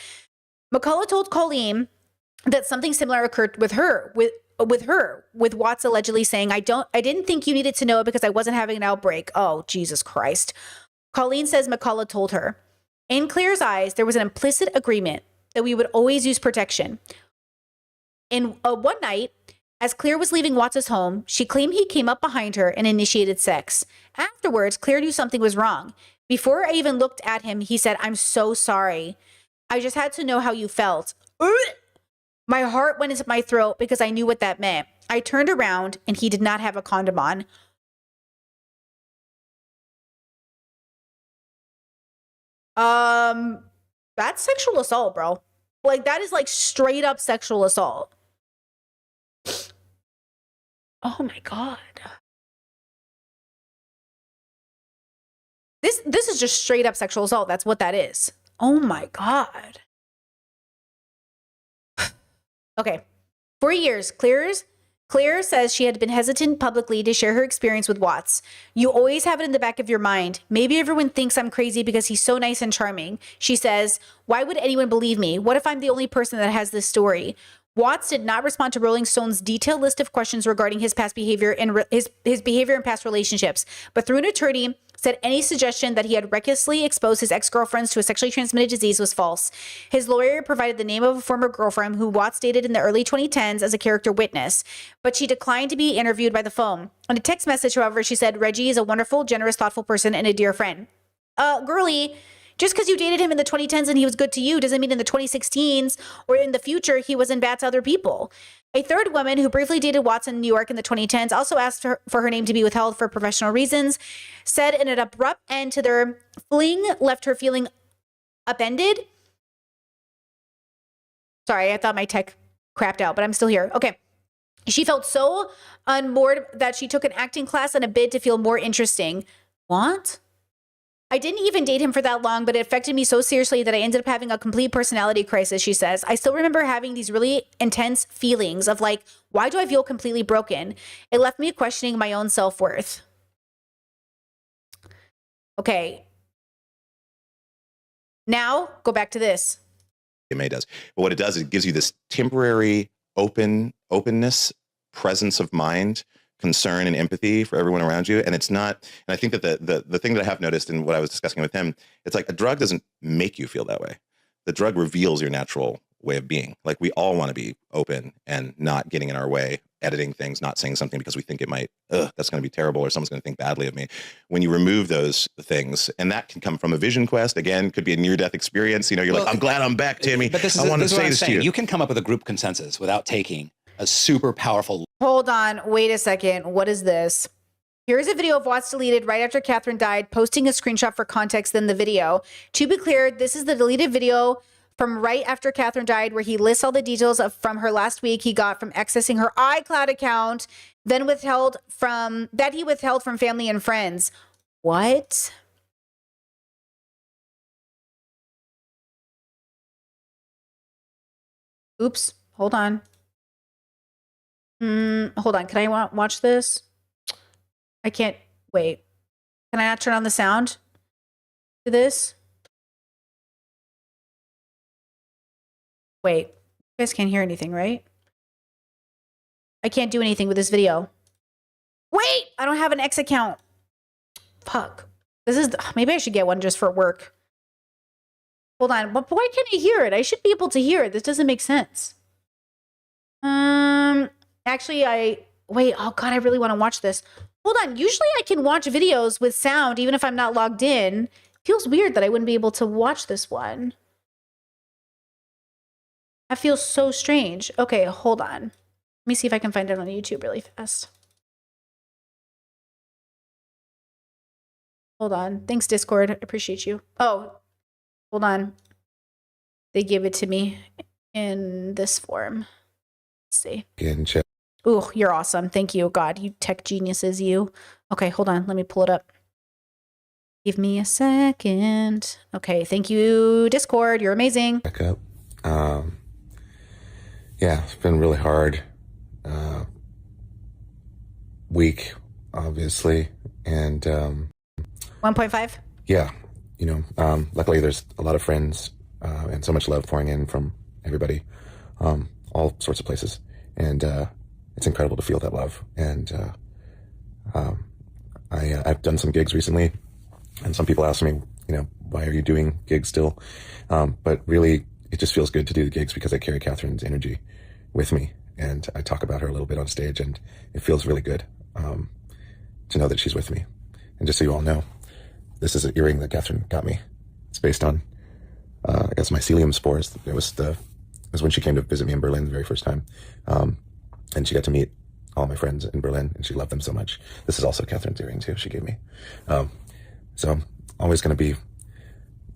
McCullough told Colleen that something similar occurred with Watts allegedly saying, I didn't think you needed to know because I wasn't having an outbreak. Oh, Jesus Christ. Colleen says McCullough told her, in Claire's eyes, there was an implicit agreement that we would always use protection. In one night, as Claire was leaving Watts' home, she claimed he came up behind her and initiated sex. Afterwards, Claire knew something was wrong. Before I even looked at him, he said, I'm so sorry. I just had to know how you felt. My heart went into my throat because I knew what that meant. I turned around and he did not have a condom on. That's sexual assault, bro. Like, that is like straight up sexual assault. Oh my God. This is just straight up sexual assault. That's what that is. Oh my God. Okay. For years, Claire says she had been hesitant publicly to share her experience with Watts. You always have it in the back of your mind. Maybe everyone thinks I'm crazy because he's so nice and charming. She says, why would anyone believe me? What if I'm the only person that has this story? Watts did not respond to Rolling Stone's detailed list of questions regarding his past behavior and his behavior in past relationships, but through an attorney said any suggestion that he had recklessly exposed his ex-girlfriends to a sexually transmitted disease was false. His lawyer provided the name of a former girlfriend who Watts dated in the early 2010s as a character witness, but she declined to be interviewed by the phone. On a text message, however, she said, Reggie is a wonderful, generous, thoughtful person and a dear friend. Girlie, just because you dated him in the 2010s and he was good to you doesn't mean in the 2016s or in the future he wasn't bad to other people. A third woman who briefly dated Watts in New York in the 2010s also asked for her name to be withheld for professional reasons, said an abrupt end to their fling left her feeling upended. Sorry, I thought my tech crapped out, but I'm still here. Okay. She felt so unmoored that she took an acting class in a bid to feel more interesting. What? I didn't even date him for that long, but it affected me so seriously that I ended up having a complete personality crisis, she says. I still remember having these really intense feelings of like, why do I feel completely broken? It left me questioning my own self-worth. Okay. Now, go back to this. May does. But what it does, it gives you this temporary openness, presence of mind, concern and empathy for everyone around you. And it's not, and I think that the thing that I have noticed in what I was discussing with him, it's like a drug doesn't make you feel that way. The drug reveals your natural way of being. Like we all want to be open and not getting in our way, editing things, not saying something because we think it might, that's going to be terrible or someone's going to think badly of me. When you remove those things, and that can come from a vision quest, again, could be a near-death experience. You know, you're like, I'm glad I'm back, Timmy. But I want to say this to you. You can come up with a group consensus without taking a super powerful. Hold on. Wait a second. What is this? Here's a video of Watts deleted right after Catherine died, posting a screenshot for context in the video. To be clear, this is the deleted video from right after Catherine died, where he lists all the details from her last week he got from accessing her iCloud account, then withheld from family and friends. What? Oops. Hold on. Hold on. Can I watch this? I can't. Wait. Can I not turn on the sound to this? Wait. You guys can't hear anything, right? I can't do anything with this video. Wait! I don't have an X account. Fuck. This is... Maybe I should get one just for work. Hold on. But why can't I hear it? I should be able to hear it. This doesn't make sense. Actually, wait, oh God, I really want to watch this. Hold on. Usually I can watch videos with sound even if I'm not logged in. Feels weird that I wouldn't be able to watch this one. That feels so strange. Okay, hold on. Let me see if I can find it on YouTube really fast. Hold on. Thanks, Discord. I appreciate you. Oh, hold on. They give it to me in this form. Let's see. Ooh, you're awesome. Thank you, God. You tech geniuses, you. Okay, hold on. Let me pull it up. Give me a second. Okay, thank you, Discord. You're amazing. Back up. Yeah, it's been really hard week, obviously. And 1.5? Yeah, you know, luckily there's a lot of friends and so much love pouring in from everybody, all sorts of places. And it's incredible to feel that love. And I've done some gigs recently, and some people ask me, you know, why are you doing gigs still? But really, it just feels good to do the gigs because I carry Catherine's energy with me, and I talk about her a little bit on stage, and it feels really good to know that she's with me. And just so you all know, this is an earring that Catherine got me. It's based on, I guess, mycelium spores. It was when she came to visit me in Berlin the very first time. And she got to meet all my friends in Berlin, and she loved them so much. This is also Catherine's earring, too, she gave me. So I'm always going to be,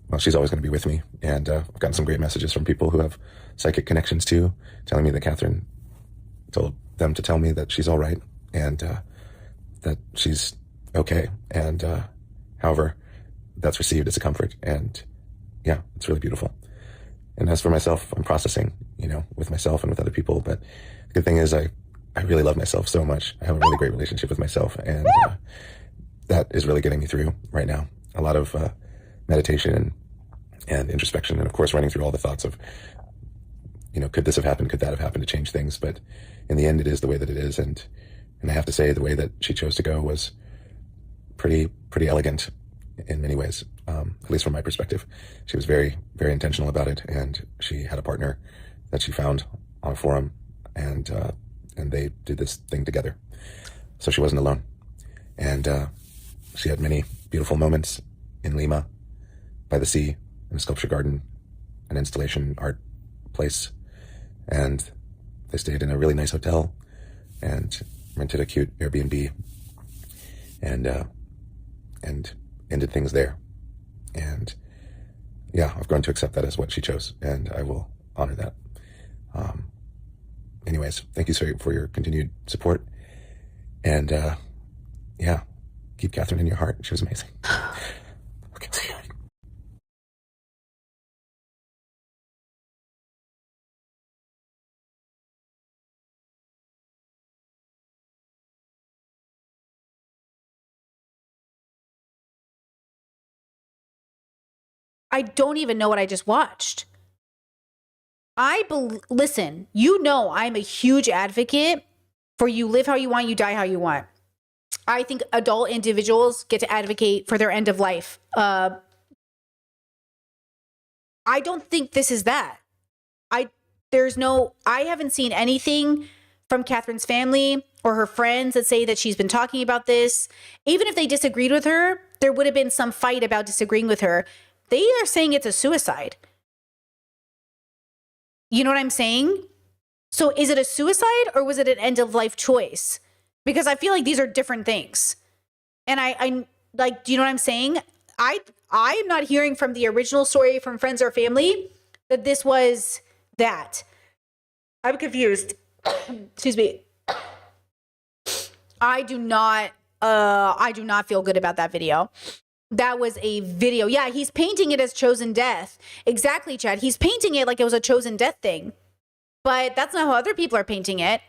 well, she's always going to be with me. And I've gotten some great messages from people who have psychic connections, too, telling me that Catherine told them to tell me that she's all right and that she's okay. And however, that's received as a comfort. And yeah, it's really beautiful. And as for myself, I'm processing, you know, with myself and with other people. But the good thing is I really love myself so much. I have a really great relationship with myself. And that is really getting me through right now. A lot of meditation and introspection. And of course, running through all the thoughts of, you know, could this have happened? Could that have happened to change things? But in the end, it is the way that it is. And I have to say the way that she chose to go was pretty elegant in many ways, at least from my perspective. She was very, very intentional about it, and she had a partner that she found on a forum, and they did this thing together. So she wasn't alone. And she had many beautiful moments in Lima, by the sea, in a sculpture garden, an installation art place, and they stayed in a really nice hotel and rented a cute Airbnb and ended things there. And yeah, I've grown to accept that as what she chose, and I will honor that. Anyways, thank you for your continued support. And yeah, keep Catherine in your heart. She was amazing. Okay. I don't even know what I just watched. Listen, I'm a huge advocate for you live how you want, you die how you want. I think adult individuals get to advocate for their end of life. I don't think this is that. I haven't seen anything from Catherine's family or her friends that say that she's been talking about this. Even if they disagreed with her, there would have been some fight about disagreeing with her. They are saying it's a suicide. You know what I'm saying? So is it a suicide or was it an end of life choice? Because I feel like these are different things. And I like, do you know what I'm saying? I'm not hearing from the original story from friends or family that this was that. I'm confused. Excuse me. I do not feel good about that video. That was a video. Yeah, he's painting it as chosen death. Exactly, Chad. He's painting it like it was a chosen death thing. But that's not how other people are painting it.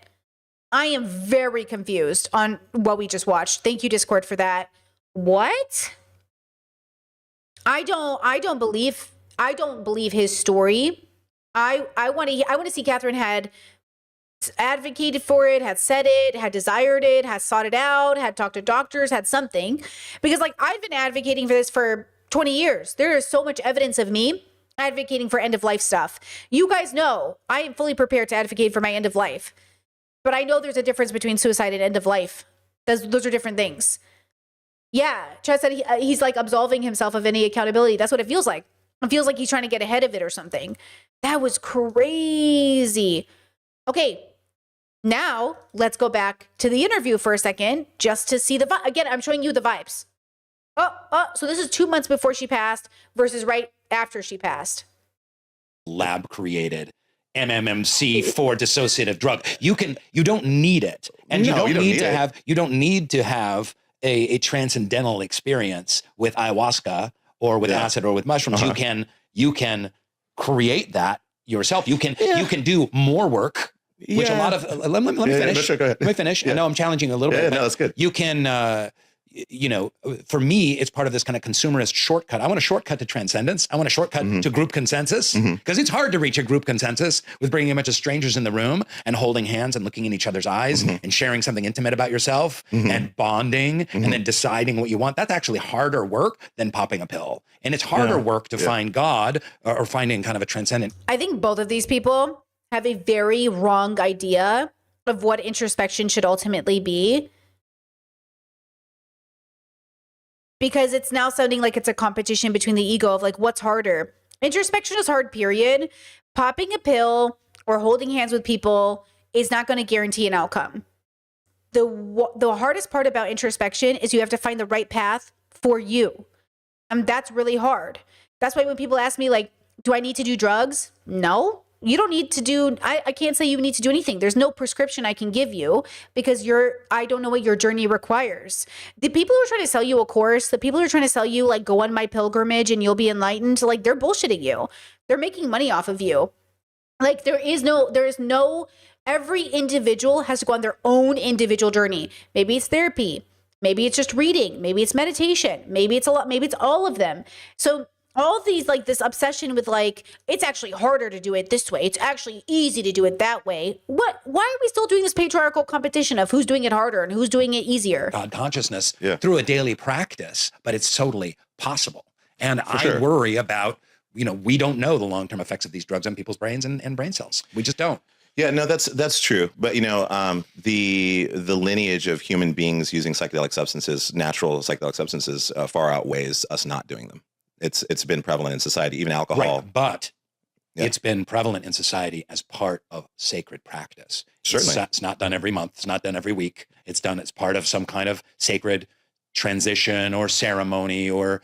I am very confused on what we just watched. Thank you, Discord, for that. What? I don't believe his story. I want to see Catherine had advocated for it, had said it, had desired it, had sought it out, had talked to doctors, had something. Because like I've been advocating for this for 20 years. There is so much evidence of me advocating for end of life stuff. You guys know I am fully prepared to advocate for my end of life. But I know there's a difference between suicide and end of life. Those are different things. Yeah, Chad said he's like absolving himself of any accountability. That's what it feels like. It feels like he's trying to get ahead of it or something. That was crazy. Okay, now let's go back to the interview for a second just to see the vibe. Again, I'm showing you the vibes. So this is 2 months before she passed versus right after she passed. Lab created MMMC for dissociative drug. You don't need it. And you don't need to have a transcendental experience with ayahuasca or with acid or with mushrooms. You can create that yourself. You can do more work. Which a lot of let me finish. Sure, go ahead. Let me finish. I know I'm challenging a little bit. No, that's good. You can, for me, it's part of this kind of consumerist shortcut. I want a shortcut to transcendence. I want a shortcut to group consensus because it's hard to reach a group consensus with bringing a bunch of strangers in the room and holding hands and looking in each other's eyes and sharing something intimate about yourself and bonding and then deciding what you want. That's actually harder work than popping a pill. And it's harder work to find God or finding kind of a transcendent. I think both of these people have a very wrong idea of what introspection should ultimately be. Because it's now sounding like it's a competition between the ego of like, what's harder? Introspection is hard, period. Popping a pill or holding hands with people is not going to guarantee an outcome. The hardest part about introspection is you have to find the right path for you. And that's really hard. That's why when people ask me like, do I need to do drugs? No. You don't need to do, I can't say you need to do anything. There's no prescription I can give you because I don't know what your journey requires. The people who are trying to sell you a course, the people who are trying to sell you like go on my pilgrimage and you'll be enlightened, like they're bullshitting you. They're making money off of you. Like there is no, every individual has to go on their own individual journey. Maybe it's therapy. Maybe it's just reading. Maybe it's meditation. Maybe it's all of them. So all these, like this obsession with like, it's actually harder to do it this way. It's actually easy to do it that way. Why are we still doing this patriarchal competition of who's doing it harder and who's doing it easier? God consciousness through a daily practice, but it's totally possible. And I worry about, we don't know the long-term effects of these drugs on people's brains and brain cells. We just don't. Yeah, no, that's true. But the lineage of human beings using psychedelic substances, natural psychedelic substances, far outweighs us not doing them. It's been prevalent in society, even alcohol. Right, but it's been prevalent in society as part of sacred practice. Certainly. It's not done every month. It's not done every week. It's done as part of some kind of sacred transition or ceremony or,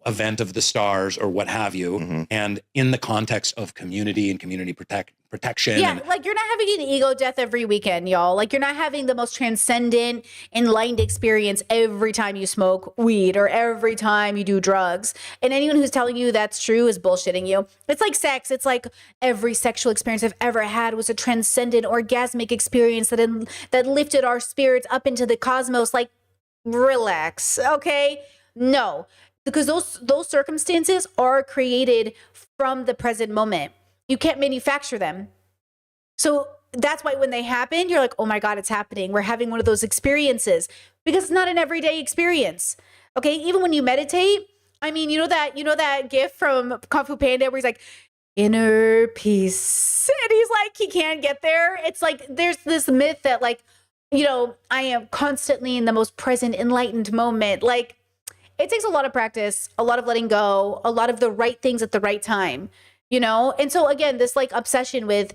event of the stars or what have you. And in the context of community and community protection. Yeah, like you're not having an ego death every weekend, y'all. Like you're not having the most transcendent, enlightened experience every time you smoke weed or every time you do drugs. And anyone who's telling you that's true is bullshitting you. It's like sex. It's like every sexual experience I've ever had was a transcendent, orgasmic experience that lifted our spirits up into the cosmos. Like, relax, okay? No. because those circumstances are created from the present moment. You can't manufacture them. So that's why when they happen, you're like, oh my God, it's happening. We're having one of those experiences, because it's not an everyday experience. Okay. Even when you meditate, I mean, you know that gif from Kung Fu Panda where he's like, inner peace. And he's like, he can't get there. It's like, there's this myth that like, you know, I am constantly in the most present, enlightened moment. Like, it takes a lot of practice, a lot of letting go, a lot of the right things at the right time, you know? And so again, this like obsession with,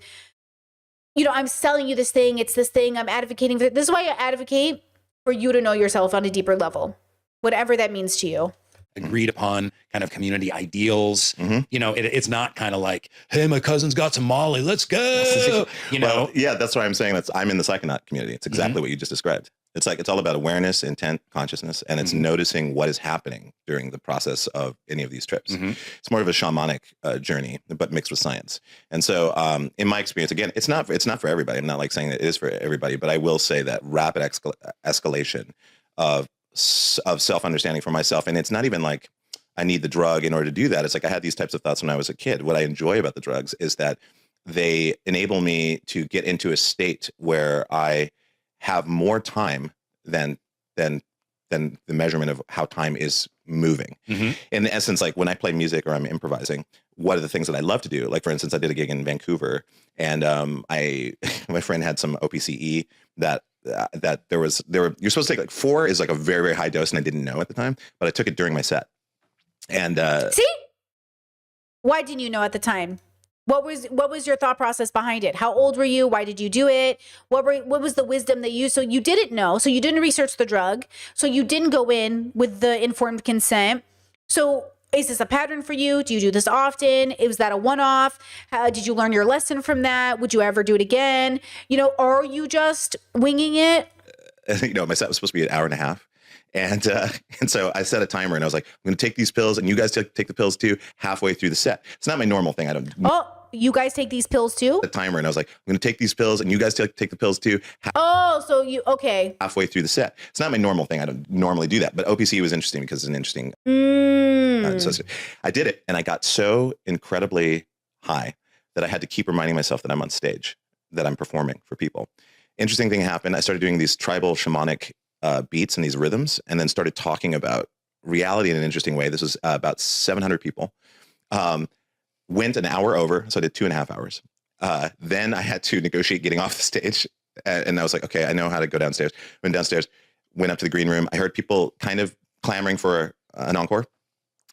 you know, I'm selling you this thing, it's this thing, I'm advocating for. This is why I advocate for you to know yourself on a deeper level, whatever that means to you. Agreed upon kind of community ideals. You know, it's not kind of like, hey, my cousin's got some Molly, let's go. You know, well, yeah, that's why I'm saying I'm in the Psychonaut community. It's exactly what you just described. It's like, it's all about awareness, intent, consciousness, and it's noticing what is happening during the process of any of these trips. It's more of a shamanic journey, but mixed with science. And so in my experience, again, it's not for everybody. I'm not like saying that it is for everybody, but I will say that rapid escalation of self-understanding for myself. And it's not even like I need the drug in order to do that. It's like I had these types of thoughts when I was a kid. What I enjoy about the drugs is that they enable me to get into a state where I have more time than the measurement of how time is moving. In essence, like when I play music or I'm improvising, what are the things that I love to do? Like, for instance, I did a gig in Vancouver, and my friend had some OPCE that you're supposed to take like 4 is like a very, very high dose, and I didn't know at the time, but I took it during my set. And see, why didn't you know at the time? What was your thought process behind it? How old were you? Why did you do it? What was the wisdom that you? So you didn't know. So you didn't research the drug. So you didn't go in with the informed consent. So is this a pattern for you? Do you do this often? Was that a one-off? Did you learn your lesson from that? Would you ever do it again? You know, are you just winging it? You know, my set was supposed to be an hour and a half. And so I set a timer, and I was like, I'm going to take these pills, and you guys take the pills too, halfway through the set. It's not my normal thing. I don't. Oh, you guys take these pills too? The timer, and I was like, I'm going to take these pills, and you guys take the pills too. So you, okay. Halfway through the set. It's not my normal thing. I don't normally do that. But OPC was interesting because it's an interesting. So I did it, and I got so incredibly high that I had to keep reminding myself that I'm on stage, that I'm performing for people. Interesting thing happened. I started doing these tribal shamanic beats and these rhythms, and then started talking about reality in an interesting way. This was about 700 people. Went an hour over, so I did 2.5 hours. Then I had to negotiate getting off the stage, and I was like, okay, I know how to go downstairs. Went downstairs, went up to the green room. I heard people kind of clamoring for an encore,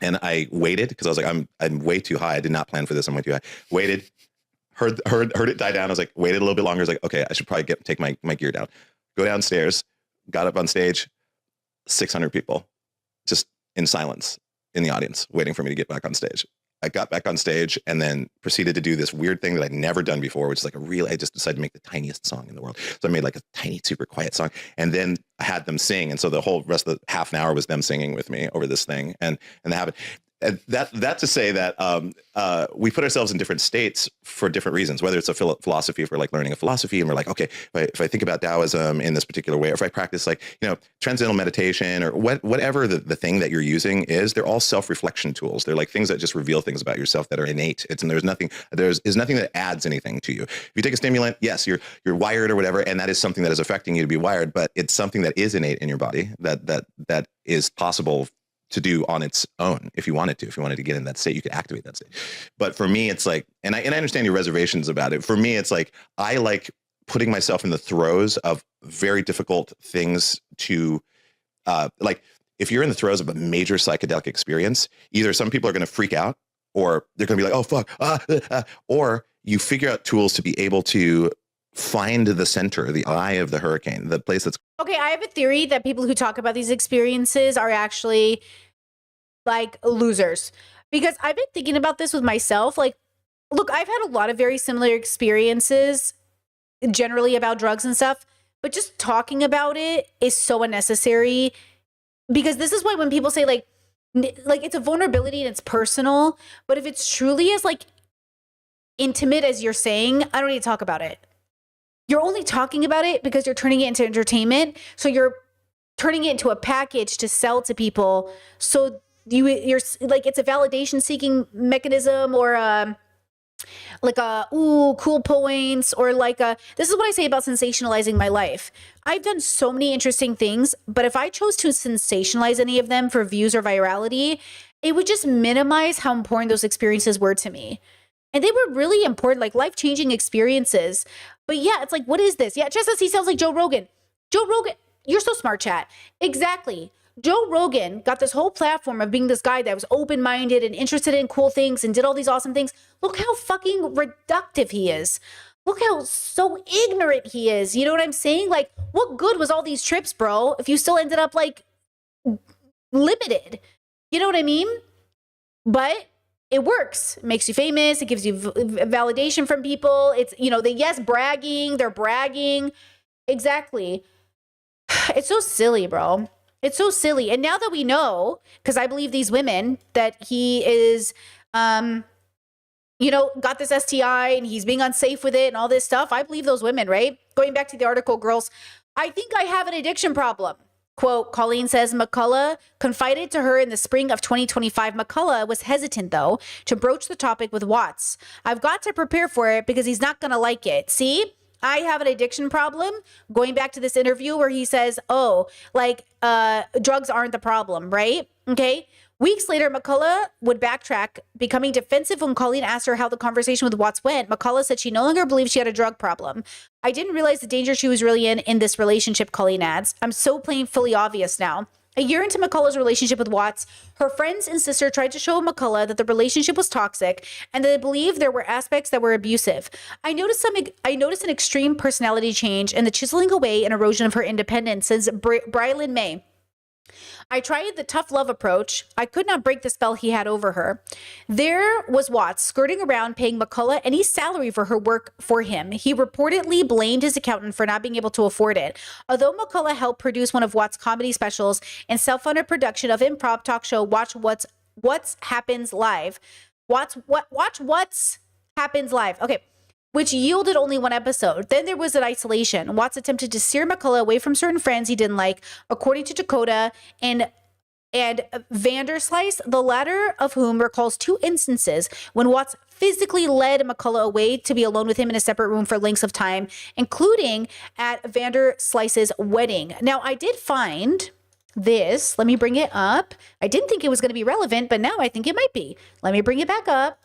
and I waited because I was like, I'm way too high. I did not plan for this. I'm way too high. Waited, heard it die down. I was like, waited a little bit longer. I was like, okay, I should probably take my gear down. Go downstairs. Got up on stage, 600 people just in silence in the audience, waiting for me to get back on stage. I got back on stage and then proceeded to do this weird thing that I'd never done before, which is like I just decided to make the tiniest song in the world. So I made like a tiny, super quiet song, and then I had them sing. And so the whole rest of the half an hour was them singing with me over this thing. And that happened. And that to say that we put ourselves in different states for different reasons, whether it's a philosophy, if we're like learning a philosophy and we're like, okay, if I think about Taoism in this particular way, or if I practice like, you know, transcendental meditation, or whatever the thing that you're using is, they're all self-reflection tools. They're like things that just reveal things about yourself that are innate. And there's nothing that adds anything to you. If you take a stimulant, yes, you're wired or whatever, and that is something that is affecting you to be wired, but it's something that is innate in your body that is possible to do on its own. If you wanted to get in that state, you could activate that state. But for me, it's like, and I understand your reservations about it. For me, it's like, I like putting myself in the throes of very difficult things to, like, if you're in the throes of a major psychedelic experience, either some people are going to freak out, or they're going to be like, oh, fuck, or you figure out tools to be able to find the center, the eye of the hurricane, the place that's. Okay, I have a theory that people who talk about these experiences are actually like losers, because I've been thinking about this with myself. Like, look, I've had a lot of very similar experiences generally about drugs and stuff, but just talking about it is so unnecessary, because this is why when people say like it's a vulnerability and it's personal, but if it's truly as like intimate as you're saying, I don't need to talk about it. You're only talking about it because you're turning it into entertainment. So you're turning it into a package to sell to people so you're like, it's a validation seeking mechanism, or like a, ooh, cool points, or like this is what I say about sensationalizing my life. I've done so many interesting things, but if I chose to sensationalize any of them for views or virality, it would just minimize how important those experiences were to me. And they were really important, like life-changing experiences. But yeah, it's like, what is this? Yeah, just as he sounds like Joe Rogan. Joe Rogan, you're so smart, chat. Exactly. Joe Rogan got this whole platform of being this guy that was open-minded and interested in cool things and did all these awesome things. Look how fucking reductive he is. Look how so ignorant he is. You know what I'm saying? Like, what good was all these trips, bro, if you still ended up like limited? You know what I mean? But it works. It makes you famous. It gives you validation from people. It's, you know, bragging. They're bragging. Exactly. It's so silly, bro. It's so silly. And now that we know, because I believe these women, that he is, you know, got this STI and he's being unsafe with it and all this stuff. I believe those women, right? Going back to the article, girls, I think I have an addiction problem. Quote, Colleen says McCullough confided to her in the spring of 2025. McCullough was hesitant, though, to broach the topic with Watts. I've got to prepare for it because he's not going to like it. See? I have an addiction problem. Going back to this interview where he says, oh, like, drugs aren't the problem, right? Okay. Weeks later, McCullough would backtrack, becoming defensive when Colleen asked her how the conversation with Watts went. McCullough said she no longer believed she had a drug problem. I didn't realize the danger she was really in this relationship, Colleen adds. I'm so painfully obvious now. A year into McCullough's relationship with Watts, her friends and sister tried to show McCullough that the relationship was toxic and they believed there were aspects that were abusive. I noticed an extreme personality change and the chiseling away and erosion of her independence, says Brylan May. I tried the tough love approach. I could not break the spell he had over her. There was Watts skirting around paying McCullough any salary for her work for him. He reportedly blamed his accountant for not being able to afford it. Although McCullough helped produce one of Watts' comedy specials and self-funded production of improv talk show Watch What's Happens Live. Watch What's Happens Live. Okay. Which yielded only one episode. Then there was an isolation. Watts attempted to steer McCullough away from certain friends he didn't like, according to Dakota and Vanderslice, the latter of whom recalls two instances when Watts physically led McCullough away to be alone with him in a separate room for lengths of time, including at Vanderslice's wedding. Now, I did find this. Let me bring it up. I didn't think it was going to be relevant, but now I think it might be. Let me bring it back up.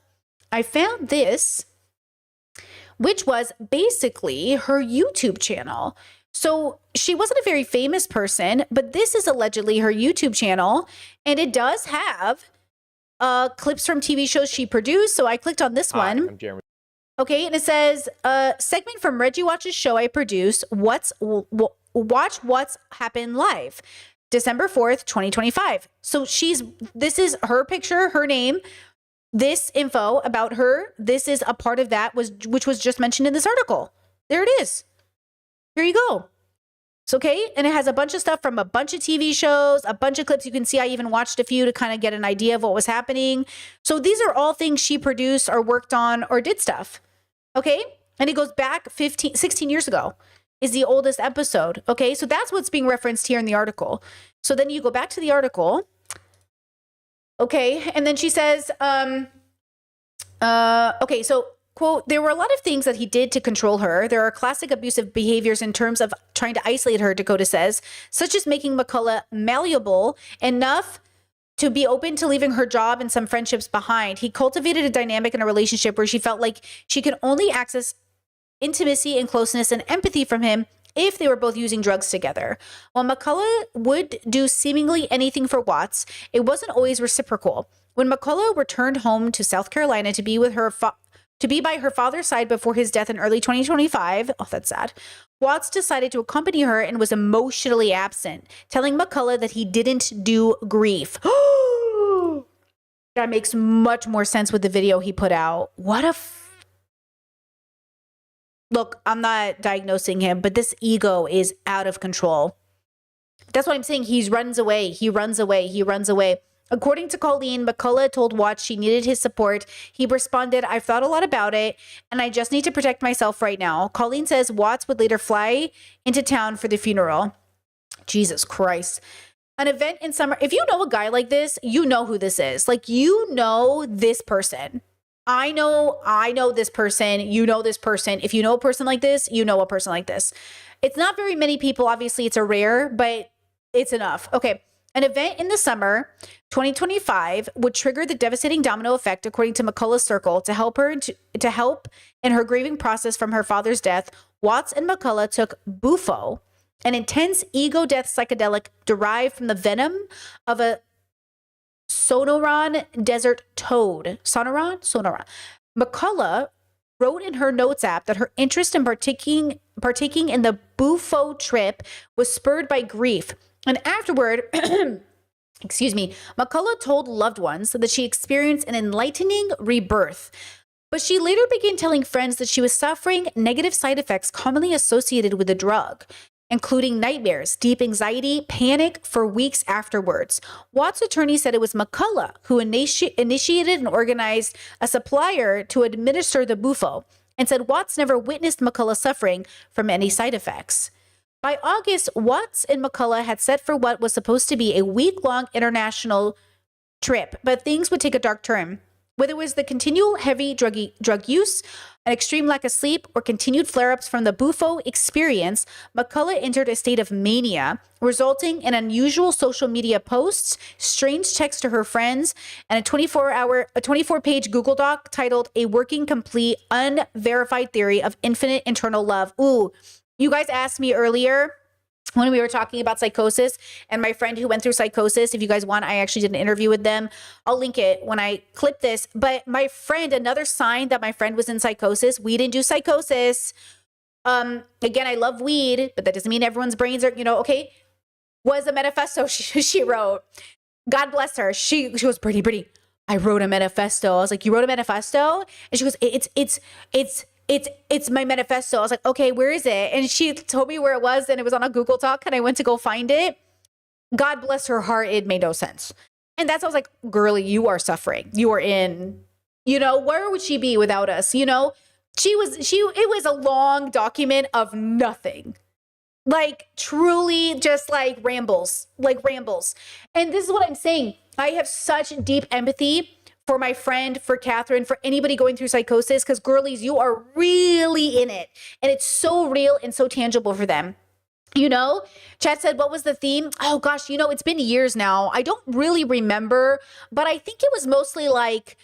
I found this, which was basically her YouTube channel. So she wasn't a very famous person, but this is allegedly her YouTube channel. And it does have clips from TV shows she produced. So I clicked on this one. I'm Jeremy. Okay, and it says, segment from Reggie Watch's show I produce, Watch What's Happened Live, December 4th, 2025. So this is her picture, her name, this info about her. This is a part of that which was just mentioned in this article. There it is. Here you go. It's okay. And it has a bunch of stuff from a bunch of TV shows, a bunch of clips. You can see I even watched a few to kind of get an idea of what was happening. So these are all things she produced or worked on or did stuff. Okay. And it goes back 16 years ago is the oldest episode. Okay. So that's what's being referenced here in the article. So then you go back to the article. Okay. And then she says, okay, so quote, there were a lot of things that he did to control her. There are classic abusive behaviors in terms of trying to isolate her, Dakota says, such as making McCullough malleable enough to be open to leaving her job and some friendships behind. He cultivated a dynamic in a relationship where she felt like she could only access intimacy and closeness and empathy from him if they were both using drugs together. While McCullough would do seemingly anything for Watts, it wasn't always reciprocal. When McCullough returned home to South Carolina to be with her to be by her father's side before his death in early 2025, oh, that's sad, Watts decided to accompany her and was emotionally absent, telling McCullough that he didn't do grief. That makes much more sense with the video he put out. What a Look, I'm not diagnosing him, but this ego is out of control. That's what I'm saying. He runs away. He runs away. He runs away. According to Colleen, McCullough told Watts she needed his support. He responded, I've thought a lot about it, and I just need to protect myself right now. Colleen says Watts would later fly into town for the funeral. Jesus Christ. An event in summer. If you know a guy like this, you know who this is. Like, you know this person. I know this person. You know this person. If you know a person like this, you know a person like this. It's not very many people. Obviously, it's a rare, but it's enough. Okay. An event in the summer 2025 would trigger the devastating domino effect, according to McCullough's Circle. To help in her grieving process from her father's death, Watts and McCullough took Bufo, an intense ego death psychedelic derived from the venom of a Sonoran desert toad. Sonoran? McCullough wrote in her notes app that her interest in partaking in the Bufo trip was spurred by grief. And afterward, McCullough told loved ones that she experienced an enlightening rebirth. But she later began telling friends that she was suffering negative side effects commonly associated with the drug, including nightmares, deep anxiety, panic for weeks afterwards. Watts' attorney said it was McCullough who initiated and organized a supplier to administer the Bufo, and said Watts never witnessed McCullough suffering from any side effects. By August, Watts and McCullough had set for what was supposed to be a week-long international trip, but things would take a dark turn. Whether it was the continual heavy drug use, an extreme lack of sleep, or continued flare-ups from the Bufo experience, McCullough entered a state of mania, resulting in unusual social media posts, strange texts to her friends, and a 24-page Google Doc titled "A Working Complete Unverified Theory of Infinite Internal Love." Ooh, you guys asked me earlier when we were talking about psychosis, and my friend who went through psychosis, if you guys want, I actually did an interview with them. I'll link it when I clip this. But my friend, another sign that my friend was in psychosis, weed induced psychosis. Again, I love weed, but that doesn't mean everyone's brains are, okay, was a manifesto she wrote. God bless her. She goes, Brittany, I wrote a manifesto. I was like, you wrote a manifesto? And she goes, it's my manifesto. I was like, okay, where is it? And she told me where it was, and it was on a Google Doc, and I went to go find it. God bless her heart. It made no sense. And that's, I was like, girlie, you are suffering. You are in, where would she be without us? It was a long document of nothing. Like, truly just like rambles. And this is what I'm saying. I have such deep empathy for my friend, for Catherine, for anybody going through psychosis, because girlies, you are really in it. And it's so real and so tangible for them. Chad said, what was the theme? Oh gosh, it's been years now. I don't really remember, but I think it was mostly like,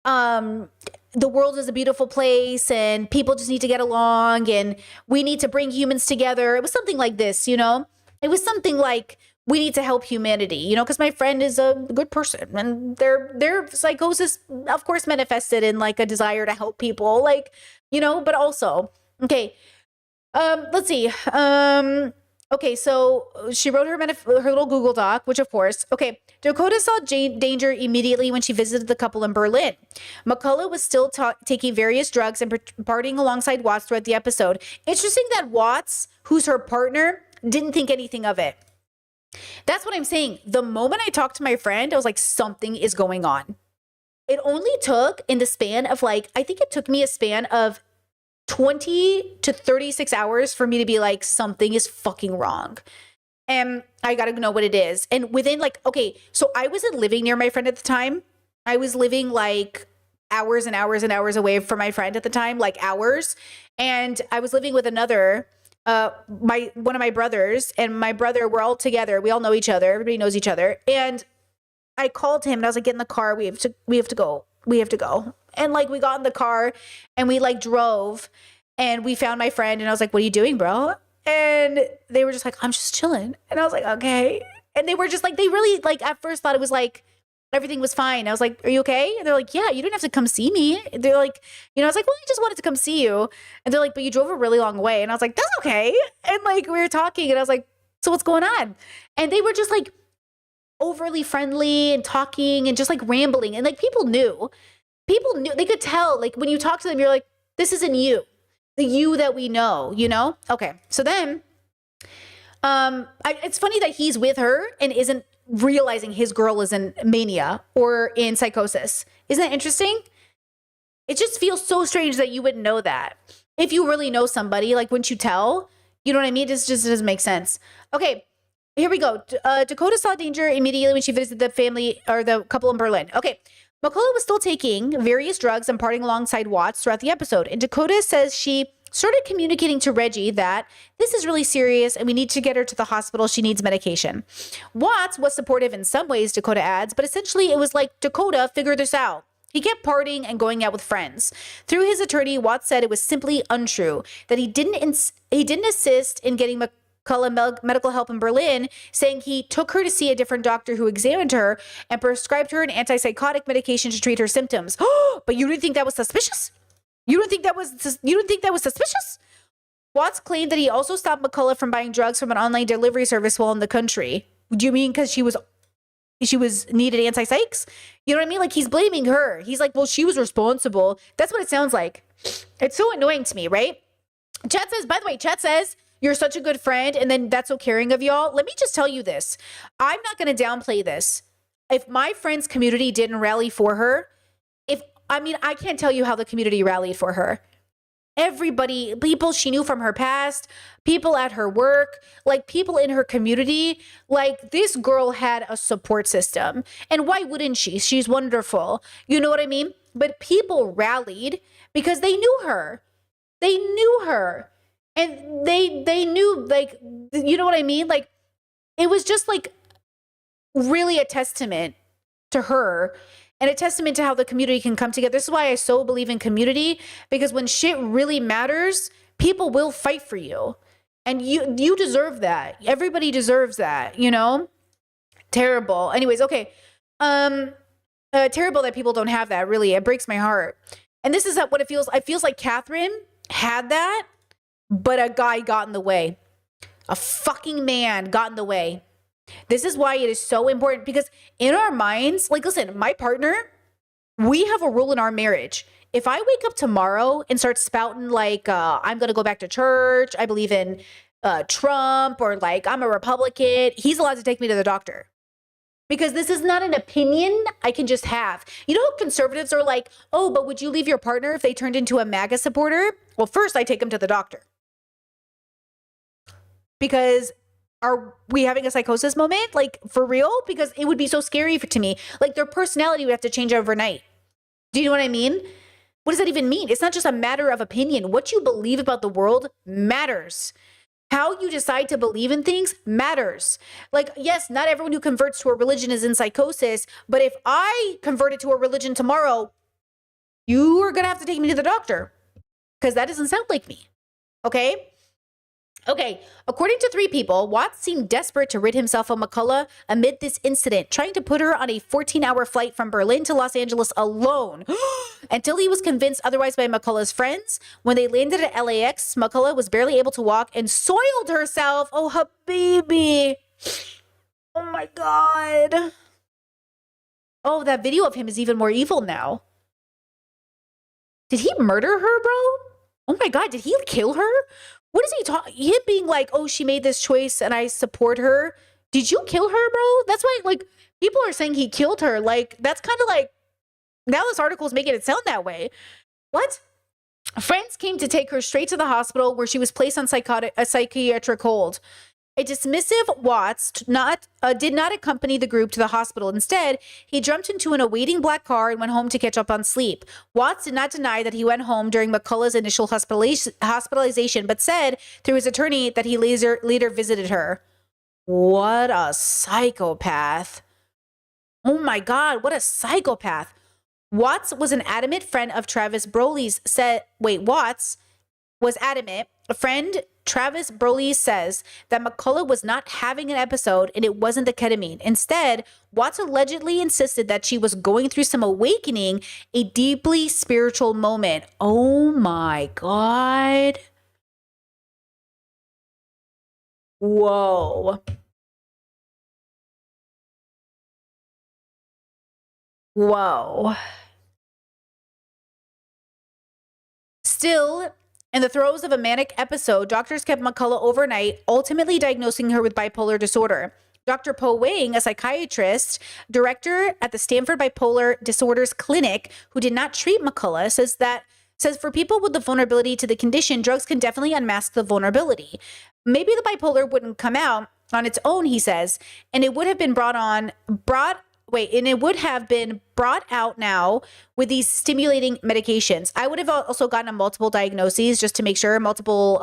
the world is a beautiful place and people just need to get along and we need to bring humans together. It was something like this, It was something like, we need to help humanity, because my friend is a good person and their psychosis, of course, manifested in like a desire to help people, but also, okay. Let's see. Okay, so she wrote her little Google Doc, which of course, okay. Dakota saw danger immediately when she visited the couple in Berlin. McCullough was still taking various drugs and partying alongside Watts throughout the episode. Interesting that Watts, who's her partner, didn't think anything of it. That's what I'm saying. The moment I talked to my friend, I was like, something is going on. It only took in the span of I think it took me a span of 20 to 36 hours for me to be like, something is fucking wrong. And I got to know what it is. And within okay, so I wasn't living near my friend at the time. I was living hours and hours and hours away from my friend at the time, hours. And I was living with another one of my brothers and my brother, we're all together. We all know each other. Everybody knows each other. And I called him and I was like, get in the car. We have to go. And we got in the car and we drove and we found my friend and I was like, what are you doing, bro? And they were just like, I'm just chilling. And I was like, okay. And they were just they really at first thought it was everything was fine. I was like, are you okay? And they're like, yeah, you didn't have to come see me. They're like, I was like, well, I just wanted to come see you. And they're like, but you drove a really long way. And I was like, that's okay. And we were talking and I was like, so what's going on? And they were just overly friendly and talking and just rambling. And people knew, they could tell, when you talk to them, you're like, this isn't you, the you that we know, Okay. So then, it's funny that he's with her and isn't realizing his girl is in mania or in psychosis. Isn't that interesting? It just feels so strange that you wouldn't know that. If you really know somebody, wouldn't you tell? You know what I mean? It just doesn't make sense. Okay. Here we go. Dakota saw danger immediately when she visited the family or the couple in Berlin. Okay. McCullough was still taking various drugs and partying alongside Watts throughout the episode. And Dakota says she started communicating to Reggie that this is really serious and we need to get her to the hospital. She needs medication. Watts was supportive in some ways, Dakota adds, but essentially it was like, Dakota, figure this out. He kept partying and going out with friends. Through his attorney, Watts said it was simply untrue, that he didn't assist in getting McCullough medical help in Berlin, saying he took her to see a different doctor who examined her and prescribed her an antipsychotic medication to treat her symptoms. But you didn't think that was suspicious? You don't think that was suspicious? Watts claimed that he also stopped McCullough from buying drugs from an online delivery service while in the country. Do you mean because she was needed antipsychs? You know what I mean? Like, he's blaming her. He's like, well, she was responsible. That's what it sounds like. It's so annoying to me, right? Chat says, by the way, chat says, you're such a good friend, and then that's so caring of y'all. Let me just tell you this. I'm not going to downplay this. If my friend's community didn't rally for her, I can't tell you how the community rallied for her. Everybody, people she knew from her past, people at her work, like people in her community, like this girl had a support system. And why wouldn't she? She's wonderful. You know what I mean? But people rallied because they knew her. They knew her. And they knew, like, you know what I mean? Like, it was just like really a testament to her and a testament to how the community can come together. This is why I so believe in community, because when shit really matters, people will fight for you. And you deserve that. Everybody deserves that, you know? Terrible. Anyways, okay. Terrible that people don't have that, really. It breaks my heart. And this is what it feels. It feels like Catherine had that, but a guy got in the way. A fucking man got in the way. This is why it is so important, because in our minds, like, listen, my partner, we have a rule in our marriage. If I wake up tomorrow and start spouting like, I'm going to go back to church, I believe in Trump, or like I'm a Republican, he's allowed to take me to the doctor. Because this is not an opinion I can just have. You know, conservatives are like, oh, but would you leave your partner if they turned into a MAGA supporter? Well, first I take him to the doctor. Because are we having a psychosis moment? Like, for real? Because it would be so scary to me. Like, their personality would have to change overnight. Do you know what I mean? What does that even mean? It's not just a matter of opinion. What you believe about the world matters. How you decide to believe in things matters. Like, yes, not everyone who converts to a religion is in psychosis, but if I converted to a religion tomorrow, you are going to have to take me to the doctor, because that doesn't sound like me. Okay? Okay, according to 3 people, Watts seemed desperate to rid himself of McCullough amid this incident, trying to put her on a 14-hour flight from Berlin to Los Angeles alone, until he was convinced otherwise by McCullough's friends. When they landed at LAX, McCullough was barely able to walk and soiled herself. Oh, habibi. Oh my God. Oh, that video of him is even more evil now. Did he murder her, bro? Oh my God, did he kill her? What is he talking? Him being like, oh, she made this choice and I support her. Did you kill her, bro? That's why, like, people are saying he killed her. Like, that's kind of like, now this article is making it sound that way. What? Friends came to take her straight to the hospital, where she was placed on psychiatric hold. A dismissive Watts did not accompany the group to the hospital. Instead, he jumped into an awaiting black car and went home to catch up on sleep. Watts did not deny that he went home during McCullough's initial hospitalization, but said through his attorney that he later visited her. What a psychopath. Oh my God, what a psychopath. Watts was an adamant friend of Travis Broly's. Watts was adamant. A friend, Travis Broly, says that McCullough was not having an episode and it wasn't the ketamine. Instead, Watts allegedly insisted that she was going through some awakening, a deeply spiritual moment. Oh my God. Whoa. Whoa. Still, in the throes of a manic episode, doctors kept McCullough overnight, ultimately diagnosing her with bipolar disorder. Dr. Po Wang, a psychiatrist, director at the Stanford Bipolar Disorders Clinic, who did not treat McCullough, says for people with the vulnerability to the condition, drugs can definitely unmask the vulnerability. Maybe the bipolar wouldn't come out on its own, he says, and it would have been brought out now with these stimulating medications. I would have also gotten a multiple diagnoses just to make sure, multiple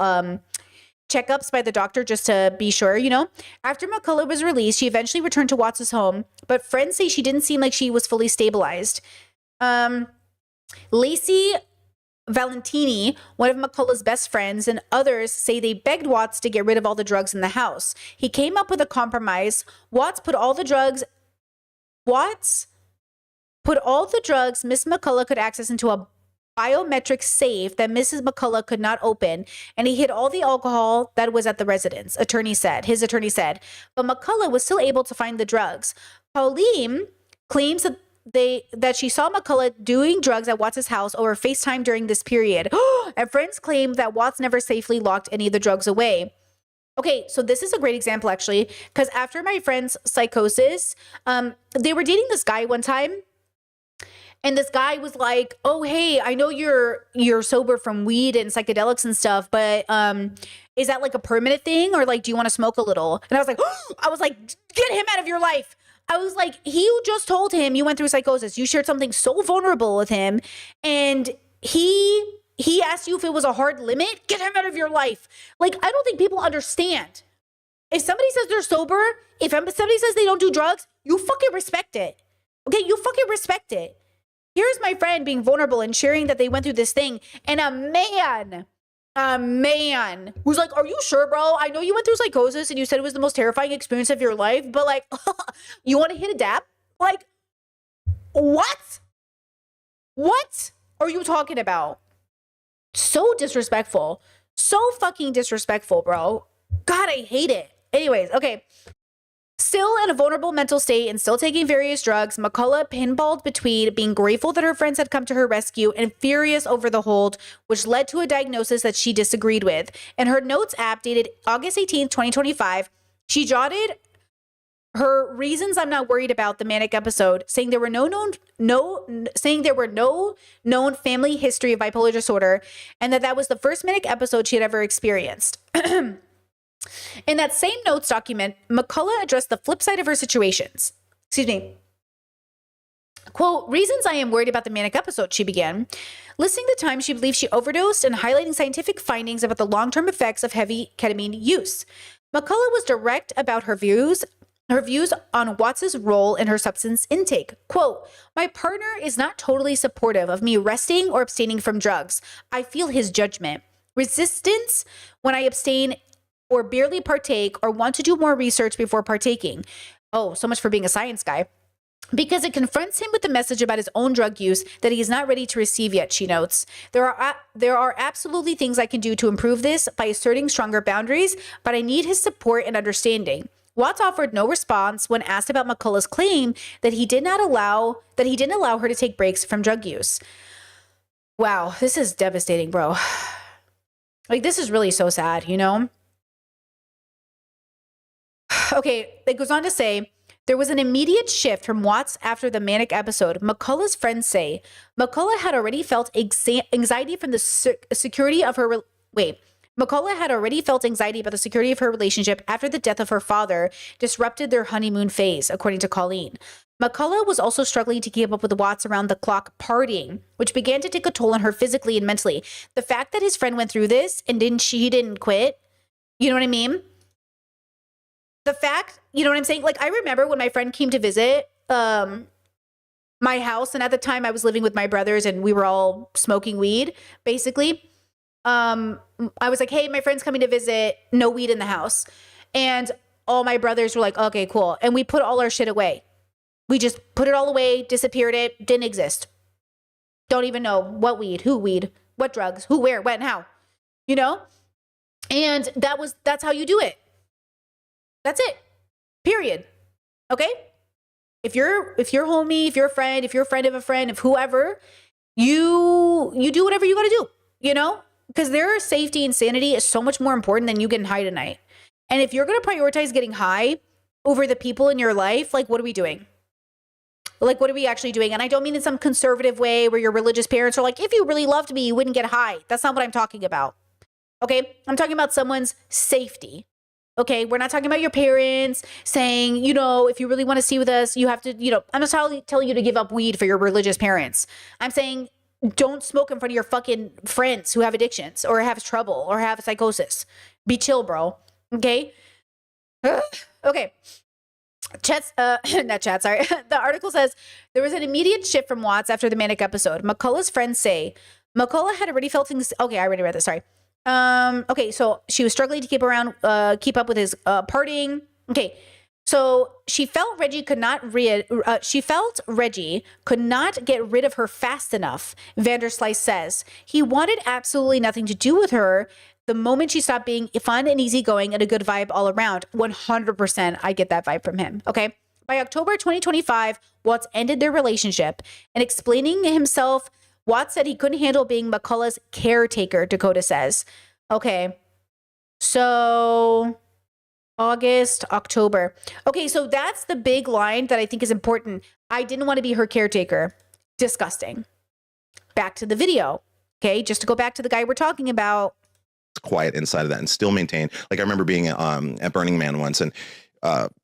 checkups by the doctor just to be sure, you know. After McCullough was released, she eventually returned to Watts' home, but friends say she didn't seem like she was fully stabilized. Lacey Valentini, one of McCullough's best friends, and others say they begged Watts to get rid of all the drugs in the house. He came up with a compromise. Watts put all the drugs Miss McCullough could access into a biometric safe that Mrs. McCullough could not open, and he hid all the alcohol that was at the residence, his attorney said. But McCullough was still able to find the drugs. Pauline claims that she saw McCullough doing drugs at Watts' house over FaceTime during this period. And friends claim that Watts never safely locked any of the drugs away. Okay, so this is a great example, actually, because after my friend's psychosis, they were dating this guy one time. And this guy was like, oh, hey, I know you're sober from weed and psychedelics and stuff, but is that like a permanent thing? Or like, do you want to smoke a little? And I was like, get him out of your life. I was like, you just told him you went through psychosis. You shared something so vulnerable with him. And he asked you if it was a hard limit. Get him out of your life. Like, I don't think people understand. If somebody says they're sober, if somebody says they don't do drugs, you fucking respect it. Okay, you fucking respect it. Here's my friend being vulnerable and sharing that they went through this thing. And a man who's like, are you sure, bro? I know you went through psychosis and you said it was the most terrifying experience of your life, but like, you want to hit a dab? Like, what? What are you talking about? So disrespectful. So fucking disrespectful, bro. God, I hate it. Anyways, okay. Still in a vulnerable mental state and still taking various drugs, McCullough pinballed between being grateful that her friends had come to her rescue and furious over the hold, which led to a diagnosis that she disagreed with. In her notes app dated August 18th, 2025, she jotted her reasons I'm not worried about the manic episode, saying there were no known family history of bipolar disorder, and that was the first manic episode she had ever experienced. In that same notes document, McCullough addressed the flip side of her situations. Excuse me. Quote, reasons I am worried about the manic episode, she began, listing the time she believes she overdosed and highlighting scientific findings about the long-term effects of heavy ketamine use. McCullough was direct about her views on Watts' role in her substance intake. Quote, my partner is not totally supportive of me resting or abstaining from drugs. I feel his judgment. Resistance when I abstain or barely partake or want to do more research before partaking. Oh, so much for being a science guy. Because it confronts him with the message about his own drug use that he is not ready to receive yet, she notes. There are absolutely things I can do to improve this by asserting stronger boundaries, but I need his support and understanding. Watts offered no response when asked about McCullough's claim that he didn't allow her to take breaks from drug use. Wow, this is devastating, bro. Like, this is really so sad, you know? Okay, it goes on to say, there was an immediate shift from Watts after the manic episode. McCullough's friends say McCullough had already felt anxiety from the security of her... McCullough had already felt anxiety about the security of her relationship after the death of her father disrupted their honeymoon phase, according to Colleen. McCullough was also struggling to keep up with Watts around-the-clock partying, which began to take a toll on her physically and mentally. The fact that his friend went through this and he didn't quit, you know what I mean? The fact, you know what I'm saying? Like, I remember when my friend came to visit my house, and at the time I was living with my brothers and we were all smoking weed, basically. I was like, hey, my friend's coming to visit, no weed in the house. And all my brothers were like, okay, cool. And we put all our shit away. We just put it all away, disappeared it, didn't exist. Don't even know what weed, what drugs, who, where, when, how, you know? And that's how you do it. That's it. Period. Okay? If you're homie, if you're a friend of a friend, if whoever, you do whatever you got to do, you know? Because their safety and sanity is so much more important than you getting high tonight. And if you're going to prioritize getting high over the people in your life, like, what are we doing? Like, what are we actually doing? And I don't mean in some conservative way where your religious parents are like, if you really loved me, you wouldn't get high. That's not what I'm talking about. Okay? I'm talking about someone's safety. Okay, we're not talking about your parents saying, you know, if you really want to see with us, you have to, you know, I'm not telling you to give up weed for your religious parents. I'm saying don't smoke in front of your fucking friends who have addictions or have trouble or have psychosis. Be chill, bro. Okay? Okay. Not chat, sorry. The article says there was an immediate shift from Watts after the manic episode. McCullough's friends say McCullough had already felt things. Okay, I already read this. Sorry. Okay, so she was struggling to keep up with his partying. Okay, so she felt Reggie could not get rid of her fast enough. Vanderslice says he wanted absolutely nothing to do with her the moment she stopped being fun and easygoing and a good vibe all around. 100%, I get that vibe from him. Okay, by October 2025, Watts ended their relationship, and explaining himself, Watts said he couldn't handle being McCullough's caretaker, Dakota says. Okay, so August, October. Okay, so that's the big line that I think is important. I didn't want to be her caretaker. Disgusting. Back to the video. Okay, just to go back to the guy we're talking about. Quiet inside of that and still maintain. Like I remember being at Burning Man once, and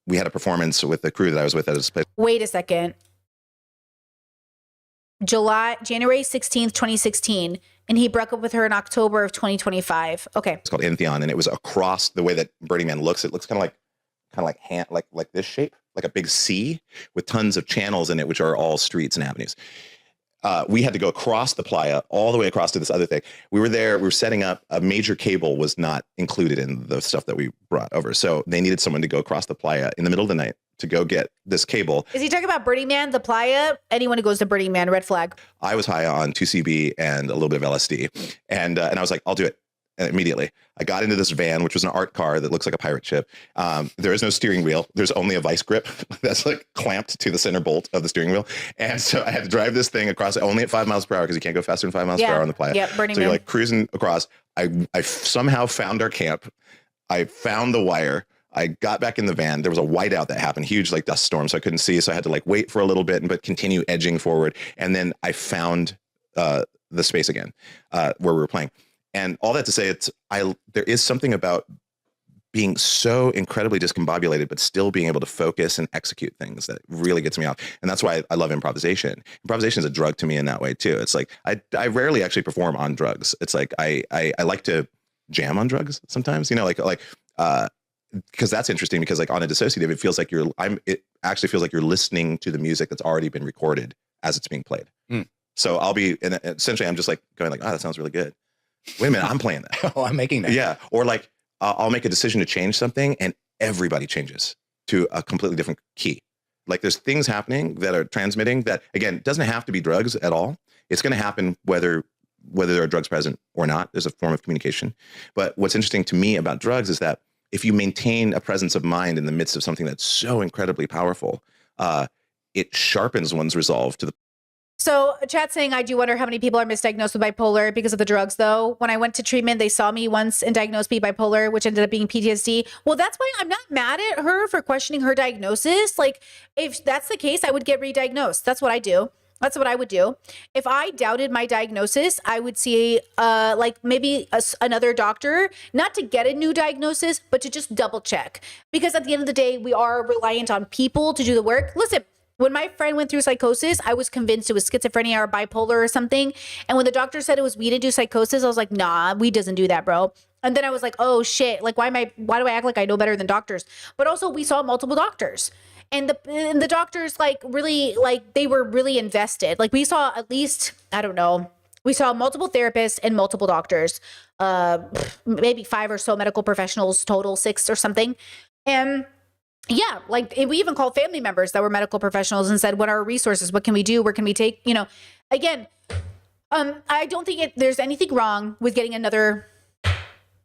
we had a performance with the crew that I was with at this place. Wait a second. January 16th, 2016, and he broke up with her in October of 2025. Okay. It's called Entheon, and it was across the way that Burning Man looks. It looks kind of like this shape, like a big C with tons of channels in it, which are all streets and avenues. We had to go across the playa all the way across to this other thing. We were there, we were setting up. A major cable was not included in the stuff that we brought over. So they needed someone to go across the playa in the middle of the night to go get this cable. Is he talking about Burning Man, the playa? Anyone who goes to Burning Man, red flag. I was high on 2CB and a little bit of LSD. And I was like, I'll do it. And immediately I got into this van, which was an art car that looks like a pirate ship. There is no steering wheel. There's only a vice grip that's like clamped to the center bolt of the steering wheel. And so I had to drive this thing across only at 5 miles per hour because you can't go faster than 5 miles per hour on the playa. Yeah, Burning so Man. you're like cruising across. I somehow found our camp. I found the wire. I got back in the van. There was a whiteout that happened, huge like dust storm. So I couldn't see. So I had to like wait for a little bit, but continue edging forward. And then I found the space again where we were playing. And all that to say, there is something about being so incredibly discombobulated, but still being able to focus and execute things that really gets me off. And that's why I love improvisation. Improvisation is a drug to me in that way too. It's like, I rarely actually perform on drugs. It's like, I like to jam on drugs sometimes, you know, because that's interesting because like on a dissociative, it feels like it actually feels like you're listening to the music that's already been recorded as it's being played. So and essentially I'm just like going like, oh, that sounds really good. Wait a minute, I'm playing that. Oh, I'm making that. Yeah. Or like, I'll make a decision to change something and everybody changes to a completely different key. Like there's things happening that are transmitting that, again, doesn't have to be drugs at all. It's going to happen whether there are drugs present or not. There's a form of communication. But what's interesting to me about drugs is that if you maintain a presence of mind in the midst of something that's so incredibly powerful, it sharpens one's resolve to the So chat saying, I do wonder how many people are misdiagnosed with bipolar because of the drugs, though. When I went to treatment, they saw me once and diagnosed me bipolar, which ended up being PTSD. Well, that's why I'm not mad at her for questioning her diagnosis. Like, if that's the case, I would get re-diagnosed. That's what I do. That's what I would do. If I doubted my diagnosis, I would see like maybe another doctor, not to get a new diagnosis, but to just double check. Because at the end of the day, we are reliant on people to do the work. Listen, when my friend went through psychosis, I was convinced it was schizophrenia or bipolar or something. And when the doctor said it was weed-induced psychosis, I was like, nah, weed doesn't do that, bro. And then I was like, oh shit, like why do I act like I know better than doctors? But also we saw multiple doctors. And the doctors like really, like they were really invested. Like we saw at least, I don't know, we saw multiple therapists and multiple doctors, maybe 5 or so medical professionals total, 6 or something. And yeah, like we even called family members that were medical professionals and said, what are our resources? What can we do? Where can we take, again, I don't think there's anything wrong with getting another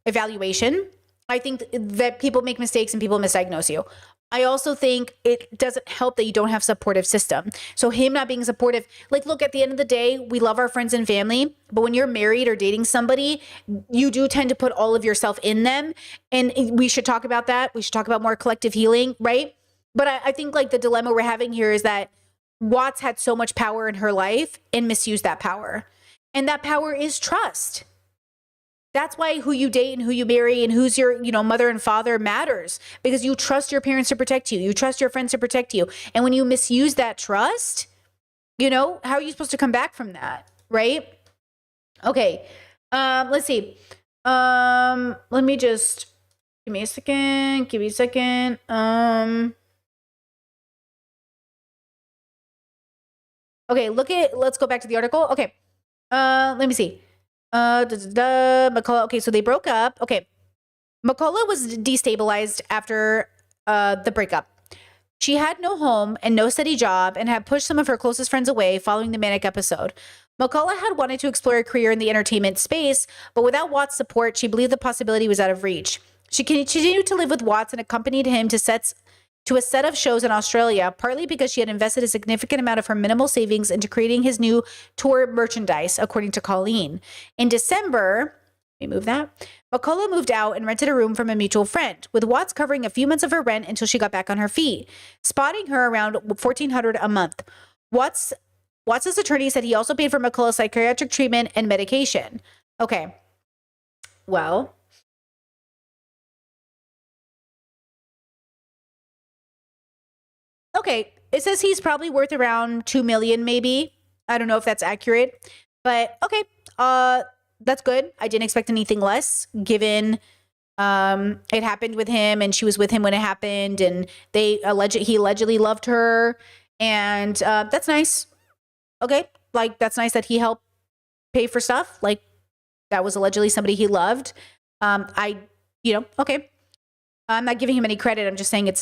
evaluation. I think that people make mistakes and people misdiagnose you. I also think it doesn't help that you don't have supportive system. So him not being supportive, like, look, at the end of the day, we love our friends and family, but when you're married or dating somebody, you do tend to put all of yourself in them. And we should talk about that. We should talk about more collective healing, right? But I think like the dilemma we're having here is that Watts had so much power in her life and misused that power. And that power is trust. That's why who you date and who you marry and who's your, mother and father matters, because you trust your parents to protect you. You trust your friends to protect you. And when you misuse that trust, how are you supposed to come back from that? Right? Okay. Let's see. Let me just give me a second. Okay, let's go back to the article. Okay. Let me see. McCullough. Okay, so they broke up. Okay. McCullough was destabilized after the breakup. She had no home and no steady job and had pushed some of her closest friends away following the manic episode. McCullough had wanted to explore a career in the entertainment space, but without Watts' support, she believed the possibility was out of reach. She continued to live with Watts and accompanied him to a set of shows in Australia, partly because she had invested a significant amount of her minimal savings into creating his new tour merchandise, according to Colleen. In December, McCullough moved out and rented a room from a mutual friend, with Watts covering a few months of her rent until she got back on her feet, spotting her around $1,400 a month. Watts' attorney said he also paid for McCullough's psychiatric treatment and medication. Okay. Well, okay, it says he's probably worth around $2 million, maybe. I don't know if that's accurate, but okay. That's good. I didn't expect anything less, given it happened with him and she was with him when it happened, and he allegedly loved her, and that's nice. Okay, like that's nice that he helped pay for stuff. Like that was allegedly somebody he loved. Okay. I'm not giving him any credit. I'm just saying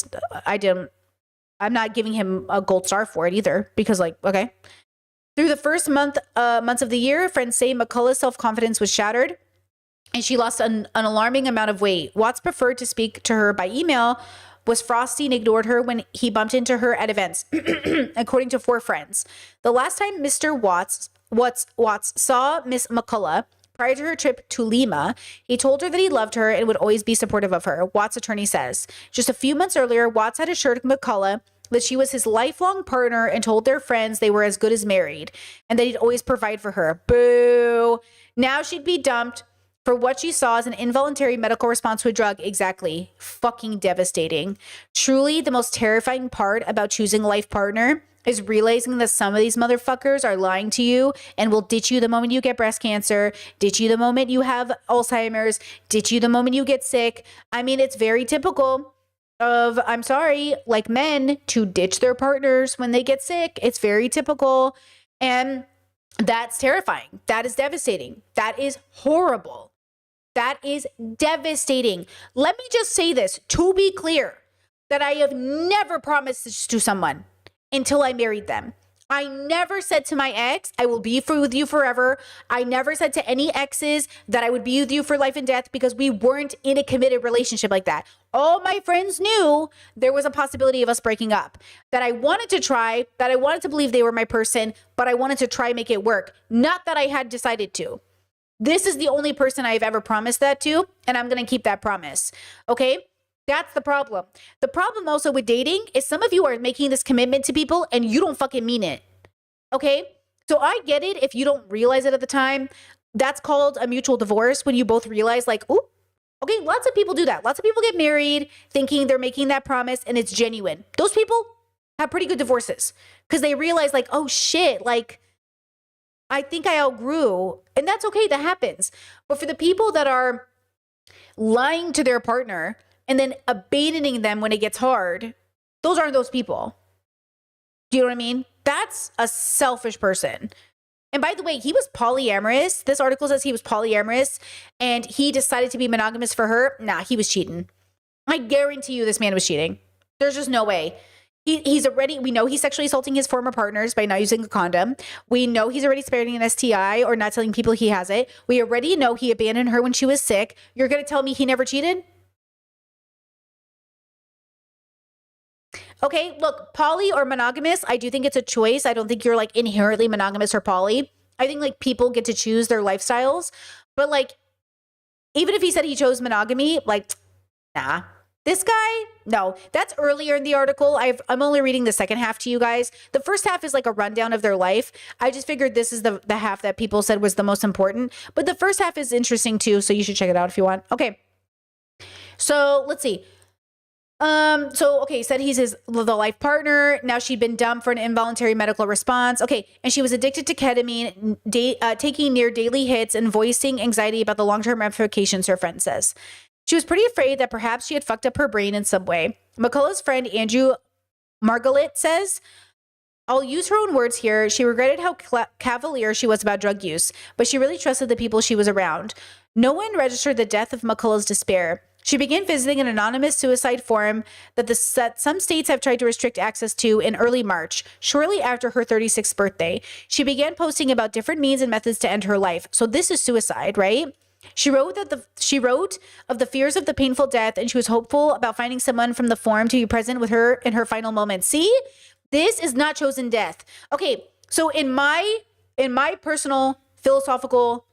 I'm not giving him a gold star for it either, because okay. Through the first months of the year, friends say McCullough's self-confidence was shattered and she lost an alarming amount of weight. Watts preferred to speak to her by email, was frosty and ignored her when he bumped into her at events, according to 4 friends. The last time Mr. Watts saw Miss McCullough, prior to her trip to Lima, he told her that he loved her and would always be supportive of her, Watts' attorney says. Just a few months earlier, Watts had assured McCullough that she was his lifelong partner and told their friends they were as good as married and that he'd always provide for her. Boo! Now she'd be dumped for what she saw as an involuntary medical response to a drug. Exactly. Fucking devastating. Truly, the most terrifying part about choosing a life partner is realizing that some of these motherfuckers are lying to you and will ditch you the moment you get breast cancer, ditch you the moment you have Alzheimer's, ditch you the moment you get sick. I mean, it's very typical of, I'm sorry, like men to ditch their partners when they get sick. It's very typical. And that's terrifying. That is devastating. That is horrible. That is devastating. Let me just say this to be clear, that I have never promised this to someone until I married them. I never said to my ex, I will be with you forever. I never said to any exes that I would be with you for life and death, because we weren't in a committed relationship like that. All my friends knew there was a possibility of us breaking up, that I wanted to try, that I wanted to believe they were my person, but I wanted to try make it work. Not that I had decided to. This is the only person I've ever promised that to, and I'm going to keep that promise. Okay? That's the problem. The problem also with dating is some of you are making this commitment to people and you don't fucking mean it. Okay? So I get it if you don't realize it at the time. That's called a mutual divorce, when you both realize like, ooh, okay, lots of people do that. Lots of people get married thinking they're making that promise and it's genuine. Those people have pretty good divorces because they realize like, oh shit, like I think I outgrew, and that's okay. That happens. But for the people that are lying to their partner and then abandoning them when it gets hard, those aren't those people. Do you know what I mean? That's a selfish person. And by the way, he was polyamorous. This article says he was polyamorous and he decided to be monogamous for her. Nah, he was cheating. I guarantee you this man was cheating. There's just no way. We know he's sexually assaulting his former partners by not using a condom. We know he's already spreading an STI or not telling people he has it. We already know he abandoned her when she was sick. You're going to tell me he never cheated? Okay, look, poly or monogamous, I do think it's a choice. I don't think you're like inherently monogamous or poly. I think like people get to choose their lifestyles. But like, even if he said he chose monogamy, like, nah. This guy, no, that's earlier in the article. I'm only reading the second half to you guys. The first half is like a rundown of their life. I just figured this is the half that people said was the most important. But the first half is interesting too, so you should check it out if you want. Okay. So let's see. Said he's the life partner. Now she'd been dumped for an involuntary medical response. Okay, and she was addicted to ketamine, taking near daily hits and voicing anxiety about the long-term ramifications, her friend says. She was pretty afraid that perhaps she had fucked up her brain in some way. McCullough's friend Andrew Margalit says, I'll use her own words here. She regretted how cavalier she was about drug use, but she really trusted the people she was around. No one registered the death of McCullough's despair. She began visiting an anonymous suicide forum that some states have tried to restrict access to in early March, shortly after her 36th birthday. She began posting about different means and methods to end her life. So this is suicide, right? She wrote of the fears of the painful death, and she was hopeful about finding someone from the forum to be present with her in her final moments. See, this is not chosen death. Okay, so in my personal philosophical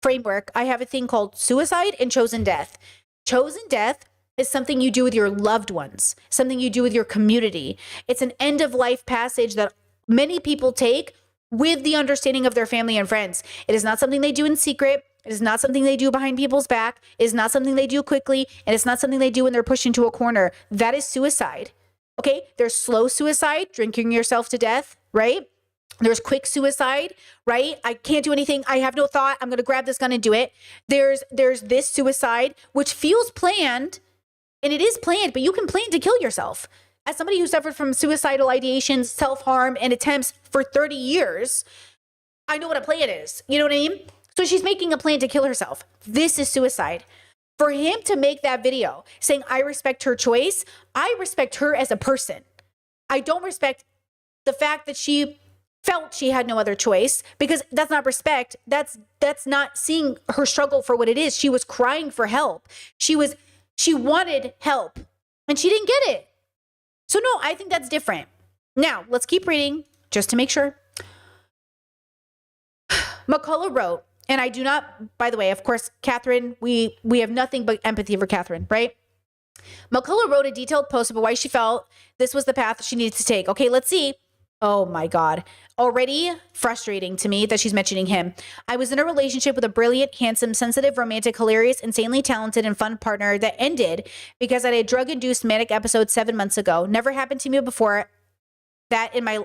framework, I have a thing called suicide and chosen death. Chosen death is something you do with your loved ones, something you do with your community. It's an end of life passage that many people take with the understanding of their family and friends. It is not something they do in secret. It is not something they do behind people's back. It is not something they do quickly. And it's not something they do when they're pushed into a corner. That is suicide. Okay? There's slow suicide, drinking yourself to death, right? There's quick suicide, right? I can't do anything. I have no thought. I'm going to grab this gun and do it. There's this suicide, which feels planned, and it is planned, but you can plan to kill yourself. As somebody who suffered from suicidal ideations, self-harm, and attempts for 30 years, I know what a plan is. You know what I mean? So she's making a plan to kill herself. This is suicide. For him to make that video saying, I respect her choice, I respect her as a person. I don't respect the fact that she felt she had no other choice, because that's not respect. That's not seeing her struggle for what it is. She was crying for help. She wanted help and she didn't get it. So no, I think that's different. Now, let's keep reading just to make sure. McCullough wrote, and I do not, by the way, of course, Catherine, we have nothing but empathy for Catherine, right? McCullough wrote a detailed post about why she felt this was the path she needed to take. Okay, let's see. Oh my God. Already frustrating to me that she's mentioning him. I was in a relationship with a brilliant, handsome, sensitive, romantic, hilarious, insanely talented, and fun partner that ended because I had a drug-induced manic episode 7 months ago. Never happened to me before that in my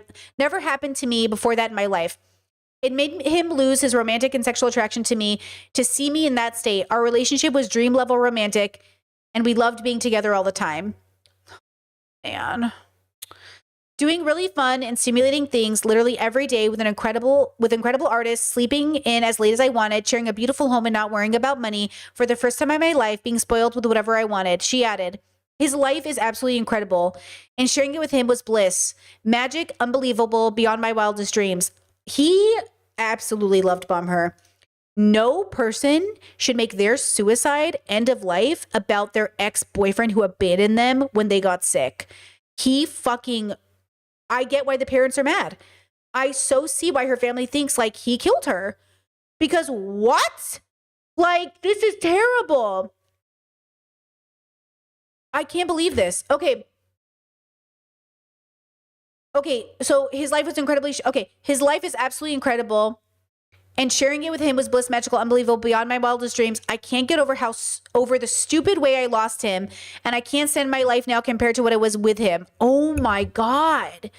life. It made him lose his romantic and sexual attraction to me to see me in that state. Our relationship was dream level romantic, and we loved being together all the time. Man. Doing really fun and stimulating things literally every day with incredible artists, sleeping in as late as I wanted, sharing a beautiful home and not worrying about money for the first time in my life, being spoiled with whatever I wanted. She added, his life is absolutely incredible, and sharing it with him was bliss. Magic, unbelievable, beyond my wildest dreams. He absolutely loved bomb her. No person should make their suicide end of life about their ex-boyfriend who abandoned them when they got sick. I get why the parents are mad. I so see why her family thinks like he killed her. Because what? Like, this is terrible. I can't believe this. Okay, so his life was incredibly... his life is absolutely incredible. And sharing it with him was bliss, magical, unbelievable, beyond my wildest dreams. I can't get over over the stupid way I lost him. And I can't stand my life now compared to what it was with him. Oh my God.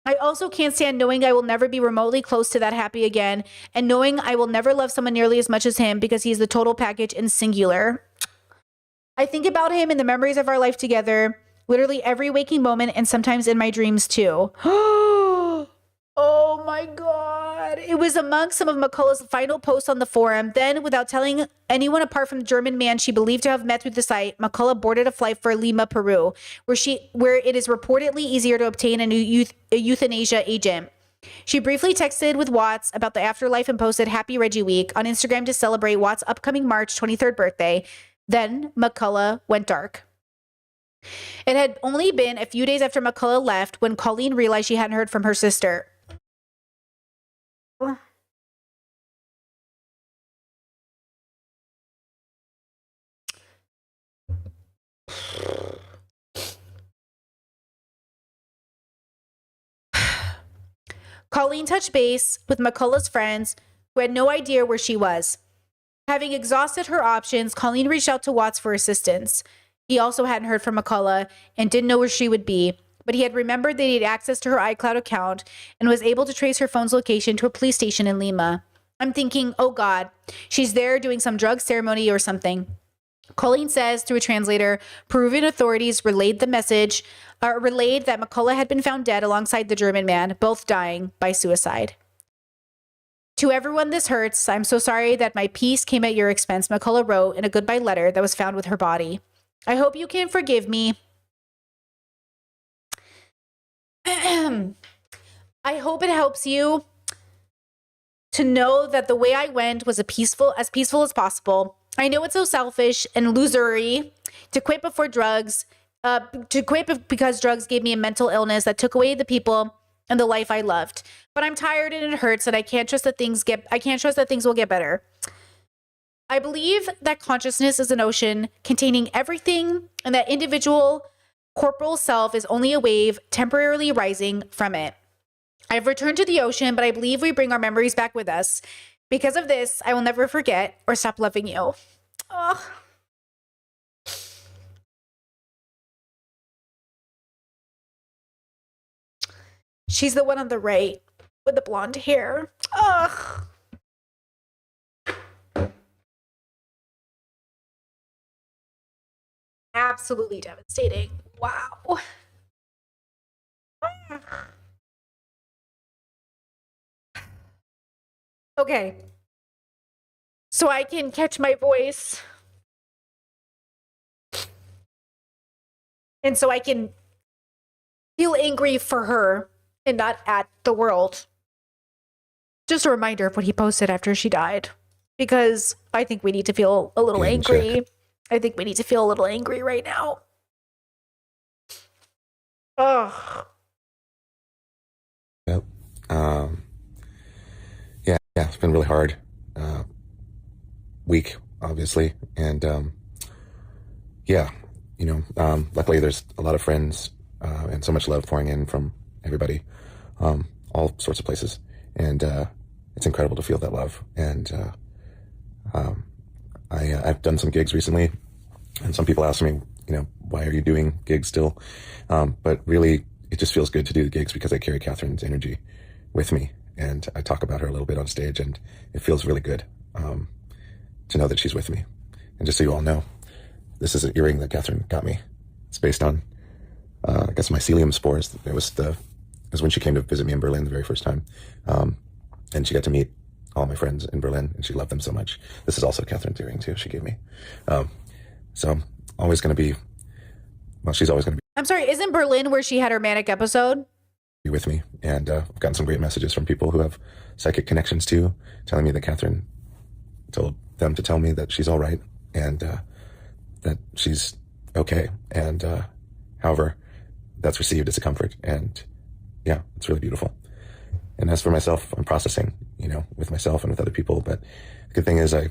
I also can't stand knowing I will never be remotely close to that happy again. And knowing I will never love someone nearly as much as him because he's the total package and singular. I think about him and the memories of our life together, literally every waking moment and sometimes in my dreams too. Oh my God. It was among some of McCullough's final posts on the forum. Then, without telling anyone apart from the German man she believed to have met through the site, McCullough boarded a flight for Lima, Peru, where it is reportedly easier to obtain a euthanasia agent. She briefly texted with Watts about the afterlife and posted Happy Reggie Week on Instagram to celebrate Watts' upcoming March 23rd birthday. Then McCullough went dark. It had only been a few days after McCullough left when Colleen realized she hadn't heard from her sister. Colleen touched base with McCullough's friends who had no idea where she was. Having exhausted her options, Colleen reached out to Watts for assistance. He also hadn't heard from McCullough and didn't know where she would be, but he had remembered that he had access to her iCloud account and was able to trace her phone's location to a police station in Lima. I'm thinking, oh God, she's there doing some drug ceremony or something. Colleen says through a translator, Peruvian authorities relayed that McCullough had been found dead alongside the German man, both dying by suicide. To everyone this hurts, I'm so sorry that my peace came at your expense, McCullough wrote in a goodbye letter that was found with her body. I hope you can forgive me. I hope it helps you to know that the way I went was as peaceful as possible. I know it's so selfish and losery to quit before drugs, because drugs gave me a mental illness that took away the people and the life I loved. But I'm tired and it hurts, and I can't trust that things will get better. I believe that consciousness is an ocean containing everything, and that individual corporal self is only a wave temporarily rising from it. I've returned to the ocean, but I believe we bring our memories back with us. Because of this, I will never forget or stop loving you. Oh. She's the one on the right with the blonde hair. Ugh. Absolutely devastating. Wow. Okay. So I can catch my voice. And so I can feel angry for her and not at the world. Just a reminder of what he posted after she died. Because I think we need to feel a little angry. Check. I think we need to feel a little angry right now. Ugh. Yep. Yeah, it's been really hard. Week, obviously. And, luckily there's a lot of friends and so much love pouring in from everybody, all sorts of places. And it's incredible to feel that love. And I've done some gigs recently, and some people ask me, why are you doing gigs still? But really, it just feels good to do the gigs because I carry Catherine's energy with me. And I talk about her a little bit on stage, and it feels really good to know that she's with me. And just so you all know, this is an earring that Catherine got me. It's based on, I guess, mycelium spores. It was when she came to visit me in Berlin the very first time. And she got to meet all my friends in Berlin, and she loved them so much. This is also Catherine's earring, too, she gave me. So I'm always going to be, she's always going to be. I'm sorry, isn't Berlin where she had her manic episode? With me. And I've gotten some great messages from people who have psychic connections, too, telling me that Catherine told them to tell me that she's all right and that she's okay. And however, that's received as a comfort. And yeah, it's really beautiful. And as for myself, I'm processing, with myself and with other people. But the good thing is I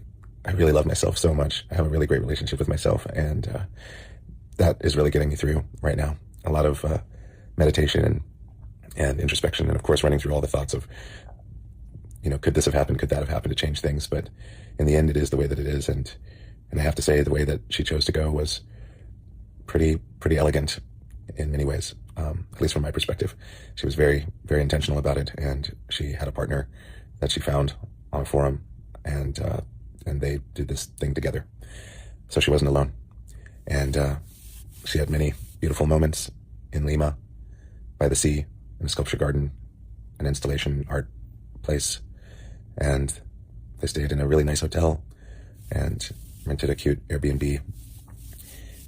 really love myself so much. I have a really great relationship with myself. And that is really getting me through right now. A lot of meditation and introspection. And of course, running through all the thoughts of, could this have happened? Could that have happened to change things? But in the end, it is the way that it is. And I have to say the way that she chose to go was pretty elegant in many ways. At least from my perspective. She was very, very intentional about it, and she had a partner that she found on a forum, and they did this thing together. So she wasn't alone. And she had many beautiful moments in Lima, by the sea, in a sculpture garden, an installation art place, and they stayed in a really nice hotel and rented a cute Airbnb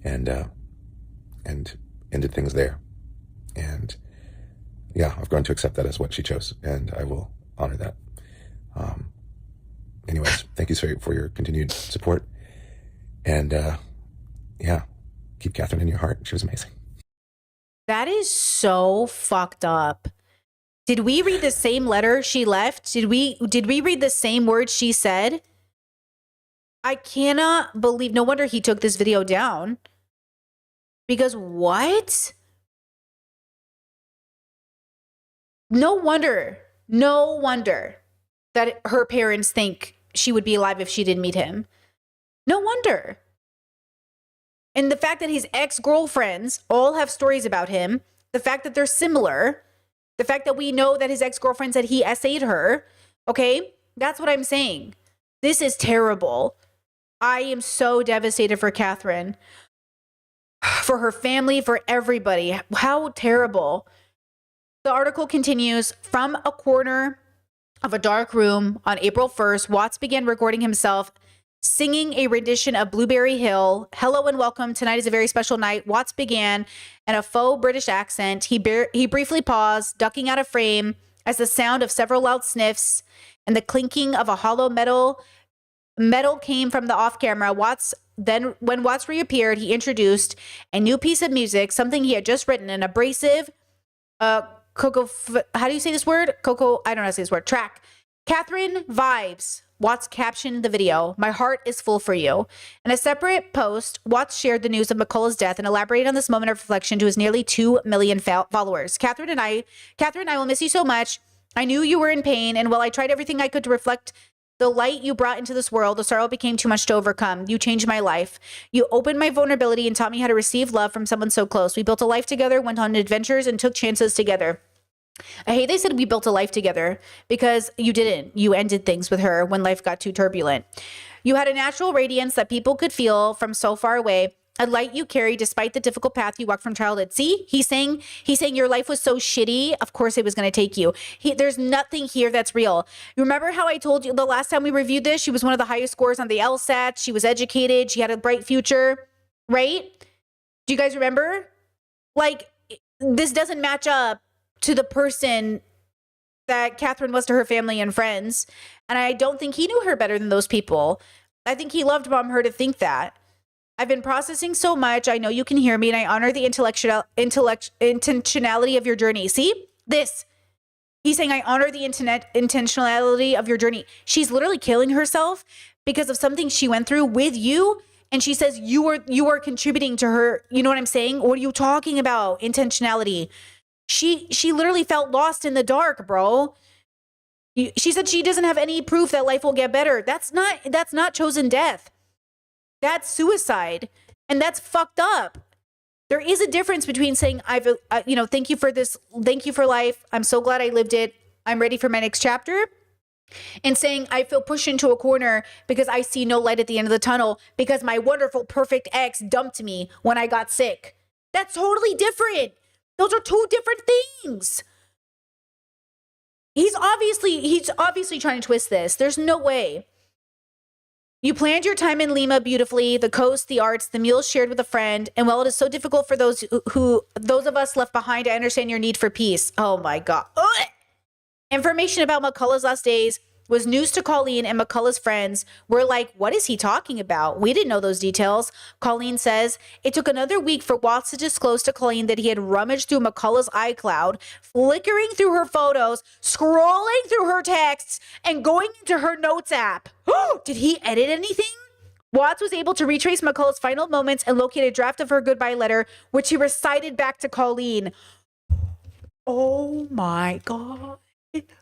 and ended things there. And yeah, I've grown to accept that as what she chose, and I will honor that. Anyways, thank you for your continued support. And keep Catherine in your heart. She was amazing. That is so fucked up. Did we read the same letter she left? Did we read the same words she said? I cannot believe. No wonder he took this video down. Because what? No wonder No wonder that her parents think she would be alive if she didn't meet him. No wonder. And the fact that his ex-girlfriends all have stories about him, the fact that they're similar, the fact that we know that his ex-girlfriend said he essayed her, okay? That's what I'm saying. This is terrible. I am so devastated for Catherine, for her family, for everybody. How terrible. The article continues, from a corner of a dark room on April 1st, Watts began recording himself singing a rendition of Blueberry Hill. Hello and welcome. Tonight is a very special night. Watts began in a faux British accent. He briefly paused, ducking out of frame as the sound of several loud sniffs and the clinking of a hollow metal came from the off camera. When Watts reappeared, he introduced a new piece of music, something he had just written, an abrasive, how do you say this word? I don't know how to say this word. Track. Catherine Vibes. Watts captioned the video, "My heart is full for you." In a separate post, Watts shared the news of McCullough's death and elaborated on this moment of reflection to his nearly 2 million followers. Catherine and I will miss you so much. I knew you were in pain, and while I tried everything I could to reflect the light you brought into this world, the sorrow became too much to overcome. You changed my life. You opened my vulnerability and taught me how to receive love from someone so close. We built a life together, went on adventures, and took chances together. I hate they said we built a life together, because you didn't. You ended things with her when life got too turbulent. You had a natural radiance that people could feel from so far away, a light you carried despite the difficult path you walked from childhood. See, he's saying your life was so shitty, of course it was going to take you. There's nothing here that's real. You remember how I told you the last time we reviewed this, she was one of the highest scores on the LSAT, she was educated, she had a bright future, right? Do you guys remember? Like, this doesn't match up to the person that Catherine was to her family and friends. And I don't think he knew her better than those people. I think he loved Mom her to think that. I've been processing so much. I know you can hear me, and I honor the intentionality of your journey. See? This. He's saying, I honor the intentionality of your journey. She's literally killing herself because of something she went through with you. And she says, you are contributing to her. You know what I'm saying? What are you talking about? Intentionality. She literally felt lost in the dark, bro. She said she doesn't have any proof that life will get better. That's not chosen death. That's suicide. And that's fucked up. There is a difference between saying, thank you for this. Thank you for life. I'm so glad I lived it. I'm ready for my next chapter. And saying, I feel pushed into a corner because I see no light at the end of the tunnel because my wonderful, perfect ex dumped me when I got sick. That's totally different. Those are two different things. He's obviously trying to twist this. There's no way. You planned your time in Lima beautifully, the coast, the arts, the meals shared with a friend. And while it is so difficult for those of us left behind, I understand your need for peace. Oh my God. Ugh. Information about McCullough's last days was news to Colleen, and McCullough's friends were like, what is he talking about? We didn't know those details. Colleen says it took another week for Watts to disclose to Colleen that he had rummaged through McCullough's iCloud, flickering through her photos, scrolling through her texts, and going into her notes app. Did he edit anything? Watts was able to retrace McCullough's final moments and locate a draft of her goodbye letter, which he recited back to Colleen. Oh my God.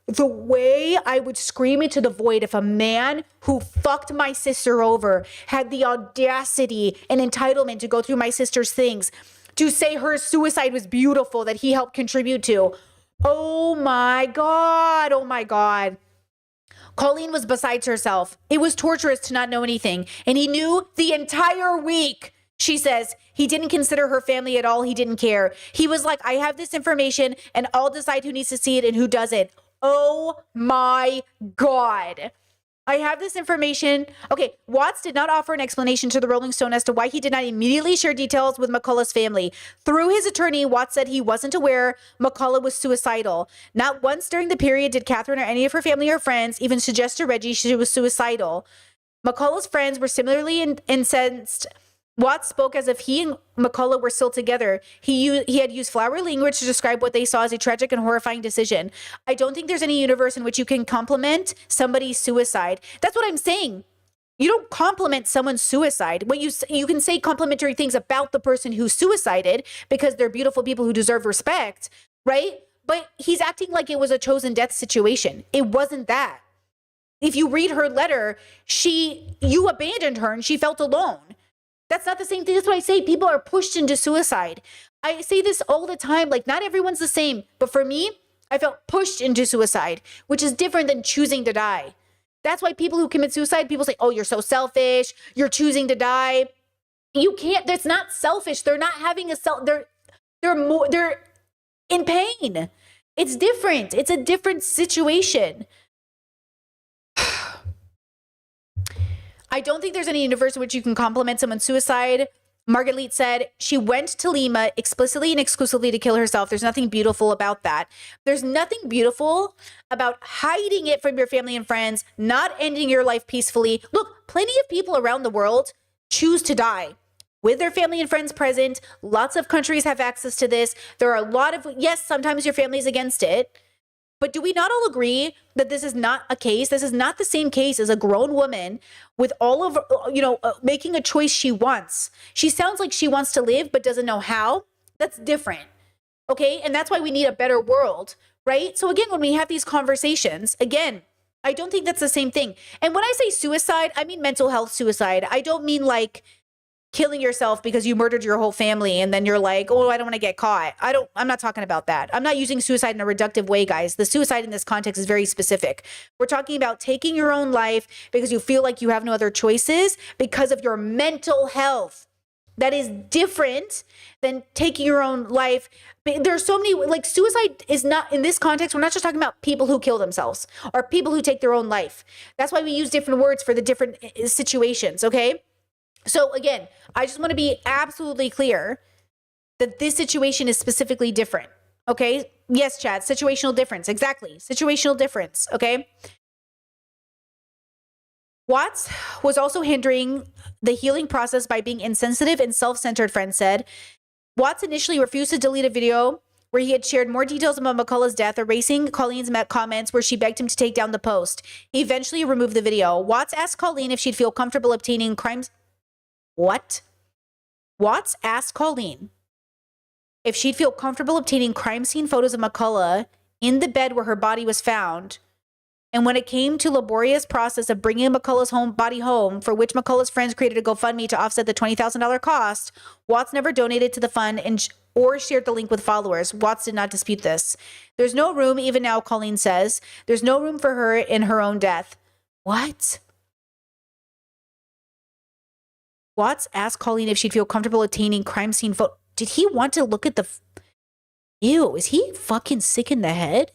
The way I would scream into the void if a man who fucked my sister over had the audacity and entitlement to go through my sister's things, to say her suicide was beautiful, that he helped contribute to. Oh my God. Oh my God. Colleen was beside herself. It was torturous to not know anything. And he knew the entire week. She says he didn't consider her family at all. He didn't care. He was like, I have this information and I'll decide who needs to see it and who doesn't. Oh my God. I have this information. Okay, Watts did not offer an explanation to the Rolling Stone as to why he did not immediately share details with McCullough's family. Through his attorney, Watts said he wasn't aware McCullough was suicidal. Not once during the period did Catherine or any of her family or friends even suggest to Reggie she was suicidal. McCullough's friends were similarly incensed. Watts spoke as if he and McCullough were still together. He had used flowery language to describe what they saw as a tragic and horrifying decision. I don't think there's any universe in which you can compliment somebody's suicide. That's what I'm saying. You don't compliment someone's suicide. When you can say complimentary things about the person who suicided because they're beautiful people who deserve respect, right? But he's acting like it was a chosen death situation. It wasn't that. If you read her letter, you abandoned her and she felt alone. That's not the same thing. That's what I say. People are pushed into suicide. I say this all the time. Like, not everyone's the same. But for me, I felt pushed into suicide, which is different than choosing to die. That's why people who commit suicide, people say, oh, you're so selfish. You're choosing to die. You can't, that's not selfish. They're not having they're in pain. It's different. It's a different situation. I don't think there's any universe in which you can compliment someone's suicide. Margalit said she went to Lima explicitly and exclusively to kill herself. There's nothing beautiful about that. There's nothing beautiful about hiding it from your family and friends, not ending your life peacefully. Look, plenty of people around the world choose to die with their family and friends present. Lots of countries have access to this. There are a lot of, yes, sometimes your family's against it. But do we not all agree that this is not a case? This is not the same case as a grown woman with all of, making a choice she wants. She sounds like she wants to live, but doesn't know how. That's different. Okay. And that's why we need a better world, right? So again, when we have these conversations, again, I don't think that's the same thing. And when I say suicide, I mean mental health suicide. I don't mean like killing yourself because you murdered your whole family and then you're like, oh, I don't want to get caught. I'm not talking about that. I'm not using suicide in a reductive way, guys. The suicide in this context is very specific. We're talking about taking your own life because you feel like you have no other choices because of your mental health. That is different than taking your own life. There's so many, like, suicide is not, in this context, we're not just talking about people who kill themselves or people who take their own life. That's why we use different words for the different situations, okay? So again, I just want to be absolutely clear that this situation is specifically different. Okay. Yes, Chad, situational difference. Exactly. Situational difference. Okay. Watts was also hindering the healing process by being insensitive and self-centered, friends said. Watts initially refused to delete a video where he had shared more details about McCullough's death, erasing Colleen's comments where she begged him to take down the post. He eventually removed the video. Watts asked Colleen if she'd feel comfortable obtaining crimes. What? Watts asked Colleen if she'd feel comfortable obtaining crime scene photos of McCullough in the bed where her body was found. And when it came to laborious process of bringing McCullough's body home, for which McCullough's friends created a GoFundMe to offset the $20,000 cost, Watts never donated to the fund or shared the link with followers. Watts did not dispute this. There's no room, even now, Colleen says, there's no room for her in her own death. What? Watts asked Colleen if she'd feel comfortable obtaining crime scene photo. Did he want to look at the... Ew, is he fucking sick in the head?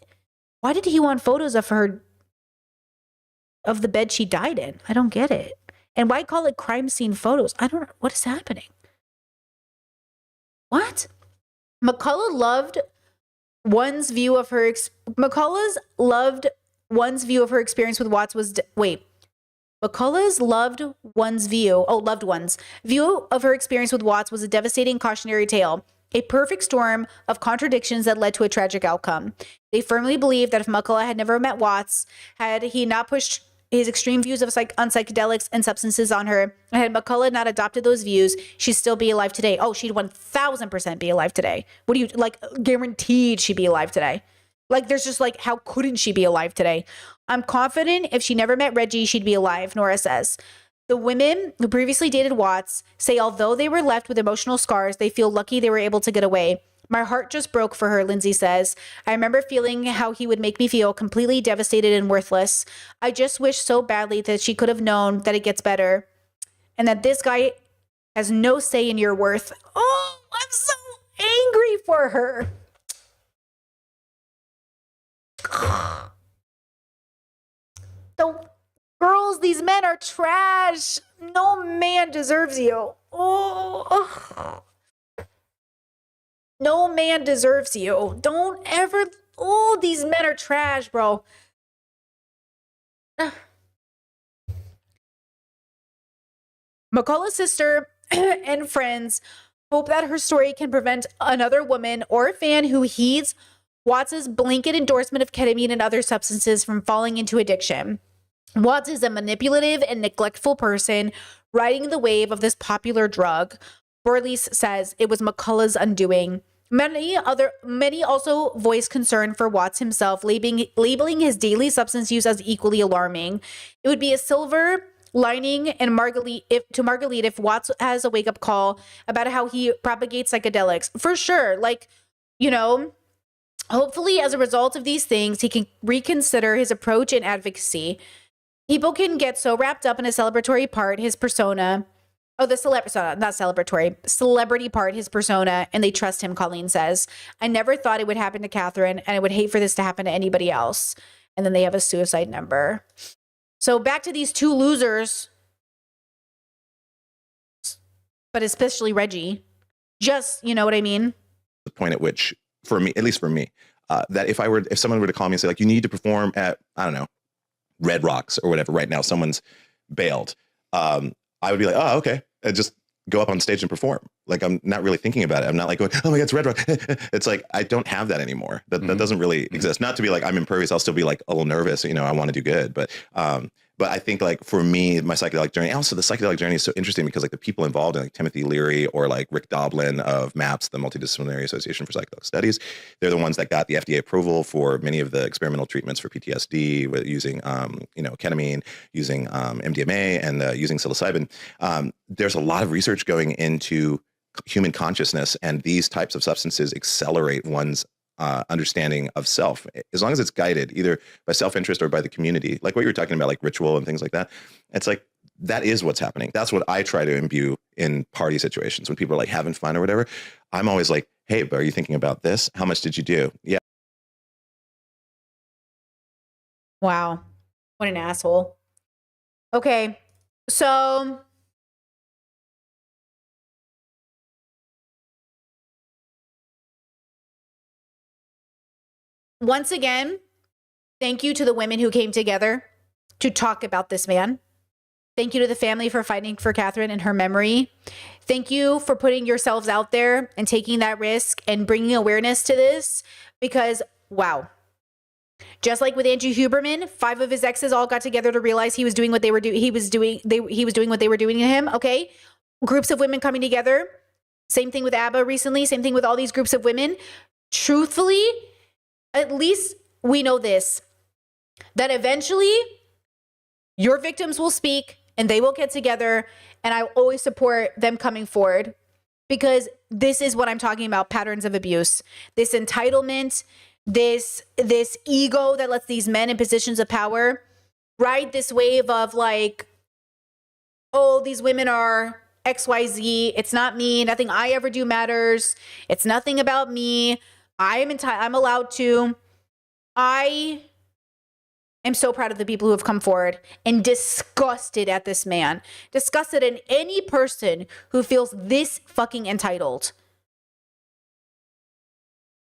Why did he want photos of her... of the bed she died in? I don't get it. And why call it crime scene photos? I don't know. What is happening? What? McCullough's loved one's view of her experience with Watts was... McCullough's loved one's view of her experience with Watts was a devastating cautionary tale, a perfect storm of contradictions that led to a tragic outcome. They firmly believed that if McCullough had never met Watts, had he not pushed his extreme views on psychedelics and substances on her, and had McCullough not adopted those views, she'd still be alive today. Oh, she'd 1000% be alive today. What do you, like, guaranteed she'd be alive today? Like, there's just like, how couldn't she be alive today? I'm confident if she never met Reggie, she'd be alive, Nora says. The women who previously dated Watts say although they were left with emotional scars, they feel lucky they were able to get away. My heart just broke for her, Lindsay says. I remember feeling how he would make me feel completely devastated and worthless. I just wish so badly that she could have known that it gets better and that this guy has no say in your worth. Oh, I'm so angry for her. The girls, these men are trash. No man deserves you. Oh, no man deserves you. Don't ever. Oh, these men are trash, bro. McCullough's sister and friends hope that her story can prevent another woman or fan who heeds Watts' blanket endorsement of ketamine and other substances from falling into addiction. Watts is a manipulative and neglectful person riding the wave of this popular drug. Borlise says it was McCullough's undoing. Many also voiced concern for Watts himself, labeling his daily substance use as equally alarming. It would be a silver lining and Margalit if Watts has a wake-up call about how he propagates psychedelics. For sure. Like, you know, hopefully as a result of these things, he can reconsider his approach and advocacy. People can get so wrapped up in a celebratory part, his persona. Oh, the celebrity part, his persona, and they trust him, Colleen says. I never thought it would happen to Catherine, and I would hate for this to happen to anybody else. And then they have a suicide number. So back to these two losers, but especially Reggie. Just, you know what I mean? The point at which, for me, at least for me, that if someone were to call me and say, like, you need to perform at, I don't know, Red Rocks or whatever right now, someone's bailed. I would be like, oh, okay. And just go up on stage and perform. Like, I'm not really thinking about it. I'm not like going, oh my God, it's Red Rock. It's like, I don't have that anymore. That doesn't really exist. Not to be like, I'm impervious. I'll still be like a little nervous. You know, I want to do good. But I think like for me, my psychedelic journey, also the psychedelic journey is so interesting because like the people involved in like Timothy Leary or like Rick Doblin of MAPS, the Multidisciplinary Association for Psychedelic Studies, they're the ones that got the FDA approval for many of the experimental treatments for PTSD with using, ketamine, using MDMA, and using psilocybin. There's a lot of research going into human consciousness, and these types of substances accelerate one's understanding of self, as long as it's guided either by self-interest or by the community, like what you were talking about, like ritual and things like that. It's like, that is what's happening. That's what I try to imbue in party situations when people are like having fun or whatever. I'm always like, hey, but are you thinking about this? How much did you do? Yeah. Wow. What an asshole. Okay. So once again, thank you to the women who came together to talk about this man. Thank you to the family for fighting for Catherine and her memory. Thank you for putting yourselves out there and taking that risk and bringing awareness to this, because wow. Just like with Andrew Huberman, 5 of his exes all got together to realize he was doing what they were doing. He was doing what they were doing to him. Okay. Groups of women coming together. Same thing with ABBA recently. Same thing with all these groups of women. Truthfully, at least we know this, that eventually your victims will speak and they will get together, and I always support them coming forward, because this is what I'm talking about, patterns of abuse. This entitlement, this ego that lets these men in positions of power ride this wave of like, oh, these women are XYZ. It's not me. Nothing I ever do matters. It's nothing about me. I'm allowed to. I am so proud of the people who have come forward, and disgusted at this man. Disgusted at any person who feels this fucking entitled.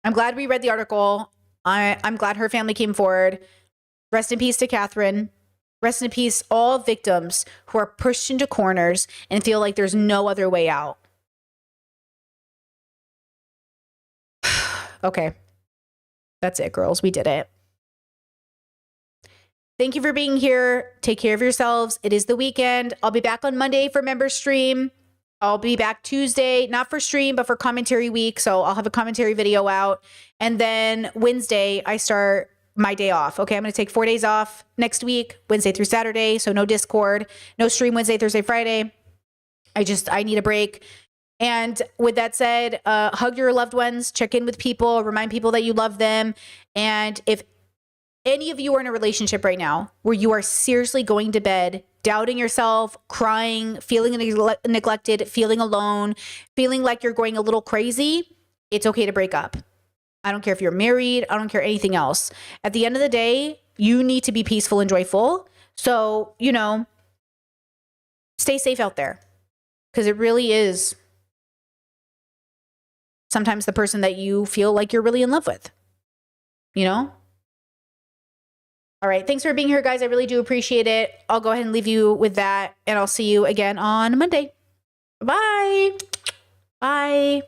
I'm glad we read the article. I'm glad her family came forward. Rest in peace to Catherine. Rest in peace all victims who are pushed into corners and feel like there's no other way out. Okay. That's it, girls. We did it. Thank you for being here. Take care of yourselves. It is the weekend. I'll be back on Monday for member stream. I'll be back Tuesday, not for stream, but for commentary week. So I'll have a commentary video out. And then Wednesday, I start my day off. Okay, I'm going to take 4 days off next week, Wednesday through Saturday. So no Discord, no stream Wednesday, Thursday, Friday. I need a break. And with that said, hug your loved ones, check in with people, remind people that you love them. And if any of you are in a relationship right now where you are seriously going to bed, doubting yourself, crying, feeling neglected, feeling alone, feeling like you're going a little crazy, it's okay to break up. I don't care if you're married. I don't care anything else. At the end of the day, you need to be peaceful and joyful. So, stay safe out there, because it really is sometimes the person that you feel like you're really in love with, All right. Thanks for being here, guys. I really do appreciate it. I'll go ahead and leave you with that, and I'll see you again on Monday. Bye. Bye.